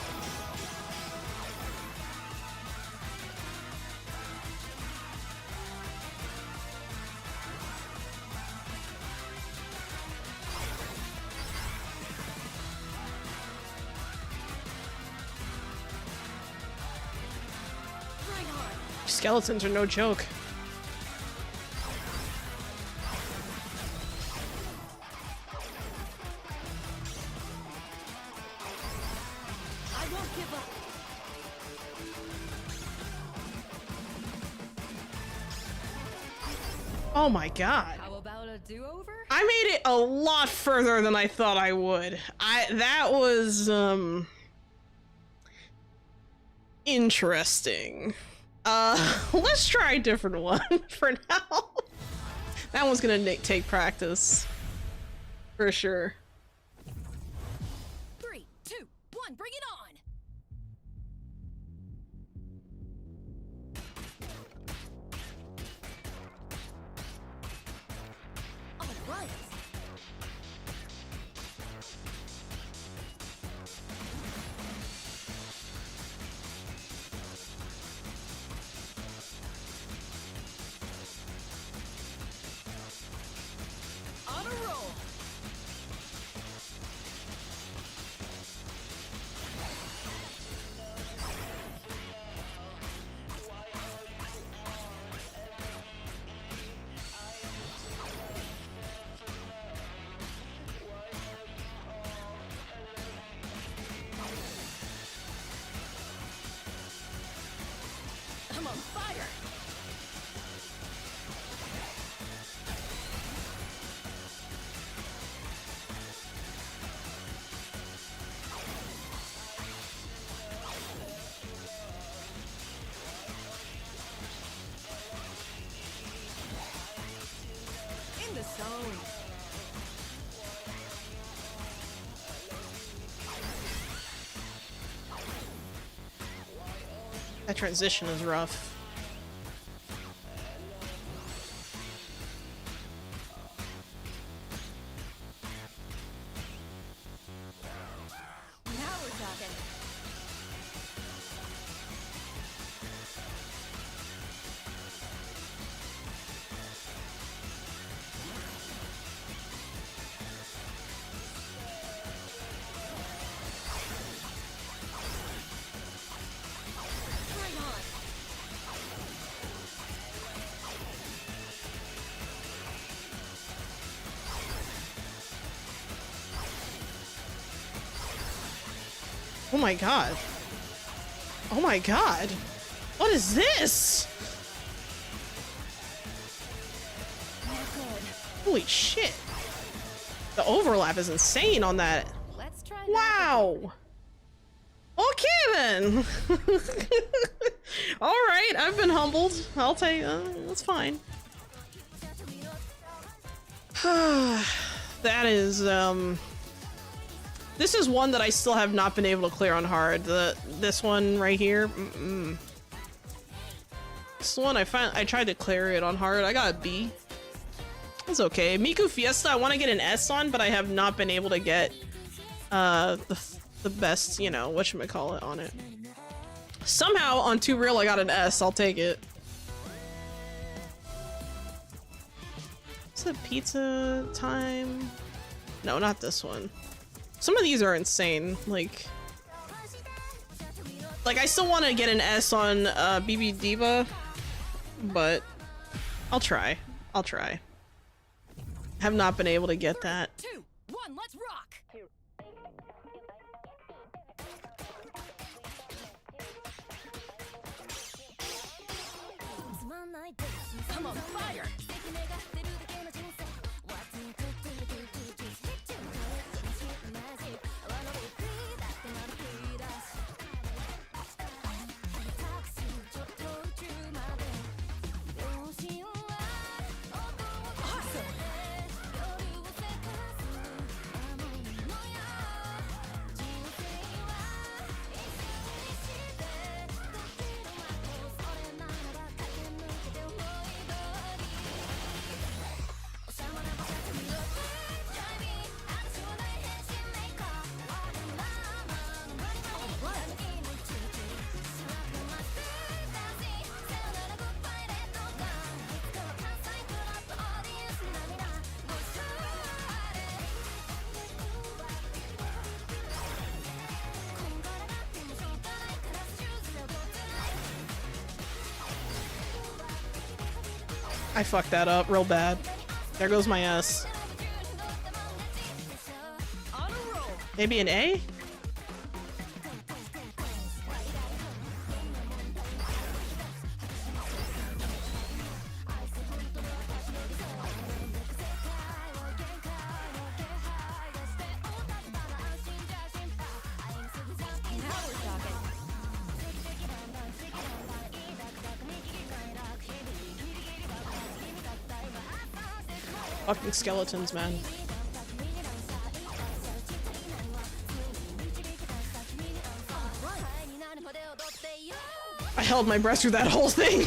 Right on. Skeletons are no joke. I won't give up. Oh my god. How about a do-over? I made it a lot further than I thought I would. That was interesting. Let's try a different one for now. That one's gonna take practice. For sure. 3, 2, 1, bring it on! All right. On a roll. the zone. That transition is rough. Now we're talking. Bring on. Oh my god. Oh my god. What is this? Holy shit. The overlap is insane on that. Let's try that. Wow. Okay then. All right, I've been humbled. I'll take. That's fine. That is This is one that I still have not been able to clear on hard. This one right here. This one I tried to clear it on hard. I got a B. It's okay. Miku Fiesta I want to get an S on, but I have not been able to get the best, you know, whatchamacallit on it. Somehow on Too Real I got an S. I'll take it. Is it pizza time? No, not this one. Some of these are insane. Like I still want to get an S on BB Diva, but I'll try. I'll try. Have not been able to get that. 2, 1, let's rock. I'm on fire. I fucked that up real bad. There goes my S. On a roll. Maybe an A? Now we're talking. Fucking skeletons, man. I held my breath through that whole thing.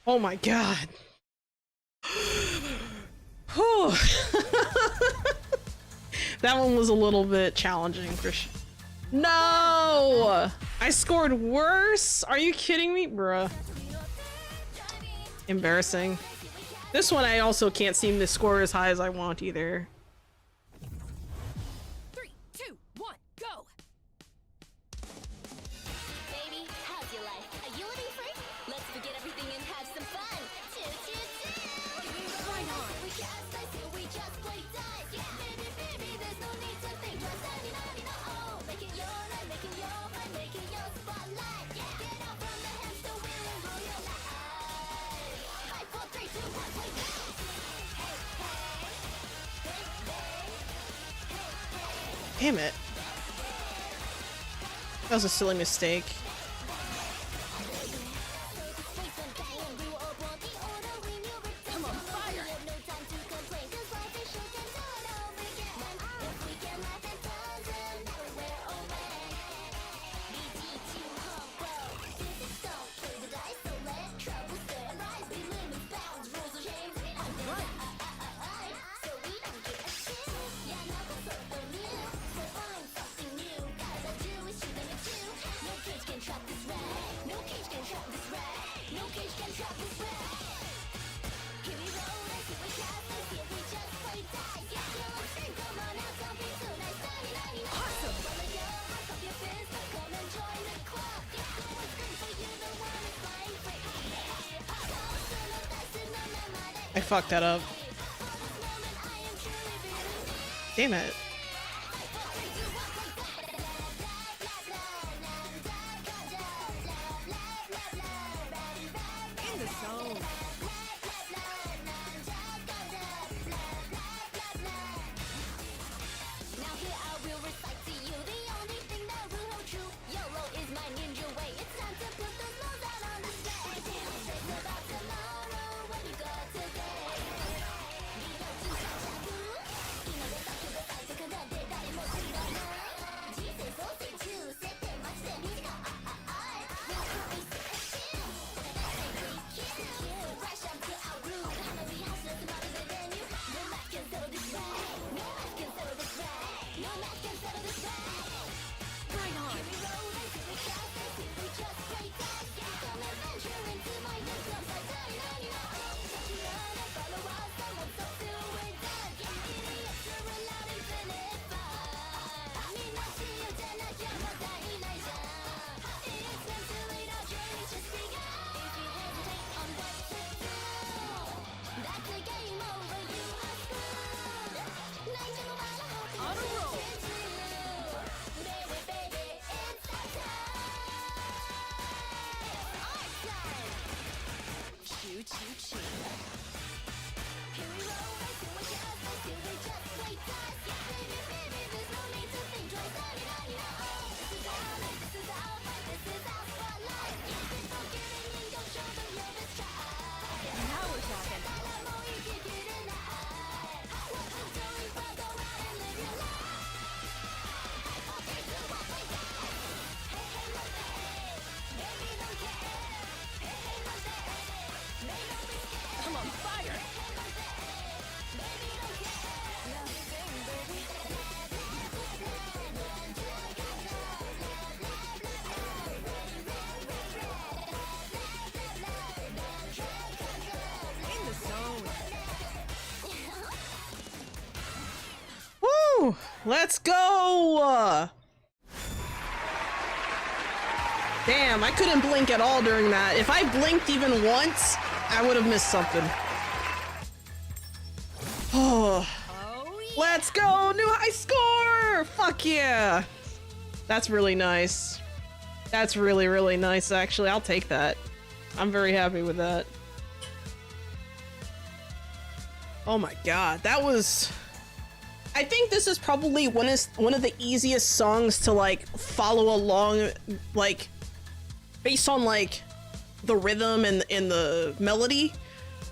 Oh my god. Whew. That one was a little bit challenging for sure. No! I scored worse? Are you kidding me? Bruh. Embarrassing. This one I also can't seem to score as high as I want either. 3, 2, 1, go! Baby, how's your life? Are you a new freak? Let's forget everything and have some fun. Choo choo choo. Right on. We just play, so we just play dice. Yeah, baby, baby, there's no need to think twice. Oh, make it your life, make it your mind, make it your spotlight. Yeah, get out from the hamster wheel and roll your life. 5, 4, 3, 2, 1, play dice. Damn it. That was a silly mistake. Come on, fire! I fucked that up. Damn it. In the zone. Now here I will recite to you the only thing that will hold true. YOLO is my ninja way. It's time to put those laws out on display. Don't stress about tomorrow when you got today. Be your teacher, taboo. 今の先が最初からで誰も知らない。人生創生中、設定待ちで短い。Rush up to our room. 花火走らせまるでvenue. No math can settle this right. No math can settle this right. No math can settle this right. Right on. Here we roll, let's do it fast, let's do it just play dice. Get some adventure into my new club. I tell you, now you know. Don't you run and follow us, so let's all do it then. Give me the extra loud infinite fun. I mean, I see you, then I can't let that in my zone. It's meant to lead our journey just begun. If you hesitate on what to do, that's a game over, you are screwed. Night no matter how On a things roll. get you. Baby, baby, it's our time. Our time. Choo choo choo. Here we roll, let's do it just, let's do it just play dice. Yeah, baby, baby, there's no need to think twice. This is our life, this is our fight, this is our spotlight. Yeah, before giving in, don't show them your best try. Now we're talking. Come on, fire! In the zone. Woo! Let's go! Damn, I couldn't blink at all during that. If I blinked even once, I would have missed something. Oh, Oh yeah! let's go! New high score! Fuck yeah! That's really nice. That's really, really nice, actually. I'll take that. I'm very happy with that. Oh my god, that was... I think this is probably one of the easiest songs to, like, follow along, like, based on, like, the rhythm and the melody.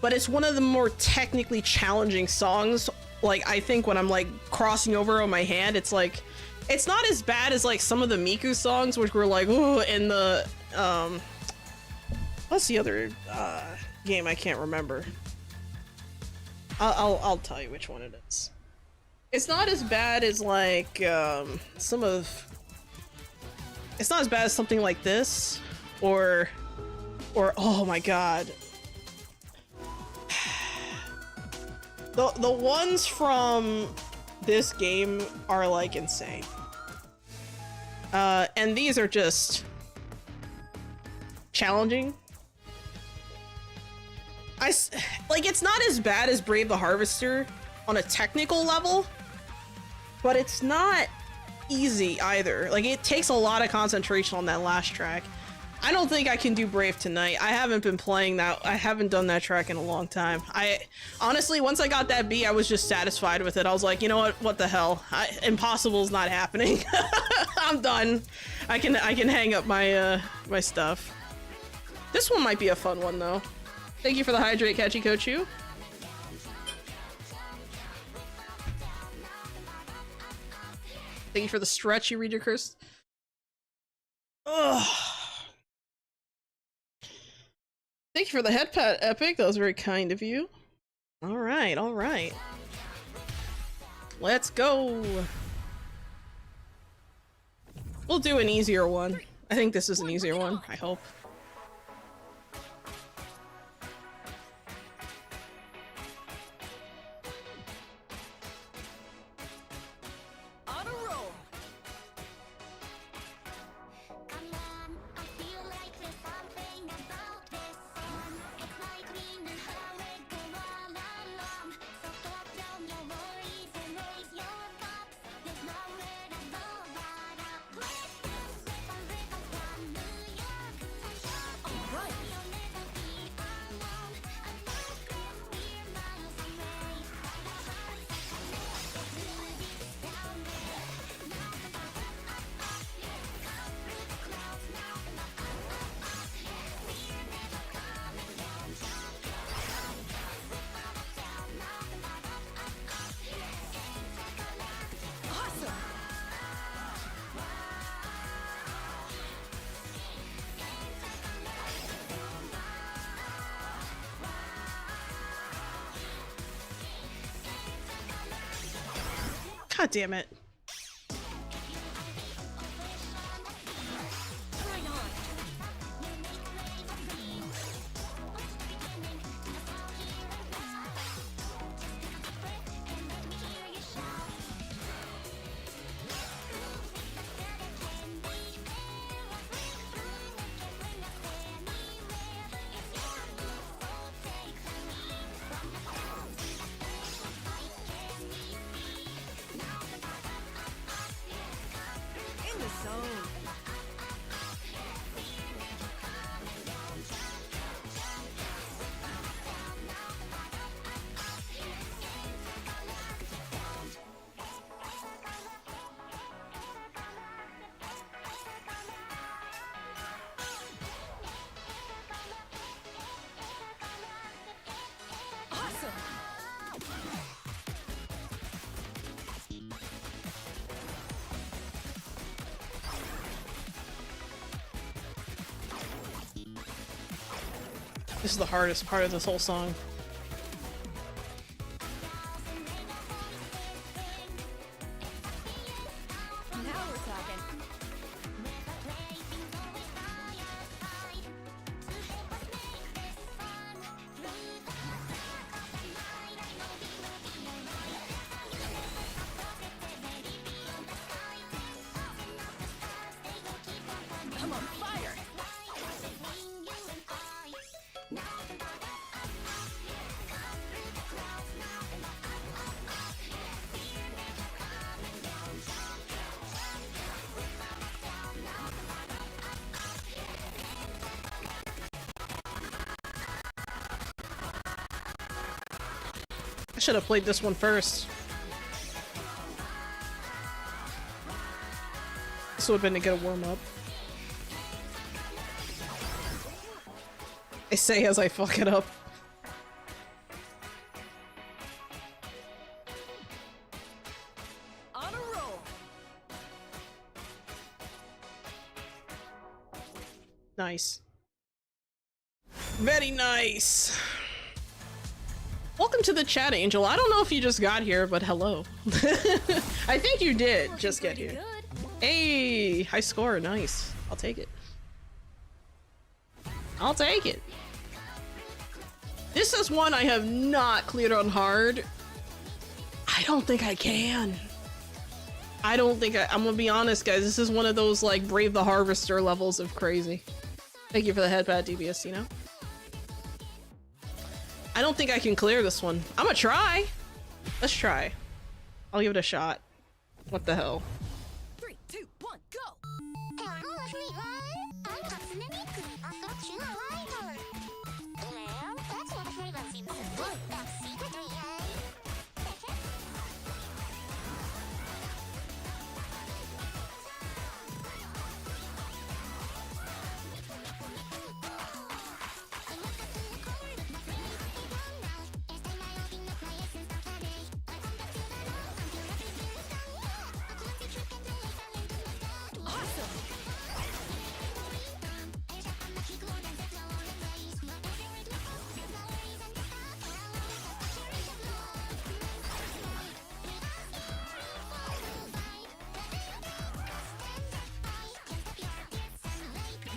But it's one of the more technically challenging songs. Like, I think when I'm, like, crossing over on my hand, it's, like... It's not as bad as, like, some of the Miku songs, which were, like, ooh, in the, what's the other, game? I can't remember. I'll tell you which one it is. It's not as bad as, like, it's not as bad as something like this, or, oh my god. The ones from this game are like insane. And these are just challenging. Like, it's not as bad as Brave the Harvester on a technical level, but it's not easy either. Like, it takes a lot of concentration on that last track. I don't think I can do Brave tonight. I haven't been playing that. I haven't done that track in a long time. Honestly, once I got that B, I was just satisfied with it. I was like, you know what the hell? Impossible's not happening. I'm done. I can hang up my my stuff. This one might be a fun one though. Thank you for the hydrate, Catchy Kochu. Thank you for the stretch, you read your curse. Ugh. Thank you for the headpat, Epic. That was very kind of you. All right, all right. Let's go. We'll do an easier one. I think this is an easier one, I hope. On a roll. God damn it. This is the hardest part of this whole song. Now we're talking. I'm on fire. I should have played this one first. This would have been a good warm-up. I say as I fuck it up. On a roll. Nice. Very nice. Welcome to the chat, Angel. I don't know if you just got here, but hello. I think you did just get here. Hey, high score, nice. I'll take it. I'll take it. This is one I have not cleared on hard I don't think I can. I don't think I'm gonna be honest, guys. This is one of those like Brave the Harvester levels of crazy. Thank you for the headpat, DBS, you know? I don't think I can clear this one. I'm gonna try. Let's try. I'll give it a shot. What the hell? 3, 2, 1, go!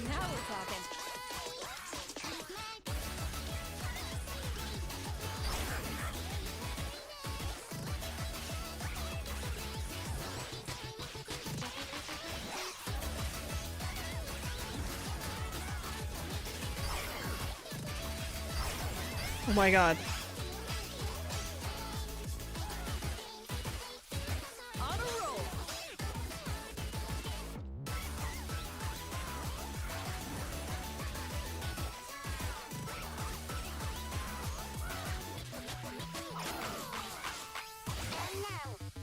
Now we're talking. Oh my god. On a roll!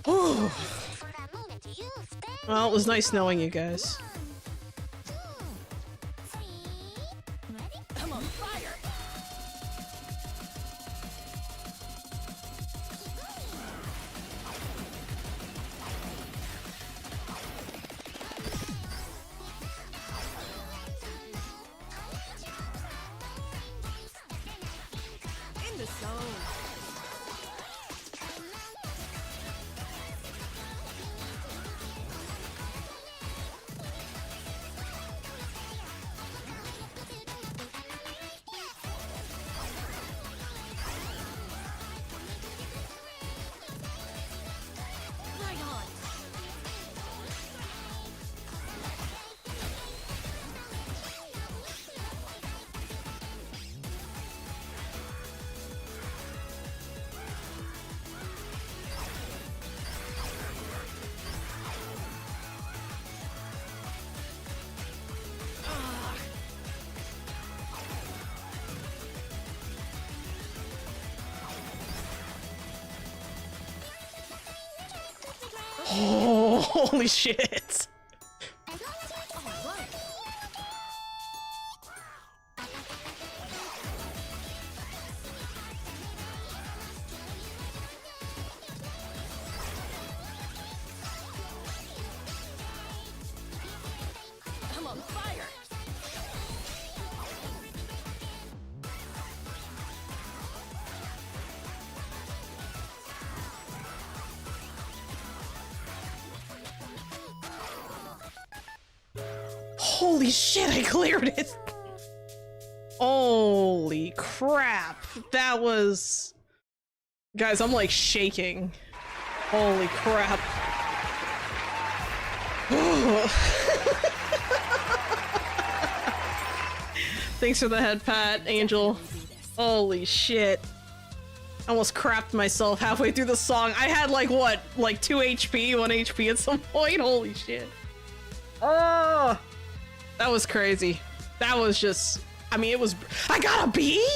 Ooh. Well, it was nice knowing you guys. I'm on fire! In the zone! Right on! Oh, holy shit. I'm on fire! Holy shit, I cleared it! Holy crap. That was... Guys, I'm like shaking. Holy crap. Thanks for the head pat, Angel. Holy shit. I almost crapped myself halfway through the song. I had like what? Like 2 HP, 1 HP at some point? Holy shit. Oh! That was crazy. That was just... I mean, it was... I got a B?!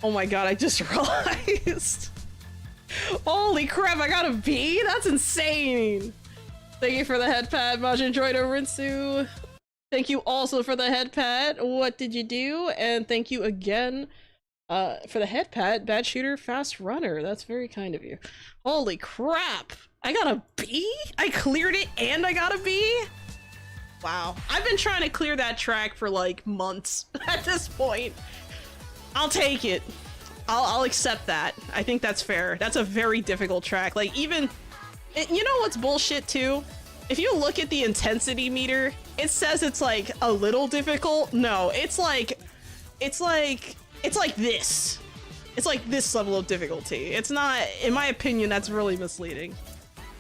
Oh my god, I just realized. Holy crap, I got a B?! That's insane! Thank you for the head pat, Majin Droid Rinsu. Thank you also for the head pat. What did you do? And thank you again for the head pat, Bad Shooter, Fast Runner. That's very kind of you. Holy crap! I got a B?! I cleared it and I got a B?! Wow. I've been trying to clear that track for like months at this point. I'll take it. I'll accept that. I think that's fair. That's a very difficult track. Like even, you know what's bullshit too? If you look at the intensity meter, it says it's like a little difficult. No, it's like this. It's like this level of difficulty. It's not, in my opinion, that's really misleading.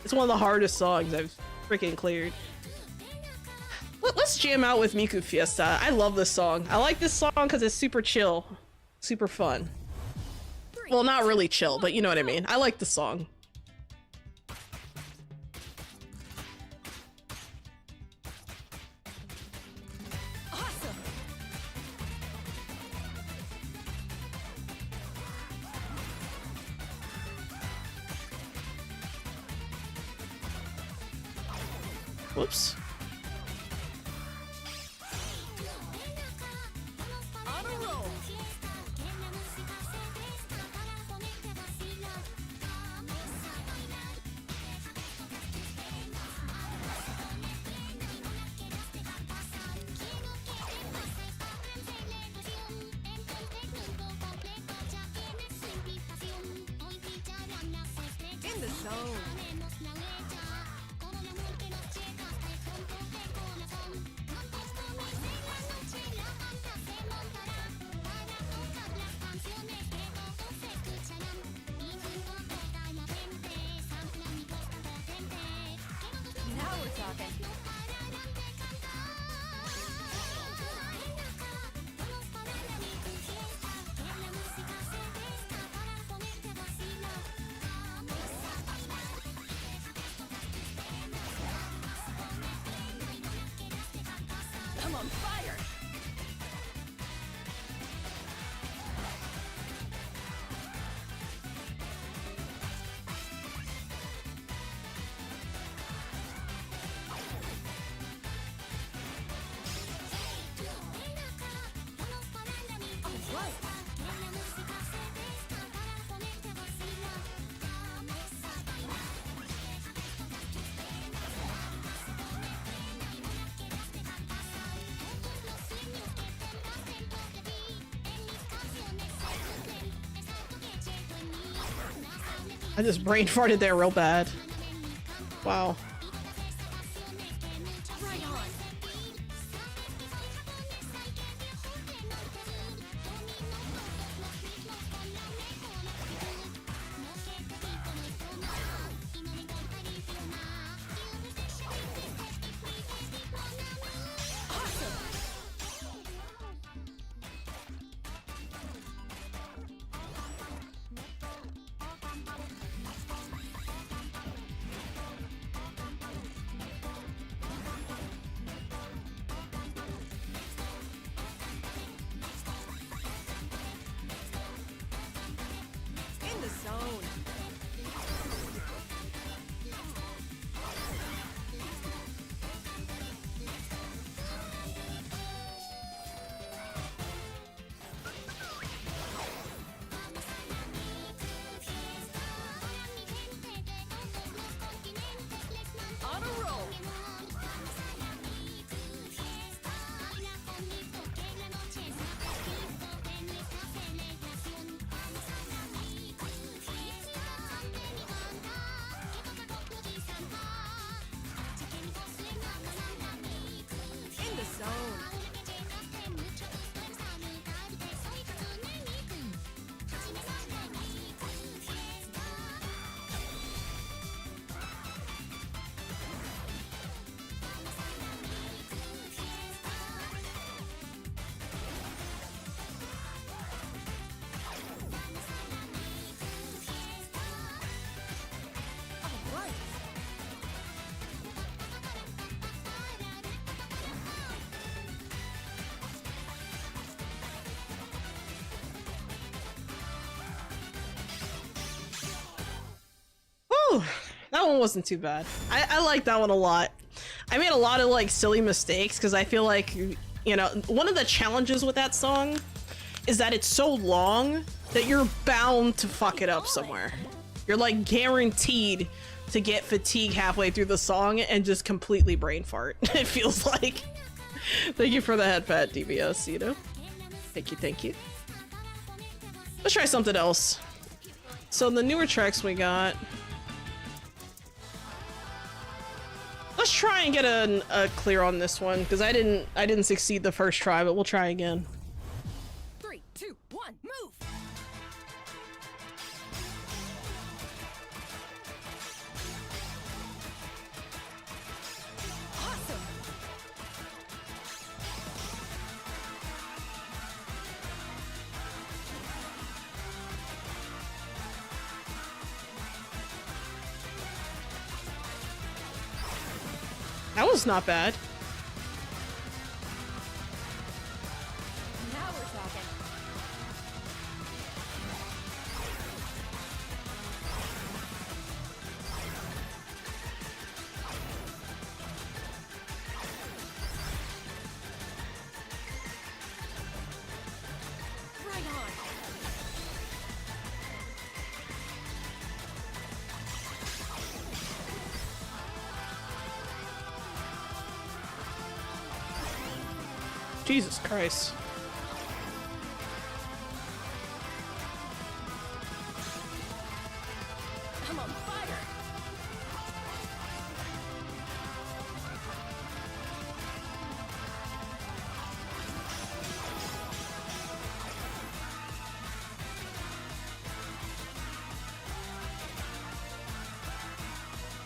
It's one of the hardest songs I've freaking cleared. Let's jam out with Miku Fiesta. I love this song. I like this song because it's super chill, super fun. Well, not really chill, but you know what I mean. I like the song. Awesome. Whoops. On a roll. In the zone. Now we're talking. I'm on fire. All right. I just brain farted there real bad. Wow. Right on. In the zone. On a roll. In the zone. All right. Whew, that one wasn't too bad. I like that one a lot. I made a lot of like silly mistakes because I feel like, you know, one of the challenges with that song is that it's so long that you're bound to fuck it up somewhere. You're like guaranteed to get fatigued halfway through the song and just completely brain fart. It feels like. Thank you for the headpat, DBS, you know? Thank you, thank you. Let's try something else. So the newer tracks we got. Let's try and get a clear on this one because I didn't succeed the first try, but we'll try again. 3, 2, 1, move. That was not bad. Now we're talking. Right on. Jesus Christ. I'm on fire.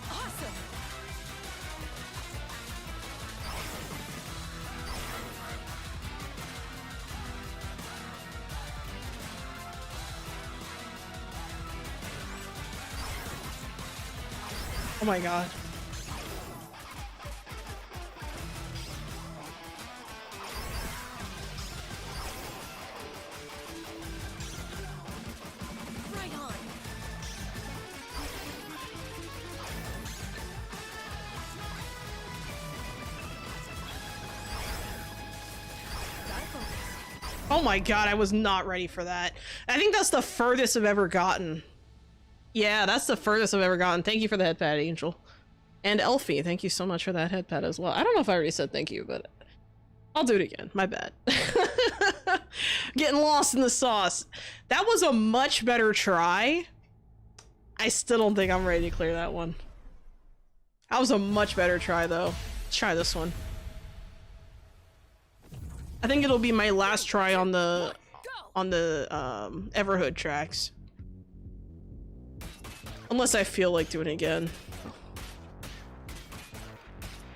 Awesome. Oh my god. Right on. Gotta focus. Oh my god, I was not ready for that. I think that's the furthest I've ever gotten. Yeah, that's the furthest I've ever gotten. Thank you for the headpad, Angel. And Elfie, thank you so much for that headpad as well. I don't know if I already said thank you, but I'll do it again. My bad. Getting lost in the sauce. That was a much better try. I still don't think I'm ready to clear that one. That was a much better try, though. Let's try this one. I think it'll be my last try on the Everhood tracks. Unless I feel like doing it again.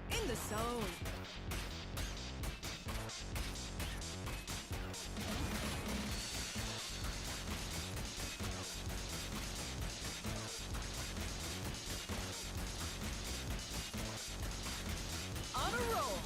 In the zone. On a roll.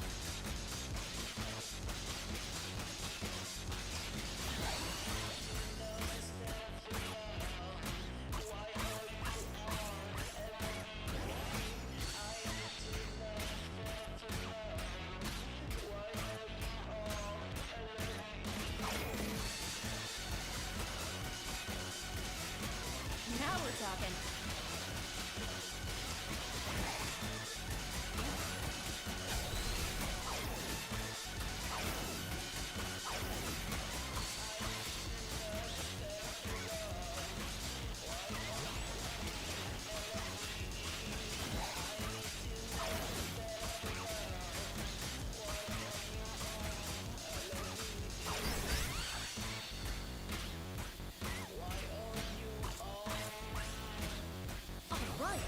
Now we're talking. All right.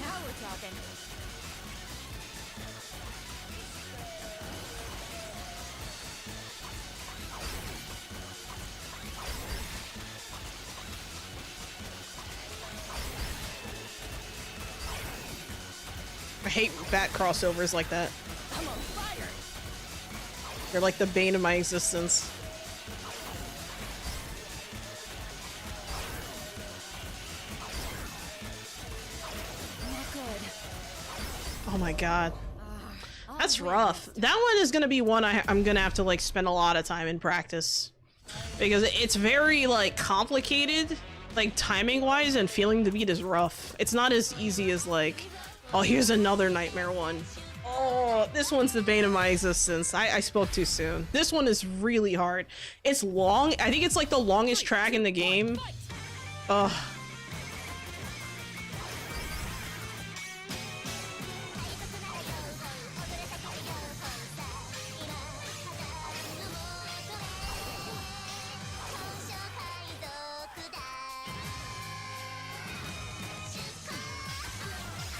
Now we're talking. I hate bat crossovers like that. I'm on fire. They're like the bane of my existence. Not good. Oh my god. That's rough. That one is gonna be one I'm gonna have to like spend a lot of time in practice. Because it's very like complicated, like timing wise, and feeling the beat is rough. It's not as easy as like, oh, here's another nightmare one. Oh, this one's the bane of my existence. I spoke too soon. This one is really hard. It's long. I think it's like the longest track in the game. Ugh.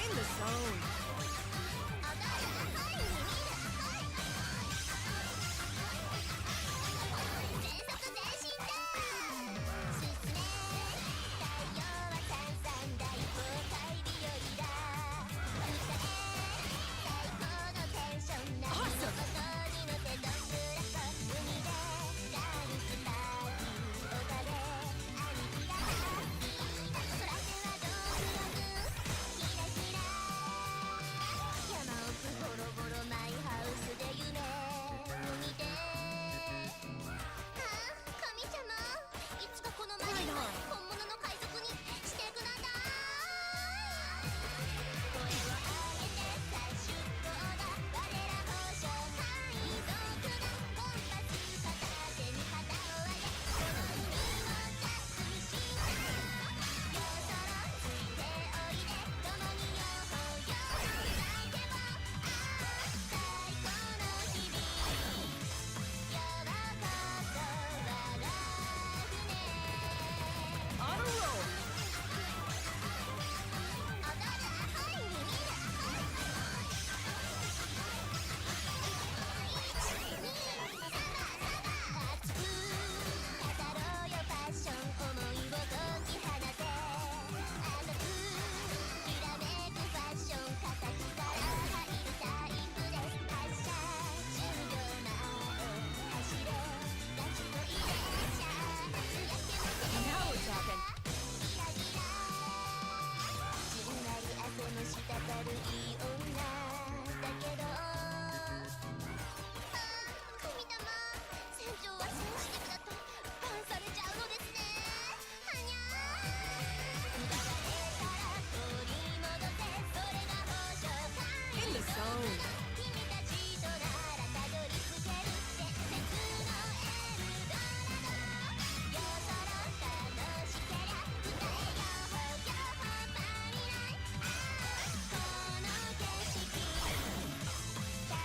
In the zone.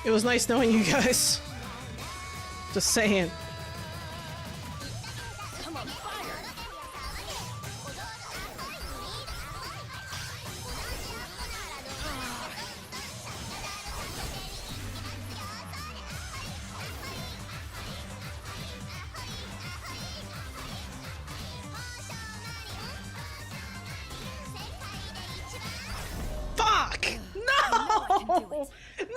It was nice knowing you guys. Just saying. I'm on fire. Fuck! No! No!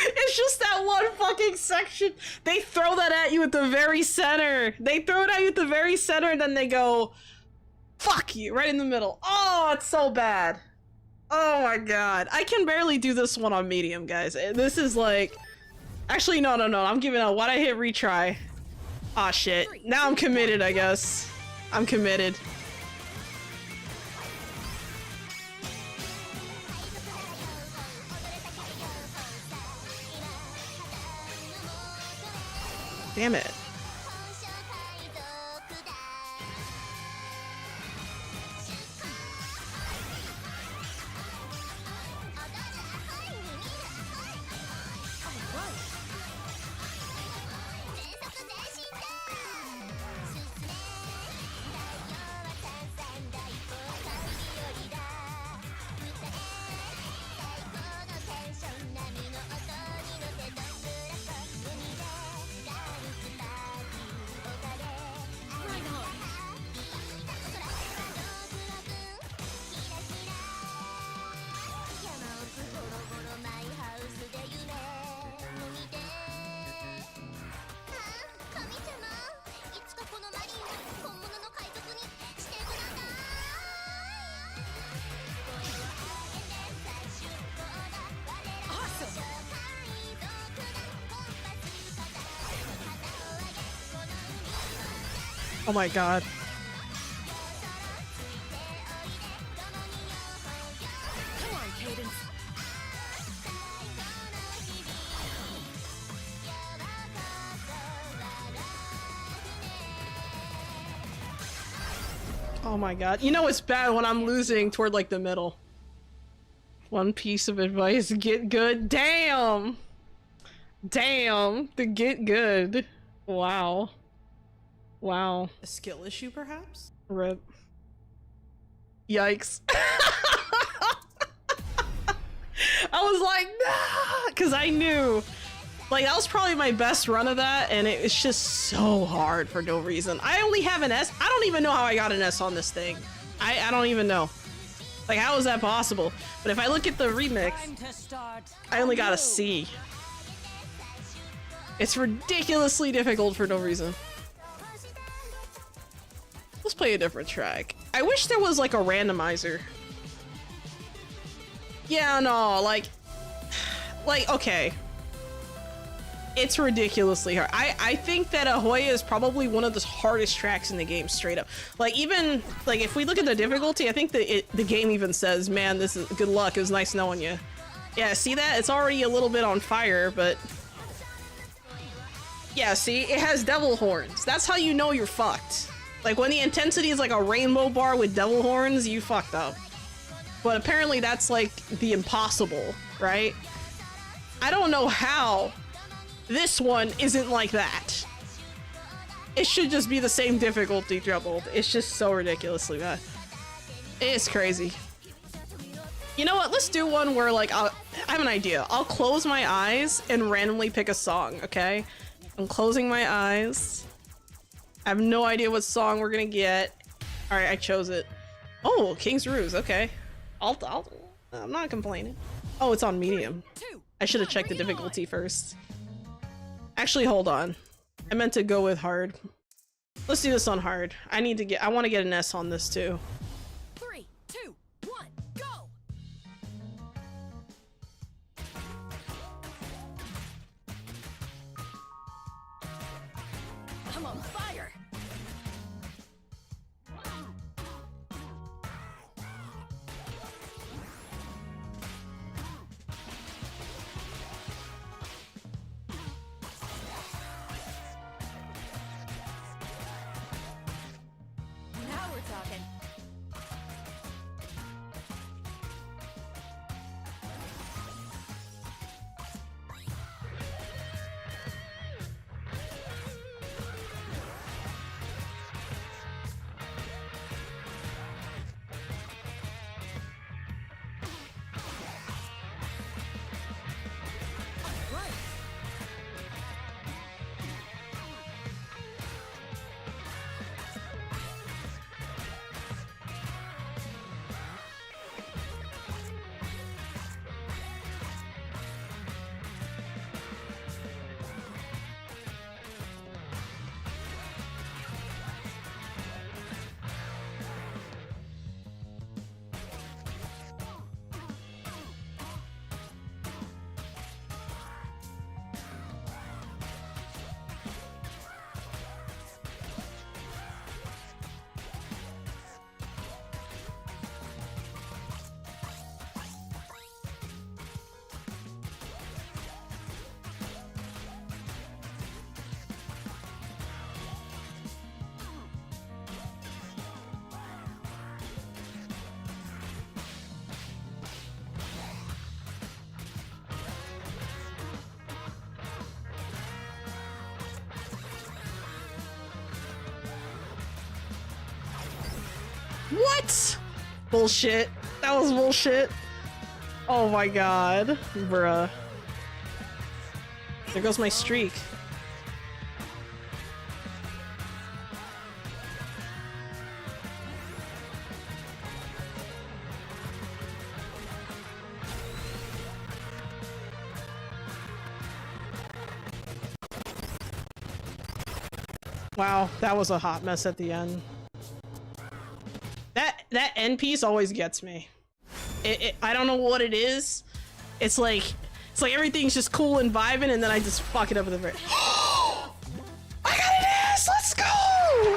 It's just that one fucking section. They throw that at you at the very center. They throw it at you at the very center and then they go, fuck you, right in the middle. Oh, it's so bad. Oh my god. I can barely do this one on medium, guys. This is like... Actually, no. I'm giving up. Why'd I hit retry? Aw, shit. Now I'm committed, I guess. I'm committed. Damn it. Oh my god. Come on, Cadence. Oh my god. You know it's bad when I'm losing toward like the middle. One piece of advice, get good. Damn! Damn! The get good. Wow. Wow. A skill issue, perhaps? Rip. Yikes. I was like, nah! Because I knew. Like, that was probably my best run of that, and it's just so hard for no reason. I only have an S. I don't even know how I got an S on this thing. I don't even know. Like, how is that possible? But if I look at the remix, I only got a C. It's ridiculously difficult for no reason. Let's play a different track. I wish there was like a randomizer. Yeah, no, like, okay. It's ridiculously hard. I think that Ahoya is probably one of the hardest tracks in the game, straight up. Like, even, like, if we look at the difficulty, I think that the game even says, man, this is good luck, it was nice knowing you. Yeah, see that? It's already a little bit on fire, but... Yeah, see? It has devil horns. That's how you know you're fucked. Like, when the intensity is like a rainbow bar with devil horns, you fucked up. But apparently that's like the impossible, right? I don't know how this one isn't like that. It should just be the same difficulty doubled. It's just so ridiculously bad. It's crazy. You know what? Let's do one where like, I have an idea. I'll close my eyes and randomly pick a song, okay? I'm closing my eyes. I have no idea what song we're gonna get. All right, I chose it. Oh, King's Ruse. Okay, I'm not complaining. Oh, it's on medium. I should have checked the difficulty first. Actually, hold on. I meant to go with hard. Let's do this on hard. I want to get an S on this too. 3, 2, 1, go! I'm on fire! Now we're talking. What? Bullshit. That was bullshit. Oh my god. Bruh. There goes my streak. Wow, that was a hot mess at the end. That end piece always gets me. I don't know what it is. It's like everything's just cool and vibing, and then I just fuck it up at the very. I got an S! Let's go!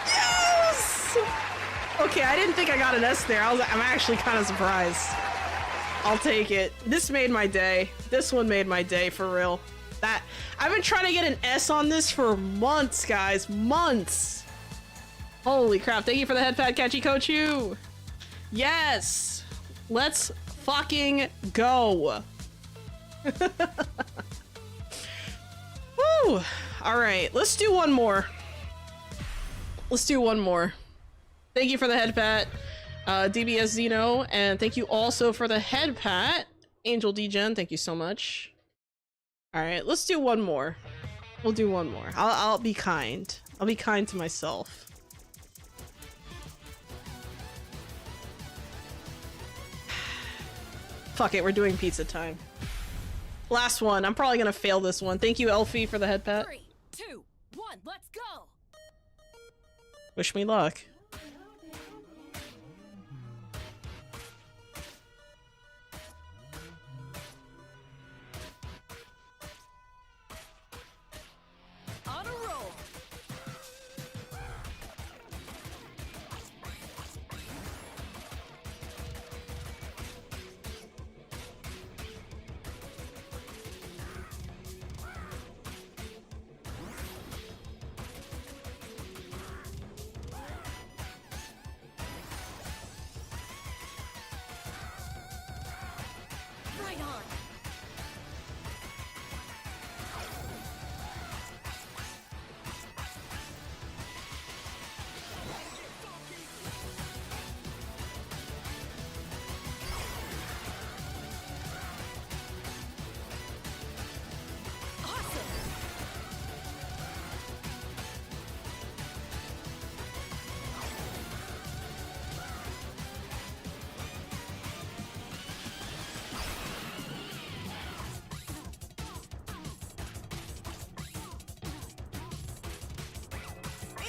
Yes! Okay, I didn't think I got an S there. I'm actually kind of surprised. I'll take it. This made my day. This one made my day for real. That I've been trying to get an S on this for months, guys. Months. Holy crap. Thank you for the headpad, Catchy Kochu. Yes. Let's fucking go. Woo. All right. Let's do one more. Let's do one more. Thank you for the headpat, DBS Zeno, and thank you also for the headpat, Angel Degen. Thank you so much. All right, let's do one more. We'll do one more. I'll be kind. I'll be kind to myself. Fuck it, we're doing pizza time. Last one. I'm probably gonna fail this one. Thank you, Elfie, for the headpat. 3, 2, 1, let's go! Wish me luck. On a roll! Right on! Awesome!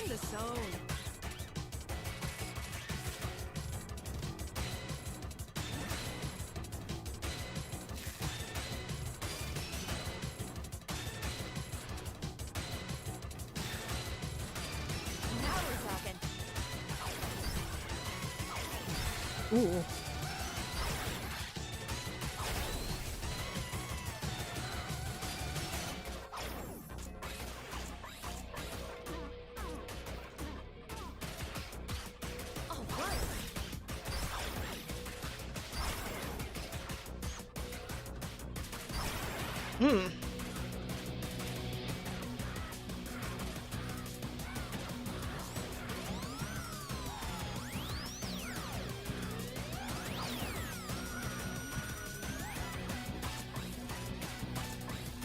In the zone. Now we're talking. Ooh. All right. Hmm.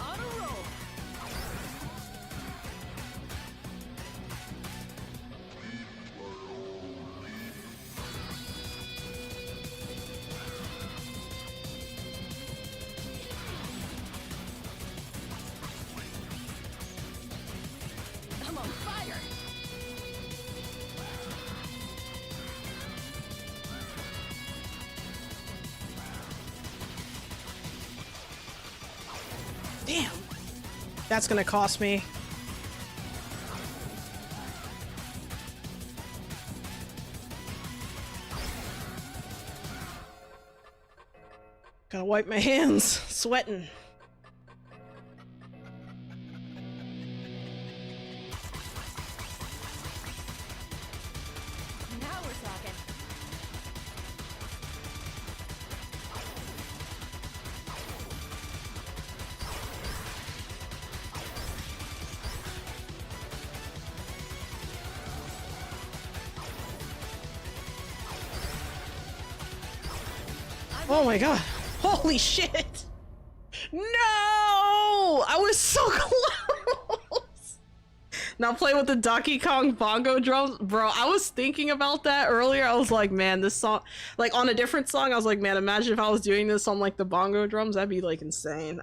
On a roll. I'm on fire. Damn. That's gonna cost me. Gotta wipe my hands. Sweating. Now we're talking. Oh my god. Holy shit! No! I was so close! Now play with the Donkey Kong bongo drums. Bro, I was thinking about that earlier. I was like, man, this song... Like, on a different song, I was like, man, imagine if I was doing this on, like, the bongo drums. That'd be, like, insane.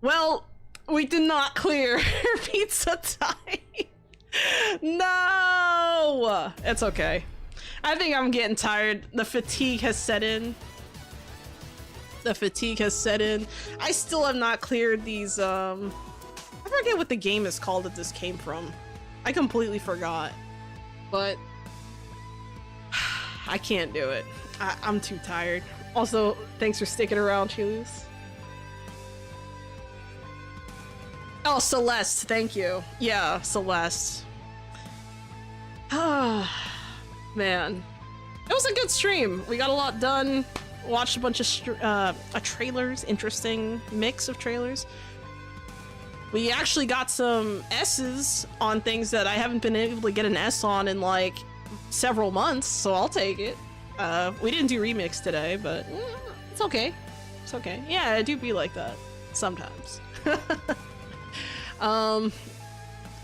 Well, we did not clear pizza time. No! It's okay. I think I'm getting tired. The fatigue has set in. The fatigue has set in. I still have not cleared these, I forget what the game is called that this came from. I completely forgot. But I can't do it. I'm too tired. Also, thanks for sticking around, Chilus. Oh, Celeste, thank you. Yeah, Celeste. Ah. Man, it was a good stream. We got a lot done. Watched a bunch of trailers, interesting mix of trailers. We actually got some S's on things that I haven't been able to get an S on in like several months, so I'll take it. We didn't do remix today, but it's okay. It's okay. Yeah, I do be like that sometimes.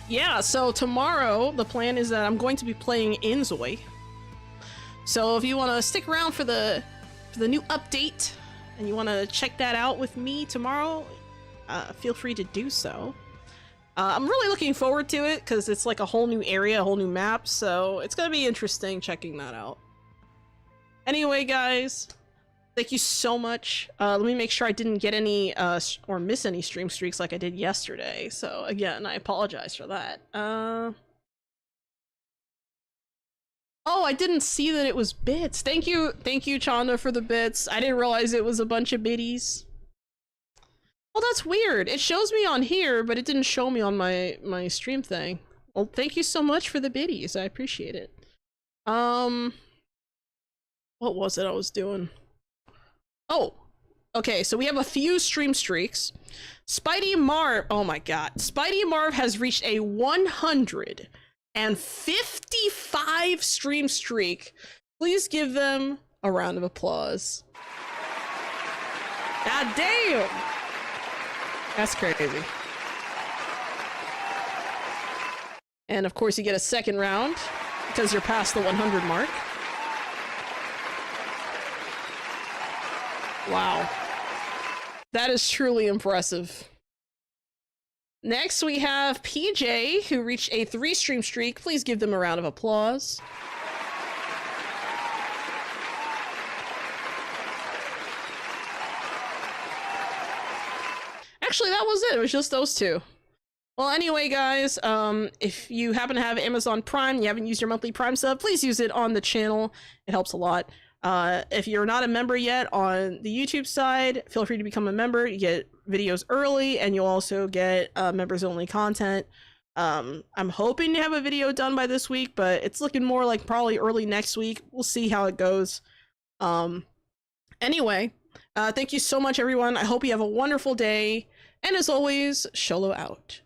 Yeah, so tomorrow the plan is that I'm going to be playing Inzoi. So if you want to stick around for the new update and you want to check that out with me tomorrow, feel free to do so. I'm really looking forward to it because it's like a whole new area, a whole new map, so it's gonna be interesting checking that out. Anyway, guys, thank you so much. Let me make sure I didn't get any or miss any stream streaks like I did yesterday. So again, I apologize for that. Oh, I didn't see that it was bits. Thank you, Chanda, for the bits. I didn't realize it was a bunch of biddies. Well, that's weird. It shows me on here, but it didn't show me on my stream thing. Well, thank you so much for the biddies. I appreciate it. What was it I was doing? Oh, okay. So we have a few stream streaks. Spidey Marv. Oh my god. Spidey Marv has reached a 155 stream streak. Please give them a round of applause. God damn! That's crazy. And of course you get a second round because you're past the 100 mark. Wow. That is truly impressive. Next, we have PJ, who reached a 3 stream streak. Please give them a round of applause. Actually, that was it. It was just those two. Well, anyway, guys, if you happen to have Amazon Prime, you haven't used your monthly Prime sub, please use it on the channel. It helps a lot. If you're not a member yet on the YouTube side, feel free to become a member. You get videos early, and you'll also get members-only content. I'm hoping to have a video done by this week, but it's looking more like probably early next week. We'll see how it goes. Anyway, thank you so much, everyone. I hope you have a wonderful day. And as always, Sholo out.